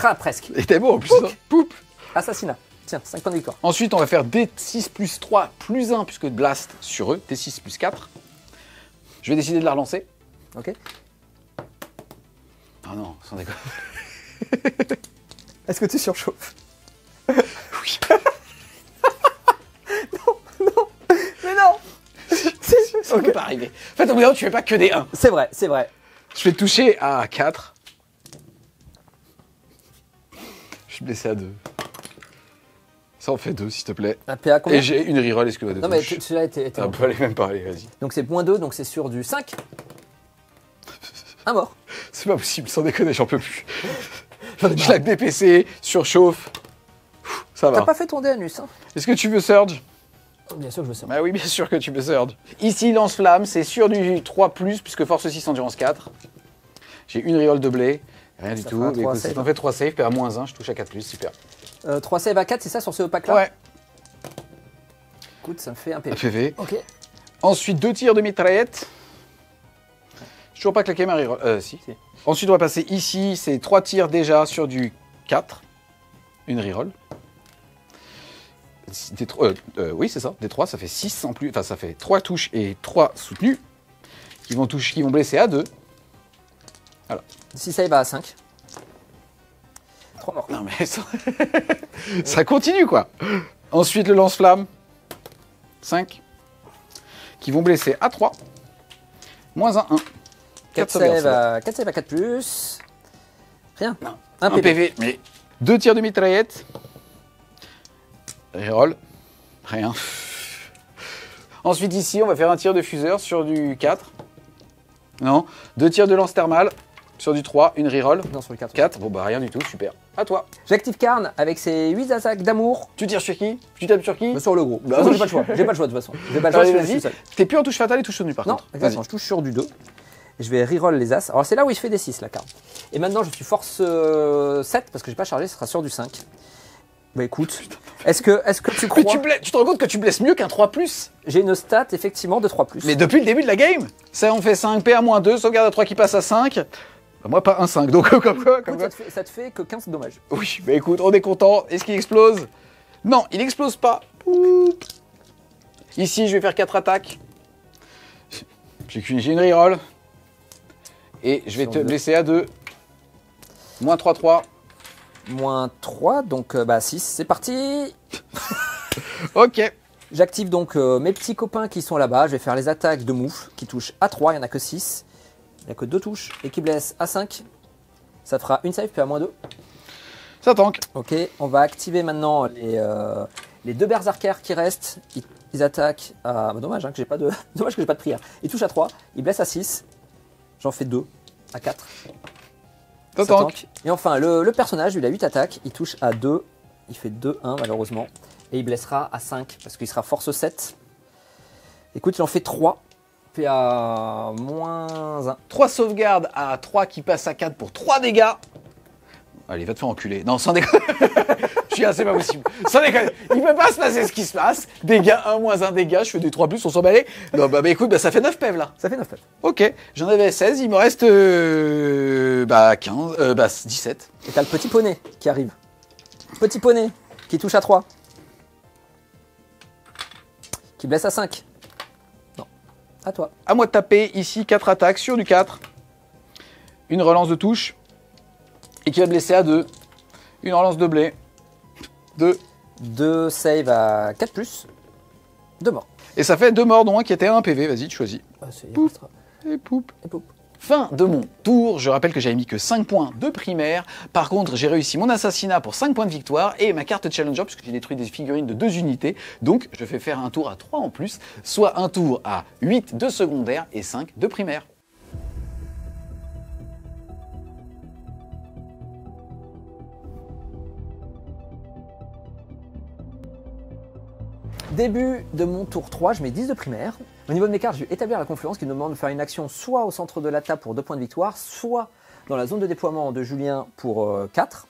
Speaker 2: Ah, presque.
Speaker 1: Et t'es beau en plus. Hein. Poup.
Speaker 2: Assassinat. Tiens, 5 points de victoire.
Speaker 1: Ensuite, on va faire D6 plus 3 plus 1 puisque blast sur eux. D6 plus 4. Je vais décider de la relancer.
Speaker 2: Ok.
Speaker 1: Oh non, sans déconner.
Speaker 2: Est-ce que tu surchauffes?
Speaker 1: Oui.
Speaker 2: Mais non.
Speaker 1: Ça ne peut pas arriver. En fait, au bout d'un moment, tu fais pas que des 1.
Speaker 2: C'est vrai, c'est vrai.
Speaker 1: Je vais toucher à 4. Je suis blessé à 2. Ça en fait 2, s'il te plaît.
Speaker 2: Un PA combien?
Speaker 1: Et j'ai une reroll, excuse-moi de
Speaker 2: Non mais
Speaker 1: touche.
Speaker 2: celui-là était
Speaker 1: On peut aller même pas, allez, vas-y.
Speaker 2: Donc c'est moins 2, donc c'est sur du 5. Un mort.
Speaker 1: C'est pas possible, sans déconner, j'en peux plus. Je lag des PC, surchauffe. Ça va.
Speaker 2: T'as pas fait ton DNus, hein?
Speaker 1: Est-ce que tu veux Surge?
Speaker 2: Bien sûr que je me sers.
Speaker 1: Bah oui, bien sûr que tu peux surge. Ici, lance-flamme, c'est sur du 3+, puisque force 6, endurance 4. J'ai une reroll de blé, rien du
Speaker 2: Ça
Speaker 1: tout.
Speaker 2: fera
Speaker 1: Mais
Speaker 2: 3
Speaker 1: écoute, si
Speaker 2: saves.
Speaker 1: t'en fais 3 saves, puis à -1, je touche à 4+, super.
Speaker 2: 3 save à 4, c'est ça sur ce pack-là?
Speaker 1: Ouais,
Speaker 2: Écoute, ça me fait un PV.
Speaker 1: un PV.
Speaker 2: Ok.
Speaker 1: Ensuite, 2 tirs de mitraillette. J'ai toujours pas claqué ma reroll. Si.
Speaker 2: Si.
Speaker 1: Ensuite, on va passer ici, c'est 3 tirs déjà sur du 4. Une reroll. Oui, c'est ça. Des 3, ça fait 6 en plus. Enfin, ça fait 3 touches et 3 soutenus qui vont blesser à 2.
Speaker 2: 6 save à 5. 3 morts.
Speaker 1: Non, mais ça, ça continue, quoi. Ensuite, le lance-flamme. 5. Qui vont blesser à 3. -1, 1.
Speaker 2: 4 save à 4 plus. Rien.
Speaker 1: Non.
Speaker 2: Un
Speaker 1: Un PV, mais 2 tirs de mitraillette. Reroll. Rien. Ensuite, ici, on va faire un tir de fuseur sur du 4. Non. 2 tirs de lance thermale sur du 3. Une reroll.
Speaker 2: Non, sur le 4.
Speaker 1: 4. Bon, bah, rien du tout. Super. À toi.
Speaker 2: J'active Karn avec ses 8 attaques d'amour.
Speaker 1: Tu tires sur qui? Tu tapes sur qui?
Speaker 2: Sur le gros.
Speaker 1: Bah
Speaker 2: De toute façon,
Speaker 1: oui.
Speaker 2: j'ai pas le choix. J'ai pas le choix de toute façon. J'ai pas le choix,
Speaker 1: Allez,
Speaker 2: je suis
Speaker 1: vas-y.
Speaker 2: seul.
Speaker 1: T'es plus en touche fatale et touche tenue, par
Speaker 2: Non,
Speaker 1: contre.
Speaker 2: exactement. Je touche sur du 2. Et je vais reroll les as. Alors c'est là où il fait des 6 la carte. Et maintenant je suis force 7 parce que j'ai pas chargé, ce sera sur du 5. Bah écoute, est-ce que tu
Speaker 1: Mais
Speaker 2: crois...
Speaker 1: tu te rends compte que tu blesses mieux qu'un 3+.
Speaker 2: J'ai une stat effectivement de 3+.
Speaker 1: Mais depuis le début de la game, ça on fait 5, PA -2, sauvegarde à 3 qui passe à 5. Bah, moi pas un 5, donc comme quoi.
Speaker 2: Écoute, ça te fait que 15 dommages.
Speaker 1: Oui, bah écoute, on est content. Est-ce qu'il explose? Non, il explose pas. Poup. Ici, je vais faire 4 attaques. J'ai une reroll. Et je vais
Speaker 2: Sur
Speaker 1: te
Speaker 2: deux.
Speaker 1: blesser à 2. -3, 3.
Speaker 2: Moins 3, donc bah 6, c'est parti.
Speaker 1: Ok.
Speaker 2: J'active donc mes petits copains qui sont là-bas. Je vais faire les attaques de moufle qui touchent à 3, il n'y en a que 6. Il n'y a que 2 touches. Et qui blessent à 5. Ça fera une save, puis à -2.
Speaker 1: Ça tank.
Speaker 2: Ok, on va activer maintenant les 2 berserkers qui restent. Ils attaquent à... Bah, dommage, hein, que j'ai pas de... dommage que j'ai pas de prière. Ils touchent à 3, ils blessent à 6. J'en fais 2 à 4.
Speaker 1: Ça
Speaker 2: Ça
Speaker 1: tank.
Speaker 2: tank. Et enfin, le personnage, il a 8 attaques. Il touche à 2. Il fait 2-1 malheureusement. Et il blessera à 5 parce qu'il sera force 7. Écoute, il en fait 3. Puis à -1.
Speaker 1: 3 sauvegardes à 3 qui passent à 4 pour 3 dégâts. Allez, va te faire enculer. Non, sans déconner. Je suis c'est pas possible. Sans déconner. Il peut pas se passer ce qui se passe. Dégâts 1, -1 dégâts. Je fais des 3+, on s'en balait. Non, bah écoute, ça fait 9 PV là.
Speaker 2: Ça fait 9 têtes.
Speaker 1: Ok, j'en avais 16. Il me reste 17.
Speaker 2: Et t'as le petit poney qui arrive. Petit poney qui touche à 3. Qui blesse à 5. Non. À toi.
Speaker 1: À moi de taper. Ici, 4 attaques sur du 4. Une relance de touche. Et qui va blesser à 2. Une relance de blé. 2.
Speaker 2: 2 save à 4+. 2 morts.
Speaker 1: Et ça fait 2 morts, dont un qui était à 1 PV. Vas-y, tu choisis.
Speaker 2: Poup.
Speaker 1: Et poup.
Speaker 2: Et poup.
Speaker 1: Fin de mon tour. Je rappelle que j'avais mis que 5 points de primaire. Par contre, j'ai réussi mon assassinat pour 5 points de victoire et ma carte challenger puisque j'ai détruit des figurines de 2 unités. Donc, je fais faire un tour à 3 en plus, soit un tour à 8 de secondaire et 5 de primaire.
Speaker 2: Début de mon tour 3, je mets 10 de primaire. Au niveau de mes cartes, je vais établir la confluence qui nous demande de faire une action soit au centre de la table pour 2 points de victoire, soit dans la zone de déploiement de Julien pour 4.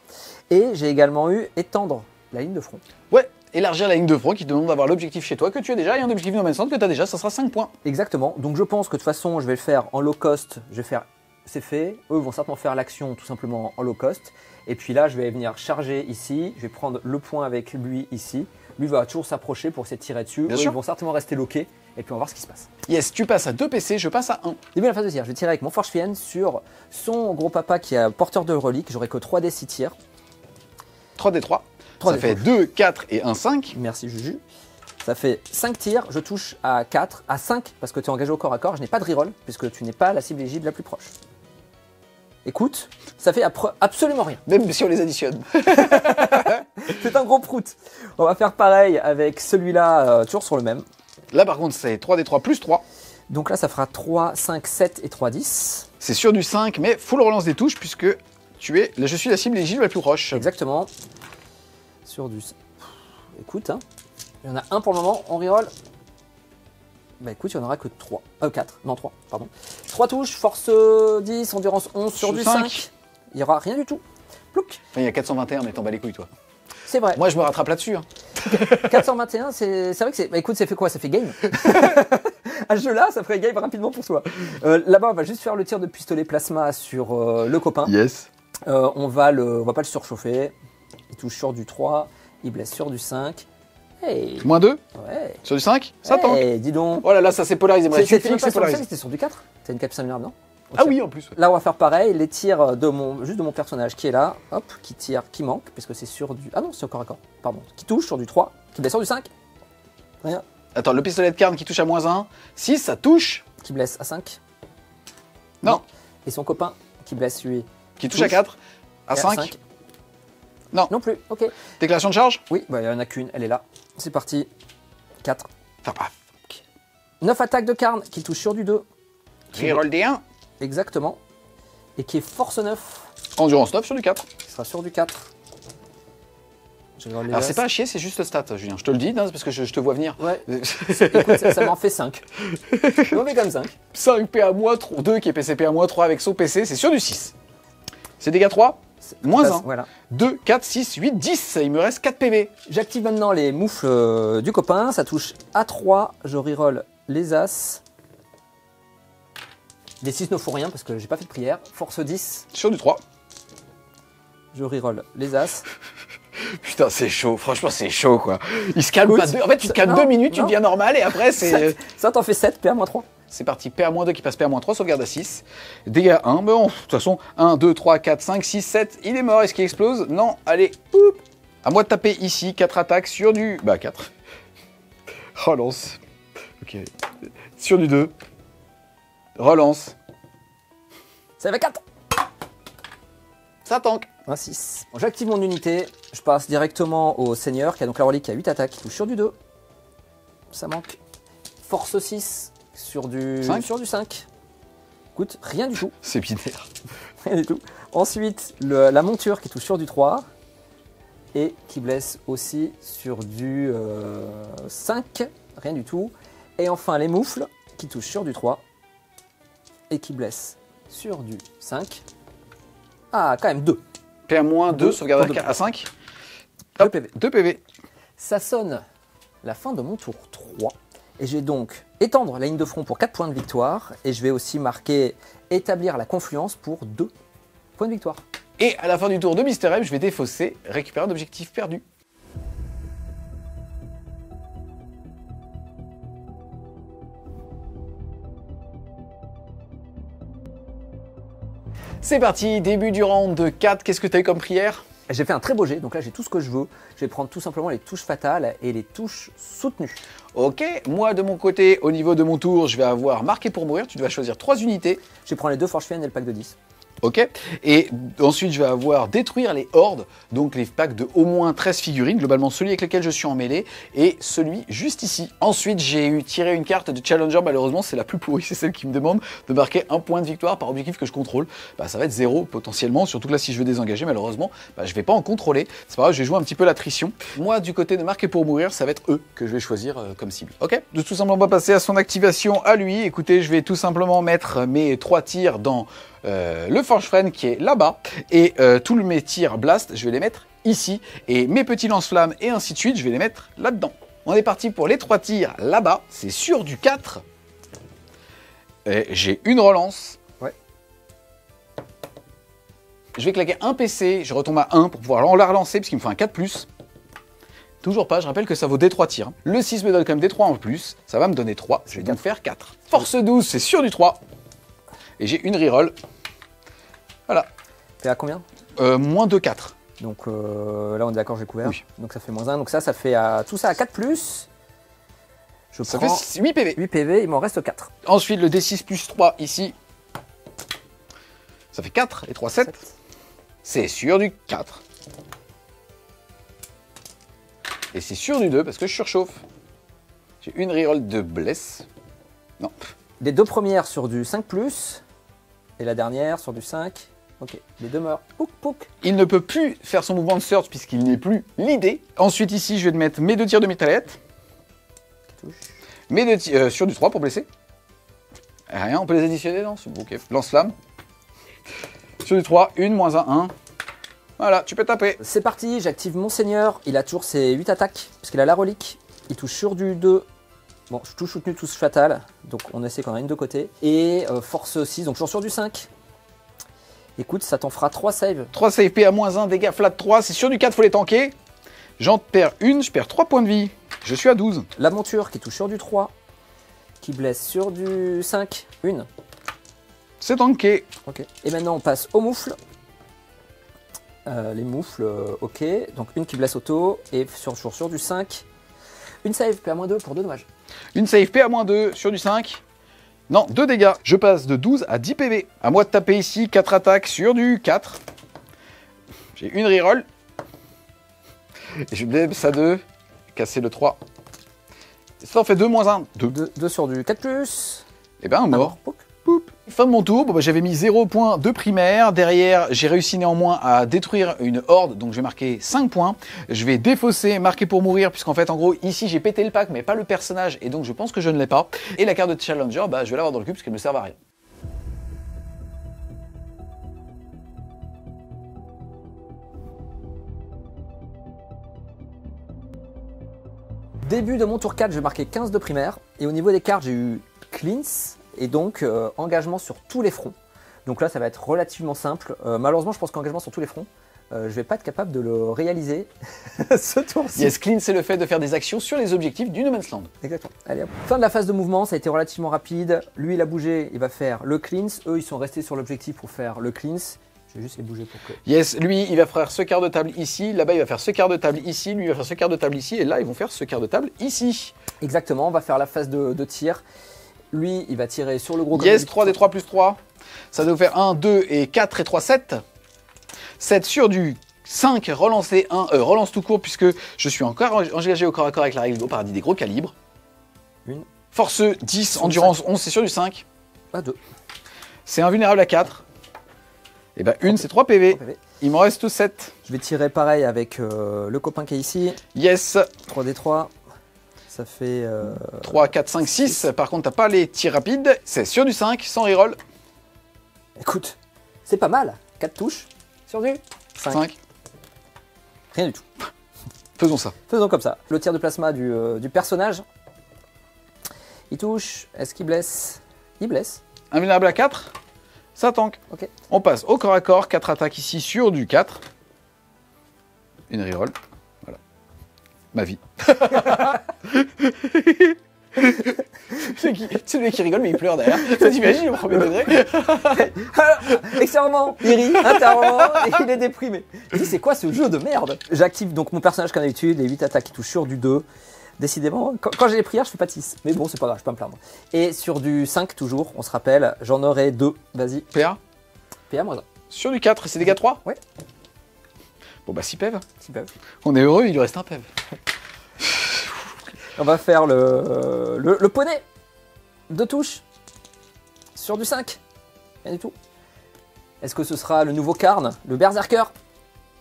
Speaker 2: Et j'ai également eu étendre la ligne de front.
Speaker 1: Ouais, élargir la ligne de front qui te demande d'avoir l'objectif chez toi que tu as déjà et un objectif no man's land que tu as déjà, ça sera 5 points.
Speaker 2: Exactement. Donc je pense que de toute façon, je vais le faire en low cost. Je vais faire, c'est fait. Eux vont certainement faire l'action tout simplement en low cost. Et puis là, je vais venir charger ici. Je vais prendre le point avec lui ici. Lui va toujours s'approcher pour essayer de tirer dessus.
Speaker 1: Bien
Speaker 2: Eux,
Speaker 1: sûr.
Speaker 2: ils vont certainement rester loqués. Et puis on va voir ce qui se passe.
Speaker 1: Yes, tu passes à 2 PC, je passe à 1.
Speaker 2: Début de la phase de tir, je vais tirer avec mon Forge Fiend sur son gros papa qui est porteur de relique. J'aurai que 3D 6 tirs.
Speaker 1: 3d3.
Speaker 2: 3D3.
Speaker 1: Ça fait 2, 4 et 1, 5.
Speaker 2: Merci Juju. Ça fait 5 tirs, je touche à 4, à 5 parce que tu es engagé au corps à corps. Je n'ai pas de reroll puisque tu n'es pas la cible éligible la plus proche. Écoute, ça fait absolument rien.
Speaker 1: Même si on les additionne.
Speaker 2: C'est un gros prout. On va faire pareil avec celui-là, toujours sur le même.
Speaker 1: Là par contre c'est 3d3 plus 3.
Speaker 2: Donc là, ça fera 3, 5, 7 et 3, 10.
Speaker 1: C'est sur du 5 mais full relance des touches puisque je suis la cible éligible la plus proche.
Speaker 2: Exactement. Sur du... Écoute, hein. Il y en a un pour le moment, on reroll. Bah écoute, il n'y en aura que 3. 4, non 3, pardon. 3 touches, force 10, endurance 11 sur du 5. Il n'y aura rien du tout. Plouc.
Speaker 1: Il y a 421, mais t'en bats les couilles, toi.
Speaker 2: C'est vrai.
Speaker 1: Moi, je me rattrape là-dessus. Hein.
Speaker 2: 421, c'est vrai que c'est... Bah écoute, ça fait quoi? Ça fait game. À ce jeu-là, ça ferait game rapidement pour soi. Là-bas, on va juste faire le tir de pistolet plasma sur le copain.
Speaker 1: Yes.
Speaker 2: On va pas le surchauffer. Il touche sur du 3, il blesse sur du 5. Hey.
Speaker 1: Moins 2
Speaker 2: Ouais.
Speaker 1: sur du 5. Ça tank.
Speaker 2: Dis donc.
Speaker 1: Oh là là, ça s'est polarisé. Bref,
Speaker 2: C'était même
Speaker 1: c'est
Speaker 2: pas sur le 5,
Speaker 1: polarisé.
Speaker 2: c'était sur du 4. T'as une capsule vulnérable, non?
Speaker 1: Ah oui, en plus. Ouais.
Speaker 2: Là, on va faire pareil. Les tirs juste de mon personnage qui est là. Hop, qui tire, qui manque, parce que c'est sur du... Ah non, c'est encore à corps. Pardon. Qui touche sur du 3, qui blesse sur du 5. Rien.
Speaker 1: Attends, le pistolet de Karn qui touche à moins 1. 6, ça touche.
Speaker 2: Qui blesse à 5.
Speaker 1: Non.
Speaker 2: Et son copain qui blesse lui.
Speaker 1: Qui touche à 4. À 5. Non.
Speaker 2: Non plus, ok.
Speaker 1: Déclaration de charge.
Speaker 2: Oui, bah, il n'y en a qu'une, elle est là. C'est parti. 4.
Speaker 1: Enfin, pas.
Speaker 2: 9 attaques de Karn qui touche sur du 2.
Speaker 1: Reroll des 1.
Speaker 2: Exactement. Et qui est force 9.
Speaker 1: Endurance 9 sur du 4.
Speaker 2: Qui sera sur du 4.
Speaker 1: Alors c'est pas à chier, c'est juste stat, Julien. Je te le dis, non, c'est parce que je te vois venir.
Speaker 2: Ouais. Écoute, ça m'en fait 5. Mauvais comme 5.
Speaker 1: 5 PA-2 qui est PCPA-3 avec son PC, c'est sur du 6. C'est dégâts 3, moins 1.
Speaker 2: Voilà.
Speaker 1: 2, 4, 6, 8, 10. Il me reste 4 PV.
Speaker 2: J'active maintenant les moufles du copain. Ça touche à 3. Je reroll les As. Les 6 ne font rien parce que j'ai pas fait de prière. Force 10.
Speaker 1: Sur du 3.
Speaker 2: Je reroll les As.
Speaker 1: Putain, c'est chaud. Franchement, c'est chaud, quoi. Il se calme pas deux. En fait, tu te calmes 2 minutes, tu deviens normal et après, c'est...
Speaker 2: Ça t'en fait 7, PA-3.
Speaker 1: C'est parti. PA-2 qui passe PA-3, sauvegarde à 6. Dégâts 1. Bon, de toute façon, 1, 2, 3, 4, 5, 6, 7. Il est mort. Est-ce qu'il explose? Non. Allez. Oup. À moi de taper ici. 4 attaques sur du... Bah, 4. Relance. Ok. Sur du 2. Relance.
Speaker 2: Ça fait 4.
Speaker 1: Ça tank.
Speaker 2: Un 6. Bon, j'active mon unité. Je passe directement au seigneur qui a donc la relique qui a 8 attaques. Qui touche sur du 2. Ça manque. Force 6 sur du
Speaker 1: 5.
Speaker 2: Sur du 5. Écoute, rien du tout.
Speaker 1: C'est binaire.
Speaker 2: Rien du tout. Ensuite, la monture qui touche sur du 3. Et qui blesse aussi sur du 5. Rien du tout. Et enfin, les moufles qui touchent sur du 3. Et qui blessent sur du 5. Ah, quand même 2.
Speaker 1: PA-2, sauvegarde à 5.
Speaker 2: 2 PV.
Speaker 1: 2 PV.
Speaker 2: Ça sonne la fin de mon tour 3. Et je vais donc étendre la ligne de front pour 4 points de victoire. Et je vais aussi marquer établir la confluence pour 2 points de victoire.
Speaker 1: Et à la fin du tour de Mister M, je vais défausser, récupérer un objectif perdu. C'est parti, début du round 4. Qu'est-ce que tu as eu comme prière?
Speaker 2: J'ai fait un très beau jet, donc là j'ai tout ce que je veux. Je vais prendre tout simplement les touches fatales et les touches soutenues.
Speaker 1: Ok, moi de mon côté, au niveau de mon tour, je vais avoir marqué pour mourir. Tu dois choisir 3 unités.
Speaker 2: Je vais prendre les 2 forges fiennes et le pack de 10.
Speaker 1: Ok, et ensuite je vais avoir détruire les hordes, donc les packs de au moins 13 figurines, globalement celui avec lequel je suis en mêlée, et celui juste ici. Ensuite j'ai tiré une carte de Challenger, malheureusement c'est la plus pourrie, c'est celle qui me demande de marquer un point de victoire par objectif que je contrôle. Bah, ça va être 0 potentiellement, surtout que là si je veux désengager, malheureusement, bah, je vais pas en contrôler. C'est pas grave, je vais jouer un petit peu l'attrition. Moi du côté de marquer pour mourir, ça va être eux que je vais choisir comme cible. Ok, de tout simplement passer à son activation à lui. Écoutez, je vais tout simplement mettre mes 3 tirs dans... le Forge-Friend qui est là-bas, et tous mes tirs blast, je vais les mettre ici, et mes petits lance-flammes et ainsi de suite, je vais les mettre là-dedans. On est parti pour les 3 tirs là-bas, c'est sur du 4. J'ai une relance.
Speaker 2: Ouais.
Speaker 1: Je vais claquer un PC, je retombe à 1 pour pouvoir la relancer, parce qu'il me faut un 4+. Toujours pas, je rappelle que ça vaut des 3 tirs. Le 6 me donne quand même des 3 en plus, ça va me donner 3, je vais donc faire 4. Force 12, c'est sur du 3. Et j'ai une reroll. Voilà.
Speaker 2: T'es à combien?
Speaker 1: Moins de 4.
Speaker 2: Donc là on est d'accord, j'ai couvert.
Speaker 1: Oui.
Speaker 2: Donc ça fait moins 1. Donc ça fait tout ça à 4+. Je
Speaker 1: Ça
Speaker 2: prends
Speaker 1: fait 8 PV.
Speaker 2: 8 PV, il m'en reste 4.
Speaker 1: Ensuite, le D6 plus 3 ici. Ça fait 4 et 3, 7. C'est sur du 4. Et c'est sur du 2 parce que je surchauffe. J'ai une reroll de bless. Non.
Speaker 2: Les 2 premières sur du 5+, et la dernière sur du 5. Ok, les 2 meurent. Pouk, pouk.
Speaker 1: Il ne peut plus faire son mouvement de surge puisqu'il n'est plus l'idée. Ensuite, ici, je vais mettre mes 2 tirs de métallette.
Speaker 2: touche.
Speaker 1: Mais sur du 3 pour blesser. Rien, on peut les additionner, non? Ok, lance-flamme. Sur du 3, 1, moins 1, 1. Voilà, tu peux taper.
Speaker 2: C'est parti, j'active mon seigneur. Il a toujours ses 8 attaques, parce qu'il a la relique. Il touche sur du 2. Bon, je touche soutenu, touche fatal. Donc on essaie qu'on a une de côté. Et force 6, donc toujours sur du 5. Écoute, ça t'en fera 3 saves.
Speaker 1: 3 save P à moins 1, dégâts flat 3. C'est sur du 4, faut les tanker. J'en perds une, je perds 3 points de vie. Je suis à 12.
Speaker 2: La monture qui touche sur du 3. Qui blesse sur du 5. Une.
Speaker 1: C'est tanké.
Speaker 2: Ok. Et maintenant on passe au moufle. Les moufles, ok. Donc une qui blesse auto. Et sur du 5. Une save, PA-2 pour 2 dommages.
Speaker 1: Une save P à moins 2 sur du 5. Non, 2 dégâts. Je passe de 12 à 10 PV. À moi de taper ici, 4 attaques sur du 4. J'ai une reroll. Et je blesse à 2. Casser le 3. Ça en fait 2 moins 1. 2.
Speaker 2: 2 sur du 4+.
Speaker 1: Et ben mort.
Speaker 2: Poup.
Speaker 1: Fin de mon tour, bon, bah, j'avais mis 0 points de primaire. Derrière, j'ai réussi néanmoins à détruire une horde, donc je vais marquer 5 points. Je vais défausser, marquer pour mourir, puisqu'en fait, en gros, ici, j'ai pété le pack, mais pas le personnage, et donc je pense que je ne l'ai pas. Et la carte de Challenger, bah, je vais l'avoir dans le cul, parce qu'elle ne me sert à rien.
Speaker 2: Début de mon tour 4, j'ai marqué 15 de primaire. Et au niveau des cartes, j'ai eu Cleanse et donc engagement sur tous les fronts. Donc là, ça va être relativement simple. Malheureusement, je pense qu'engagement sur tous les fronts, je vais pas être capable de le réaliser ce tour-ci.
Speaker 1: Yes, clean, c'est le fait de faire des actions sur les objectifs du No Man's Land.
Speaker 2: Exactement. Allez hop. Fin de la phase de mouvement, ça a été relativement rapide. Lui, il a bougé, il va faire le cleanse. Eux, ils sont restés sur l'objectif pour faire le cleanse. Je vais juste les bouger pour que...
Speaker 1: Yes, lui, il va faire ce quart de table ici. Là-bas, il va faire ce quart de table ici. Lui, il va faire ce quart de table ici. Et là, ils vont faire ce quart de table ici.
Speaker 2: Exactement, on va faire la phase de tir. Lui, il va tirer sur le gros...
Speaker 1: Yes, 3 des 3 plus 3. Ça doit faire 1, 2 et 4 et 3, 7. 7 sur du 5, relancer 1, relance tout court puisque je suis encore engagé au corps à corps avec la règle au paradis des gros calibres.
Speaker 2: Une.
Speaker 1: Force 10, endurance 11, c'est sur du 5.
Speaker 2: Pas 2.
Speaker 1: C'est invulnérable à 4. Et bah une, c'est 3 PV.
Speaker 2: 3 PV.
Speaker 1: Il m'en reste 7.
Speaker 2: Je vais tirer pareil avec le copain qui est ici.
Speaker 1: Yes.
Speaker 2: 3d3. Ça fait...
Speaker 1: 3, 4, 5, 6. Par contre, t'as pas les tirs rapides. C'est sur du 5, sans reroll.
Speaker 2: Écoute, c'est pas mal. 4 touches sur du 5. Rien du tout.
Speaker 1: Faisons ça.
Speaker 2: Faisons comme ça. Le tir de plasma du personnage. Il touche. Est-ce qu'il blesse? Il blesse.
Speaker 1: Invulnérable à 4. Ça tank.
Speaker 2: Ok.
Speaker 1: On passe au corps à corps. 4 attaques ici sur du 4. Une reroll. Voilà. Ma vie. C'est le mec qui rigole mais il pleure derrière. Ça t'imagines au premier degré?
Speaker 2: Extrêmement, il rit, intérieurement, et il est déprimé. Il dit c'est quoi ce jeu de merde? J'active donc mon personnage comme d'habitude, les 8 attaques qui touchent sur du 2. Décidément, quand j'ai les prières, je fais pas de 6. Mais bon, c'est pas grave, je peux me plaindre. Et sur du 5 toujours, on se rappelle, j'en aurai 2. Vas-y.
Speaker 1: PA.
Speaker 2: PA moins 1.
Speaker 1: Sur du 4, c'est dégâts 3?
Speaker 2: Ouais.
Speaker 1: Bon bah 6 PEV.
Speaker 2: 6 PA.
Speaker 1: On est heureux, il lui reste un PEV.
Speaker 2: On va faire le poney. 2 touches. Sur du 5. Rien du tout. Est-ce que ce sera le nouveau Karn, le Berserker?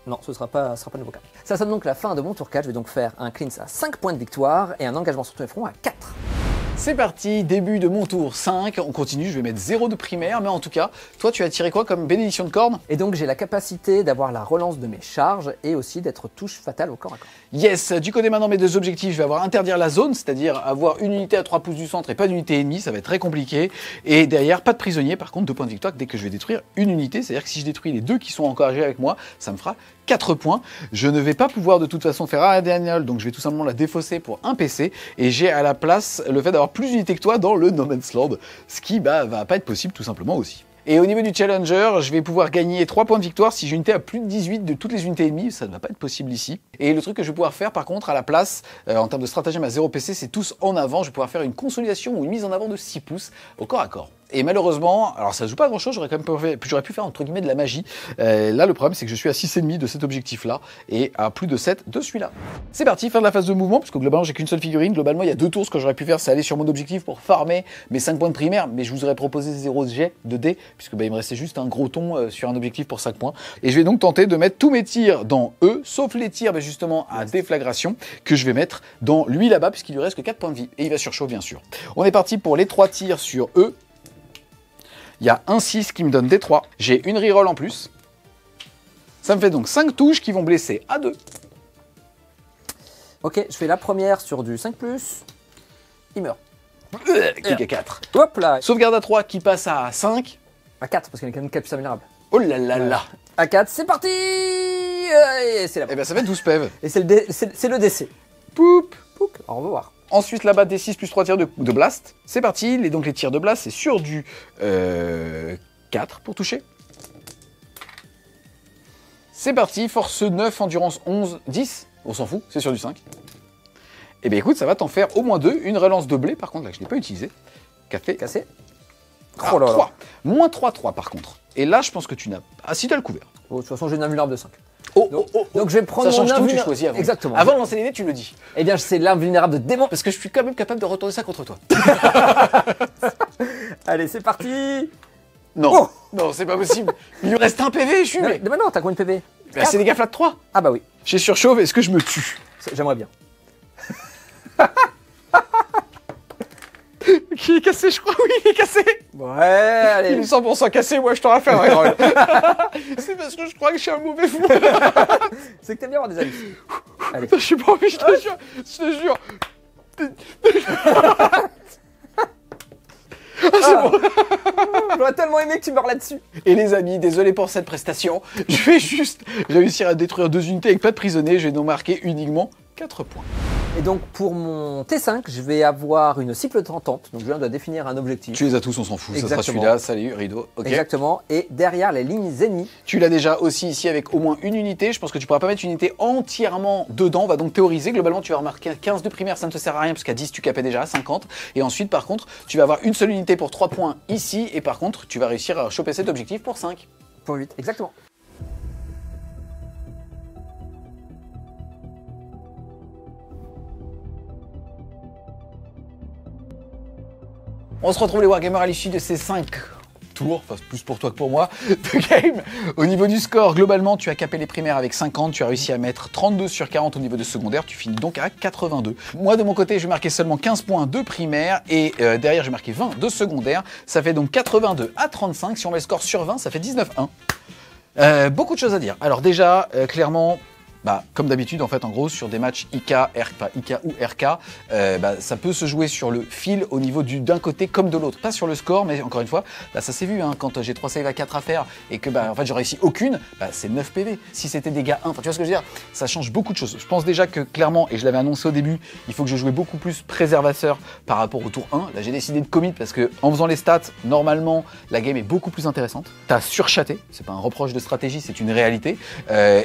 Speaker 2: Non, ce sera pas le nouveau Karn. Ça sonne donc la fin de mon tour 4. Je vais donc faire un cleanse à 5 points de victoire et un engagement sur tous les fronts à 4.
Speaker 1: C'est parti, début de mon tour 5. On continue, je vais mettre 0 de primaire. Mais en tout cas, toi tu as tiré quoi comme bénédiction de corne?
Speaker 2: Et donc j'ai la capacité d'avoir la relance de mes charges et aussi d'être touche fatale au corps à corps.
Speaker 1: Yes, du côté maintenant mes 2 objectifs, je vais avoir interdire la zone, c'est-à-dire avoir une unité à 3 pouces du centre et pas d'unité ennemie, ça va être très compliqué. Et derrière, pas de prisonnier, par contre 2 points de victoire dès que je vais détruire une unité, c'est-à-dire que si je détruis les 2 qui sont engagés avec moi, ça me fera 4 points. Je ne vais pas pouvoir de toute façon faire un Daniel, donc je vais tout simplement la défausser pour un PC. Et j'ai à la place le fait d'avoir plus d'unités que toi dans le No Man's Land, ce qui va pas être possible tout simplement aussi. Et au niveau du Challenger, je vais pouvoir gagner 3 points de victoire si j'ai une unité à plus de 18 de toutes les unités ennemies, ça ne va pas être possible ici. Et le truc que je vais pouvoir faire par contre à la place, en termes de stratagème à 0 PC, c'est tous en avant, je vais pouvoir faire une consolidation ou une mise en avant de 6 pouces au corps à corps. Et malheureusement, alors ça joue pas à grand chose, j'aurais pu faire entre guillemets de la magie. Là, le problème, c'est que je suis à 6,5 de cet objectif-là et à plus de 7 de celui-là. C'est parti, fin de la phase de mouvement, puisque globalement, j'ai qu'une seule figurine. Globalement, il y a 2 tours. Ce que j'aurais pu faire, c'est aller sur mon objectif pour farmer mes 5 points de primaire, mais je vous aurais proposé 0 jet de dés, puisque il me restait juste un gros ton sur un objectif pour 5 points. Et je vais donc tenter de mettre tous mes tirs dans E, sauf les tirs justement à déflagration, que je vais mettre dans lui là-bas, puisqu'il lui reste que 4 points de vie. Et il va surchauffe, bien sûr. On est parti pour les 3 tirs sur E. Il y a un 6 qui me donne des 3. J'ai une reroll en plus. Ça me fait donc 5 touches qui vont blesser à 2.
Speaker 2: Ok, je fais la première sur du 5+. Il meurt.
Speaker 1: Clic à 4.
Speaker 2: Hop là.
Speaker 1: Sauvegarde à 3 qui passe à 5.
Speaker 2: À 4, parce qu'il y a quand même 4 plus vulnérables.
Speaker 1: Oh là là là.
Speaker 2: À 4, c'est parti. Et c'est la
Speaker 1: Et ben ça fait 12 PEV.
Speaker 2: Et c'est le décès.
Speaker 1: Poup.
Speaker 2: Poup. Au revoir.
Speaker 1: Ensuite, là-bas, D6 plus 3 tirs de blast. C'est parti. Et donc, les tirs de blast, c'est sur du 4 pour toucher. C'est parti. Force 9, endurance 11, 10. On s'en fout, c'est sur du 5. Et bien, écoute, ça va t'en faire au moins 2. Une relance de blé, par contre, là, que je n'ai pas utilisé. Café.
Speaker 2: Cassé.
Speaker 1: Ah, oh là 3. Moins 3, 3, par contre. Et là, je pense que tu n'as... Ah, si tu as le couvert.
Speaker 2: Bon, de toute façon, j'ai une invulnérable de 5.
Speaker 1: Donc
Speaker 2: je vais prendre
Speaker 1: ça change
Speaker 2: mon
Speaker 1: tout, tu choisis avant.
Speaker 2: Exactement.
Speaker 1: Avant de lancer les dés, tu le dis.
Speaker 2: Eh bien, c'est l'invulnérable de démon.
Speaker 1: Parce que je suis quand même capable de retourner ça contre toi.
Speaker 2: Allez, c'est parti.
Speaker 1: Non,
Speaker 2: Oh
Speaker 1: non, c'est pas possible. Il lui reste un PV, je suis...
Speaker 2: Non, mais non, t'as combien de PV?
Speaker 1: Bah, c'est des gars flat 3.
Speaker 2: Ah bah oui,
Speaker 1: J'ai surchauffe, est-ce que je me tue?
Speaker 2: j'aimerais bien.
Speaker 1: Qui est cassé, je crois, oui, il est cassé.
Speaker 2: Ouais,
Speaker 1: Il
Speaker 2: allez.
Speaker 1: est 100% cassé, moi je t'aurais fait un reroll. C'est parce que je crois que je suis un mauvais fou.
Speaker 2: C'est que t'aimes bien avoir des amis. Allez.
Speaker 1: Je suis pas envie, je te jure. Je te jure.
Speaker 2: J'aurais tellement aimé que tu meurs là-dessus.
Speaker 1: Et les amis, désolé pour cette prestation. Je vais juste réussir à détruire 2 unités avec pas de prisonniers. Je vais donc marquer uniquement 4 points.
Speaker 2: Et donc pour mon T5, je vais avoir une cycle tentante. Donc je viens de définir un objectif.
Speaker 1: Tu les as tous, on s'en fout. Ça sera
Speaker 2: Exactement.
Speaker 1: celui-là. Salut, rideau. Ok.
Speaker 2: Exactement. Et derrière les lignes ennemies.
Speaker 1: Tu l'as déjà aussi ici avec au moins une unité. Je pense que tu pourras pas mettre une unité entièrement dedans. On va donc théoriser. Globalement, tu vas remarquer 15 de primaire, ça ne te sert à rien parce qu'à 10, tu capais déjà à 50. Et ensuite, par contre, tu vas avoir une seule unité pour 3 points ici. Et par contre, tu vas réussir à choper cet objectif pour 5.
Speaker 2: Pour 8, exactement.
Speaker 1: On se retrouve les Wargamers à l'issue de ces 5 tours, enfin plus pour toi que pour moi, de game. Au niveau du score, globalement, tu as capé les primaires avec 50, tu as réussi à mettre 32 sur 40 au niveau de secondaire, tu finis donc à 82. Moi, de mon côté, je vais marquer seulement 15 points de primaire et derrière, j'ai marqué 20 de secondaire. Ça fait donc 82 à 35. Si on met le score sur 20, ça fait 19-1. Beaucoup de choses à dire. Alors déjà, clairement... Bah, comme d'habitude, en fait, en gros, sur des matchs IK, IK ou RK, ça peut se jouer sur le fil au niveau d'un côté comme de l'autre. Pas sur le score, mais encore une fois, là, ça s'est vu, hein, quand j'ai 3 saves à 4 à faire et que en fait, j'ai réussi aucune, c'est 9 PV. Si c'était des gars 1, tu vois ce que je veux dire? Ça change beaucoup de choses. Je pense déjà que clairement, et je l'avais annoncé au début, il faut que je joue beaucoup plus préservateur par rapport au tour 1. Là, j'ai décidé de commit parce que en faisant les stats, normalement, la game est beaucoup plus intéressante. T'as surchaté, c'est pas un reproche de stratégie, c'est une réalité.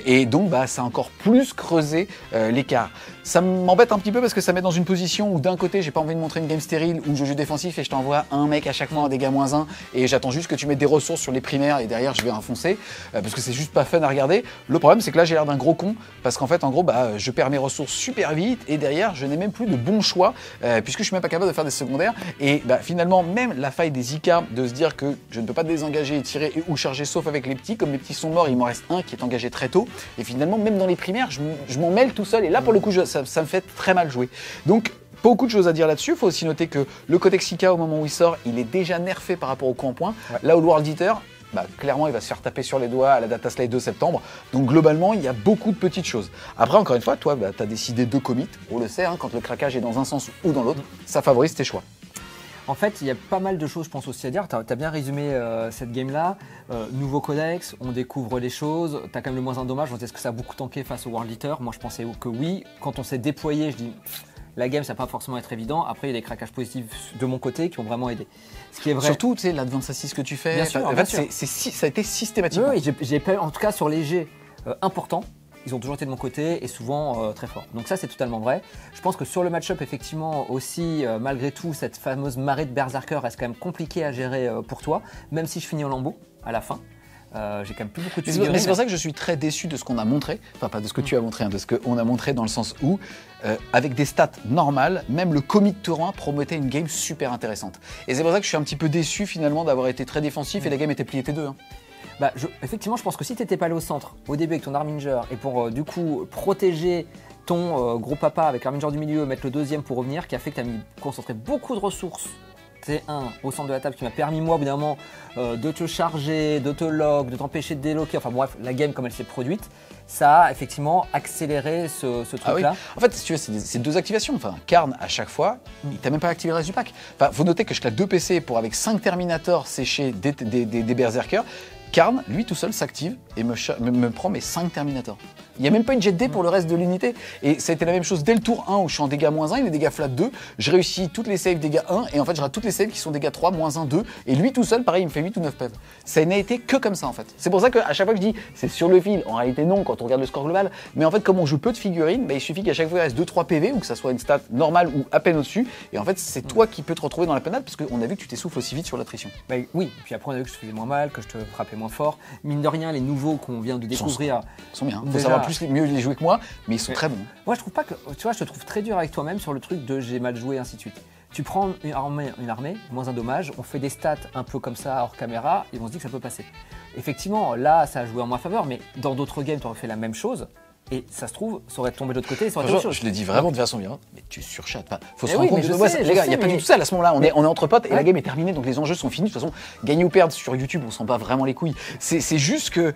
Speaker 1: Et donc, ça a encore plus creuser l'écart. Ça m'embête un petit peu parce que ça met dans une position où d'un côté j'ai pas envie de montrer une game stérile où je joue défensif et je t'envoie un mec à chaque fois en dégâts -1 et j'attends juste que tu mettes des ressources sur les primaires et derrière je vais enfoncer parce que c'est juste pas fun à regarder. Le problème c'est que là j'ai l'air d'un gros con parce qu'en fait en gros je perds mes ressources super vite et derrière je n'ai même plus de bons choix puisque je suis même pas capable de faire des secondaires et finalement même la faille des IK de se dire que je ne peux pas désengager et tirer ou charger sauf avec les petits, comme les petits sont morts il m'en reste un qui est engagé très tôt et finalement même dans les primaires je m'en mêle tout seul et là pour le coup ça me fait très mal jouer. Donc beaucoup de choses à dire là-dessus. Il faut aussi noter que le codex IK au moment où il sort, il est déjà nerfé par rapport au coup en point. Ouais. Là où le World Eater, clairement il va se faire taper sur les doigts à la data slate de septembre. Donc globalement il y a beaucoup de petites choses. Après encore une fois, toi tu as décidé de commit. On le sait, hein, quand le craquage est dans un sens ou dans l'autre, ça favorise tes choix.
Speaker 2: En fait, il y a pas mal de choses, je pense, aussi à dire. Tu as bien résumé cette game-là. Nouveau codex, on découvre les choses. Tu as quand même le moins un dommage. Est-ce que ça a beaucoup tanké face au World Eater? Moi, je pensais que oui. Quand on s'est déployé, je dis, la game, ça va pas forcément être évident. Après, il y a des craquages positifs de mon côté qui ont vraiment aidé. Ce qui est vrai.
Speaker 1: Surtout, tu sais, l'advance assist que tu fais,
Speaker 2: bien sûr,
Speaker 1: en fait, ça a été systématique.
Speaker 2: Oui, j'ai en tout cas sur les jets importants. ils ont toujours été de mon côté et souvent très forts. Donc ça, c'est totalement vrai. Je pense que sur le match-up, effectivement, aussi, malgré tout, cette fameuse marée de Berserker reste quand même compliquée à gérer pour toi, même si je finis en lambeau à la fin. J'ai quand même plus beaucoup de figurines.
Speaker 1: Mais c'est pour ça que je suis très déçu de ce qu'on a montré, enfin pas de ce que tu as montré, hein, de ce qu'on a montré dans le sens où, avec des stats normales, même le commit tour 1 promettait une game super intéressante. Et c'est pour ça que je suis un petit peu déçu finalement d'avoir été très défensif et la game était pliée T2. Hein.
Speaker 2: Bah, effectivement, je pense que si tu n'étais pas allé au centre au début avec ton Arminger et pour du coup protéger ton gros papa avec l'Arminger du milieu, mettre le deuxième pour revenir, qui a fait que tu as concentré beaucoup de ressources T1 au centre de la table, qui m'a permis moi au bout d'un moment de te charger, de te lock, de t'empêcher de déloquer, enfin bref, la game comme elle s'est produite, ça a effectivement accéléré ce truc-là.
Speaker 1: Oui. En fait, si tu veux, c'est deux activations. Enfin, Karn, à chaque fois, il t'a même pas activé le reste du pack. Enfin, faut noter que je claque 2 PC pour avec 5 Terminators séchés des Berserkers. Karn, lui tout seul, s'active et me prend mes 5 Terminators. Il n'y a même pas une jet D pour le reste de l'unité. Et ça a été la même chose dès le tour 1 où je suis en dégâts -1, il est dégâts flat 2. Je réussis toutes les saves dégâts 1 et en fait je rate toutes les saves qui sont dégâts 3, -1, 2. Et lui tout seul, pareil, il me fait 8 ou 9 PV. Ça n'a été que comme ça en fait. C'est pour ça qu'à chaque fois que je dis c'est sur le fil, en réalité non quand on regarde le score global. Mais en fait, comme on joue peu de figurines, bah, il suffit qu'à chaque fois il reste 2-3 PV ou que ça soit une stat normale ou à peine au-dessus. Et en fait, c'est toi qui peux te retrouver dans la panade parce qu'on a vu que tu t'essouffles aussi vite sur l'attrition.
Speaker 2: Bah, oui, puis après on a vu que je faisais moins mal, que je te frappais moins fort. Mine de rien, les nouveaux qu'on vient de découvrir
Speaker 1: sont bien. Il faut savoir mieux les jouer que moi, mais ils sont très bons.
Speaker 2: Moi, je trouve pas que. Tu vois, je te trouve très dur avec toi-même sur le truc de j'ai mal joué, ainsi de suite. Tu prends une armée, moins un dommage, on fait des stats un peu comme ça hors caméra, et on se dit que ça peut passer. Effectivement, là, ça a joué en ma faveur, mais dans d'autres games, tu aurais fait la même chose. Et ça se trouve, ça aurait tombé de l'autre côté et ça aurait été autre chose.
Speaker 1: Je le dis vraiment de façon bien, mais tu surchattes. Enfin, faut se
Speaker 2: oui,
Speaker 1: rendre compte
Speaker 2: mais
Speaker 1: de
Speaker 2: je
Speaker 1: moi,
Speaker 2: sais,
Speaker 1: les gars, il n'y a pas du tout ça à ce moment-là. On est entre potes et
Speaker 2: Ouais.
Speaker 1: la game est terminée, donc les enjeux sont finis. De toute façon, gagner ou perdre sur YouTube, on s'en bat vraiment les couilles. C'est juste que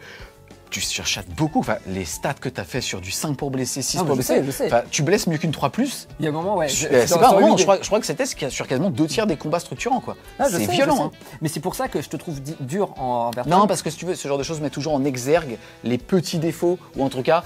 Speaker 1: tu surchattes beaucoup. Enfin, les stats que tu as fait sur du 5 pour blesser, 6 pour blesser,
Speaker 2: je sais.
Speaker 1: enfin, tu blesses mieux qu'une 3+.
Speaker 2: Il y a un moment, ouais.
Speaker 1: C'est pas un moment, je crois que c'était sur quasiment 2 tiers des combats structurants, quoi.
Speaker 2: Ah,
Speaker 1: c'est violent. Hein.
Speaker 2: Mais c'est pour ça que je te trouve dur envers toi.
Speaker 1: Non, parce que si tu veux, ce genre de choses met toujours en exergue les petits défauts, ou en tout cas,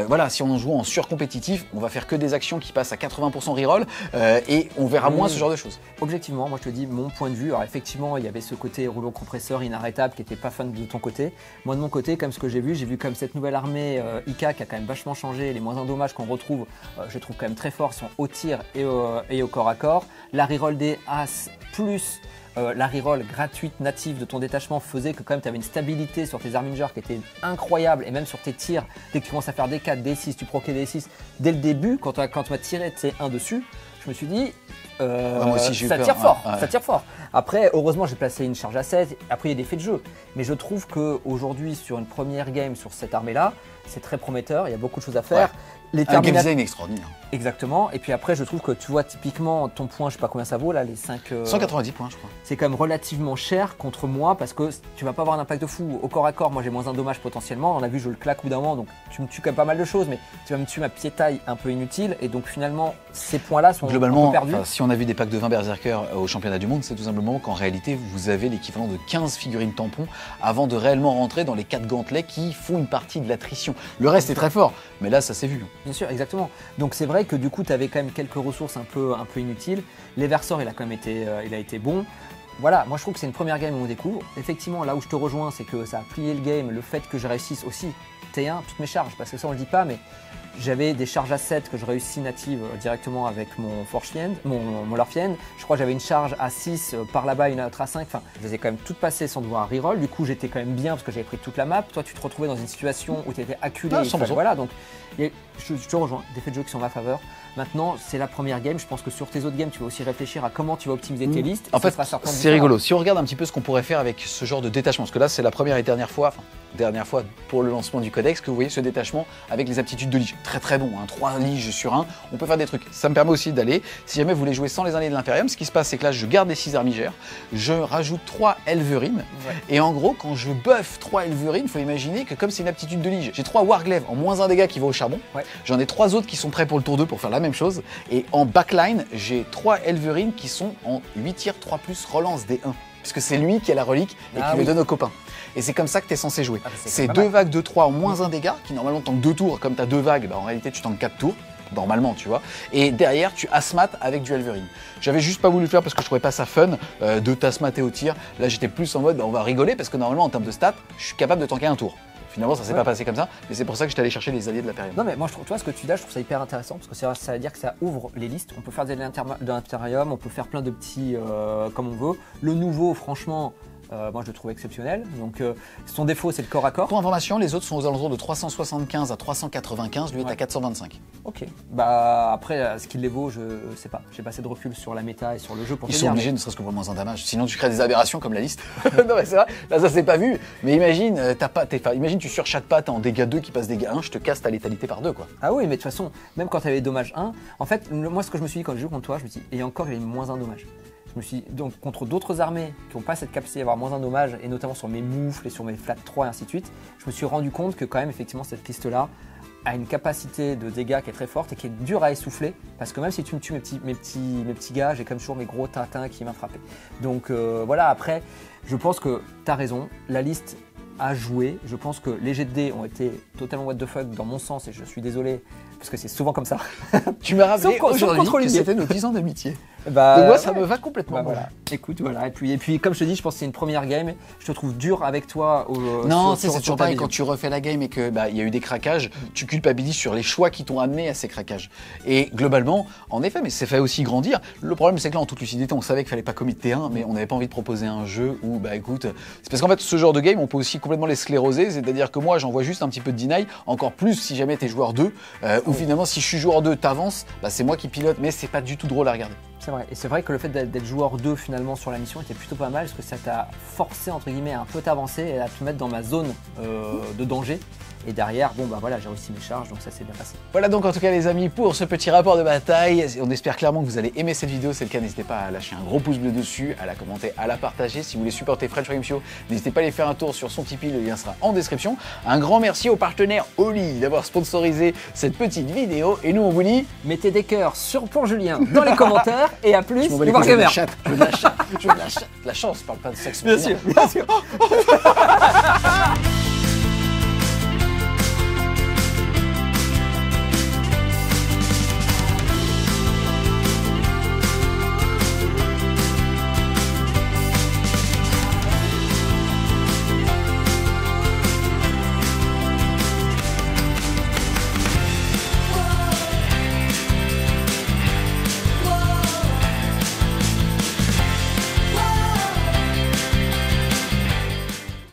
Speaker 1: voilà, si on en joue en surcompétitif, on va faire que des actions qui passent à 80% reroll et on verra moins ce genre de choses.
Speaker 2: Objectivement, moi je te dis mon point de vue. Alors effectivement, il y avait ce côté rouleau compresseur inarrêtable qui était pas fan de ton côté. Moi de mon côté, comme ce que j'ai vu comme cette nouvelle armée Ika qui a quand même vachement changé, les moins un dommage qu'on retrouve, je les trouve quand même très forts, ils sont au tir et au corps à corps. La reroll des As plus la reroll gratuite native de ton détachement faisait que quand même tu avais une stabilité sur tes Armingers qui était incroyable et même sur tes tirs, dès que tu commences à faire des 4, des 6, tu proquais des 6, dès le début, quand tu as tiré tes 1 dessus, je me suis dit
Speaker 1: moi aussi, j'ai eu
Speaker 2: ça
Speaker 1: peur.
Speaker 2: tire fort,
Speaker 1: Ouais.
Speaker 2: ça tire fort. Après, heureusement, j'ai placé une charge à 7, après il y a des faits de jeu. Mais je trouve qu'aujourd'hui, sur une première game sur cette armée-là, c'est très prometteur, il y a beaucoup de choses à faire.
Speaker 1: Ouais. Un game design extraordinaire.
Speaker 2: Exactement, et puis après je trouve que tu vois typiquement ton point, je sais pas combien ça vaut là, les 5...
Speaker 1: 190 points je crois.
Speaker 2: C'est quand même relativement cher contre moi parce que tu vas pas avoir un impact de fou. Au corps à corps, moi j'ai moins un dommage potentiellement, on a vu je le claque au bout d'un moment, donc tu me tues quand même pas mal de choses, mais tu vas me tuer ma piétaille un peu inutile, et donc finalement ces points-là sont
Speaker 1: globalement
Speaker 2: un peu perdus.
Speaker 1: si on a vu des packs de 20 berserkers au championnat du monde, c'est tout simplement qu'en réalité vous avez l'équivalent de 15 figurines tampons avant de réellement rentrer dans les 4 gantelets qui font une partie de l'attrition. Le reste est très fort, mais là ça s'est vu.
Speaker 2: Bien sûr, exactement. Donc c'est vrai que du coup tu avais quand même quelques ressources un peu inutiles. L'Eversor il a quand même été bon. Voilà, moi je trouve que c'est une première game où on découvre. Effectivement, là où je te rejoins, c'est que ça a plié le game, le fait que je réussisse aussi T1, toutes mes charges, parce que ça on le dit pas, mais j'avais des charges à 7 que je réussis native directement avec mon Forgefiend, mon Lorfiend. Je crois que j'avais une charge à 6 par là-bas, une autre à 5. Enfin, je les ai quand même toutes passées sans devoir reroll. Du coup, j'étais quand même bien parce que j'avais pris toute la map. Toi, tu te retrouvais dans une situation où tu étais acculé. Voilà, donc je te rejoins, des faits de jeu qui sont en ma faveur. Maintenant, c'est la première game. Je pense que sur tes autres games, tu vas aussi réfléchir à comment tu vas optimiser tes listes.
Speaker 1: En fait, c'est rigolo. Si on regarde un petit peu ce qu'on pourrait faire avec ce genre de détachement, parce que là, c'est la première et dernière fois pour le lancement du codex que vous voyez ce détachement avec les aptitudes de lige. Très très bon, hein, 3 liges sur 1, on peut faire des trucs. Ça me permet aussi d'aller, si jamais vous voulez jouer sans les alliés de l'Imperium, ce qui se passe, c'est que là, je garde les 6 armigères, je rajoute 3 Elverine, et en gros, quand je buff 3 Elverine, il faut imaginer que comme c'est une aptitude de lige, j'ai 3 Warglaive en moins 1 dégât qui vont au charbon, j'en ai 3 autres qui sont prêts pour le tour 2 pour faire la même chose, et en backline, j'ai 3 Elverine qui sont en 8 tirs 3+, relance des 1. Puisque c'est lui qui a la relique et qui le donne aux copains. Et c'est comme ça que tu es censé jouer. C'est 2 vagues de 3 en moins 1 dégât, qui normalement tankent 2 tours. Comme tu as 2 vagues, bah, en réalité tu tankes 4 tours, normalement tu vois. Et derrière tu asmat avec du Elverine. J'avais juste pas voulu le faire parce que je trouvais pas ça fun de t'asmater au tir. Là j'étais plus en mode bah, on va rigoler parce que normalement en termes de stats, je suis capable de tanker un tour. Finalement, ça s'est pas passé comme ça, mais c'est pour ça que j'étais allé chercher les alliés de la période.
Speaker 2: Non mais moi je trouve, tu vois ce que tu dis là, je trouve ça hyper intéressant parce que ça veut dire que ça ouvre les listes. On peut faire de l'Imperium, on peut faire plein de petits comme on veut. Le nouveau, franchement, moi je le trouve exceptionnel. Donc son défaut c'est le corps à corps.
Speaker 1: Pour information, les autres sont aux alentours de 375 à 395, lui est à 425.
Speaker 2: Ok. Bah après, ce qu'il les vaut, je sais pas. J'ai pas assez de recul sur la méta et sur le jeu pour
Speaker 1: Ils
Speaker 2: te
Speaker 1: sont
Speaker 2: dire.
Speaker 1: obligés, ne serait-ce que pour moins un damage. Sinon, tu crées des aberrations comme la liste. Non, mais c'est vrai, là, ça s'est pas vu. Mais imagine, imagine, tu surchattes pas, t'es en dégâts 2 qui passe dégâts 1, je te casse ta létalité par 2, quoi.
Speaker 2: Ah oui, mais de toute façon, même quand tu avais dommage 1, en fait, moi ce que je me suis dit quand je joue contre toi, je me suis dit, et encore, il y avait moins 1 dommage. Je me suis dit, donc contre d'autres armées qui n'ont pas cette capacité d'avoir moins 1 dommage, et notamment sur mes moufles et sur mes flat 3 et ainsi de suite, je me suis rendu compte que quand même, effectivement, cette liste-là a une capacité de dégâts qui est très forte et qui est dure à essouffler, parce que même si tu me tues mes petits gars, j'ai quand même toujours mes gros tintins qui m'ont frappé. Donc voilà, après, je pense que tu as raison, la liste a joué. Je pense que les jets de dés ont été totalement what the fuck dans mon sens et je suis désolé parce que c'est souvent comme ça.
Speaker 1: Tu m'as rappelé
Speaker 2: Sauf
Speaker 1: aujourd'hui
Speaker 2: contre
Speaker 1: que
Speaker 2: Olivier.
Speaker 1: c'était nos 10 ans d'amitié.
Speaker 2: Bah,
Speaker 1: Donc moi, ça
Speaker 2: ouais.
Speaker 1: me va complètement.
Speaker 2: Bah, voilà. Écoute, voilà. Et puis, comme je te dis, je pense que c'est une première game. Je te trouve dur avec toi.
Speaker 1: Non,
Speaker 2: sur
Speaker 1: c'est toujours
Speaker 2: ta
Speaker 1: pareil,
Speaker 2: vision.
Speaker 1: quand tu refais la game et que il y a eu des craquages, tu culpabilises sur les choix qui t'ont amené à ces craquages. Et globalement, en effet, mais c'est fait aussi grandir. Le problème, c'est que là, en toute lucidité, on savait qu'il fallait pas commit T1, mais on n'avait pas envie de proposer un jeu où, bah écoute, c'est parce qu'en fait, ce genre de game, on peut aussi complètement les scléroser, c'est-à-dire que moi, j'envoie juste un petit peu de deny, encore plus si jamais t'es joueur 2, ou finalement, si je suis joueur 2, t'avances, bah c'est moi qui pilote, mais c'est pas du tout drôle à regarder.
Speaker 2: C'est vrai. Et c'est vrai que le fait d'être joueur 2 finalement sur la mission était plutôt pas mal parce que ça t'a forcé entre guillemets à un peu t'avancer et à te mettre dans ma zone de danger. Et derrière, bon bah voilà, j'ai réussi mes charges, donc ça s'est bien passé.
Speaker 1: Voilà donc en tout cas les amis pour ce petit rapport de bataille. On espère clairement que vous allez aimer cette vidéo. Si c'est le cas, n'hésitez pas à lâcher un gros pouce bleu dessus, à la commenter, à la partager. Si vous voulez supporter French Game Show, n'hésitez pas à aller faire un tour sur son Tipeee, le lien sera en description. Un grand merci au partenaire Oli d'avoir sponsorisé cette petite vidéo. Et nous on vous dit...
Speaker 2: Mettez des cœurs pour Julien dans les commentaires et à plus,
Speaker 1: Je m'en bats les
Speaker 2: les
Speaker 1: couilles, je veux de la
Speaker 2: Wargamers.
Speaker 1: chatte, je veux de la chatte, je veux de la chatte. La chance, je parle pas de sexe.
Speaker 2: Bien sûr, bien sûr.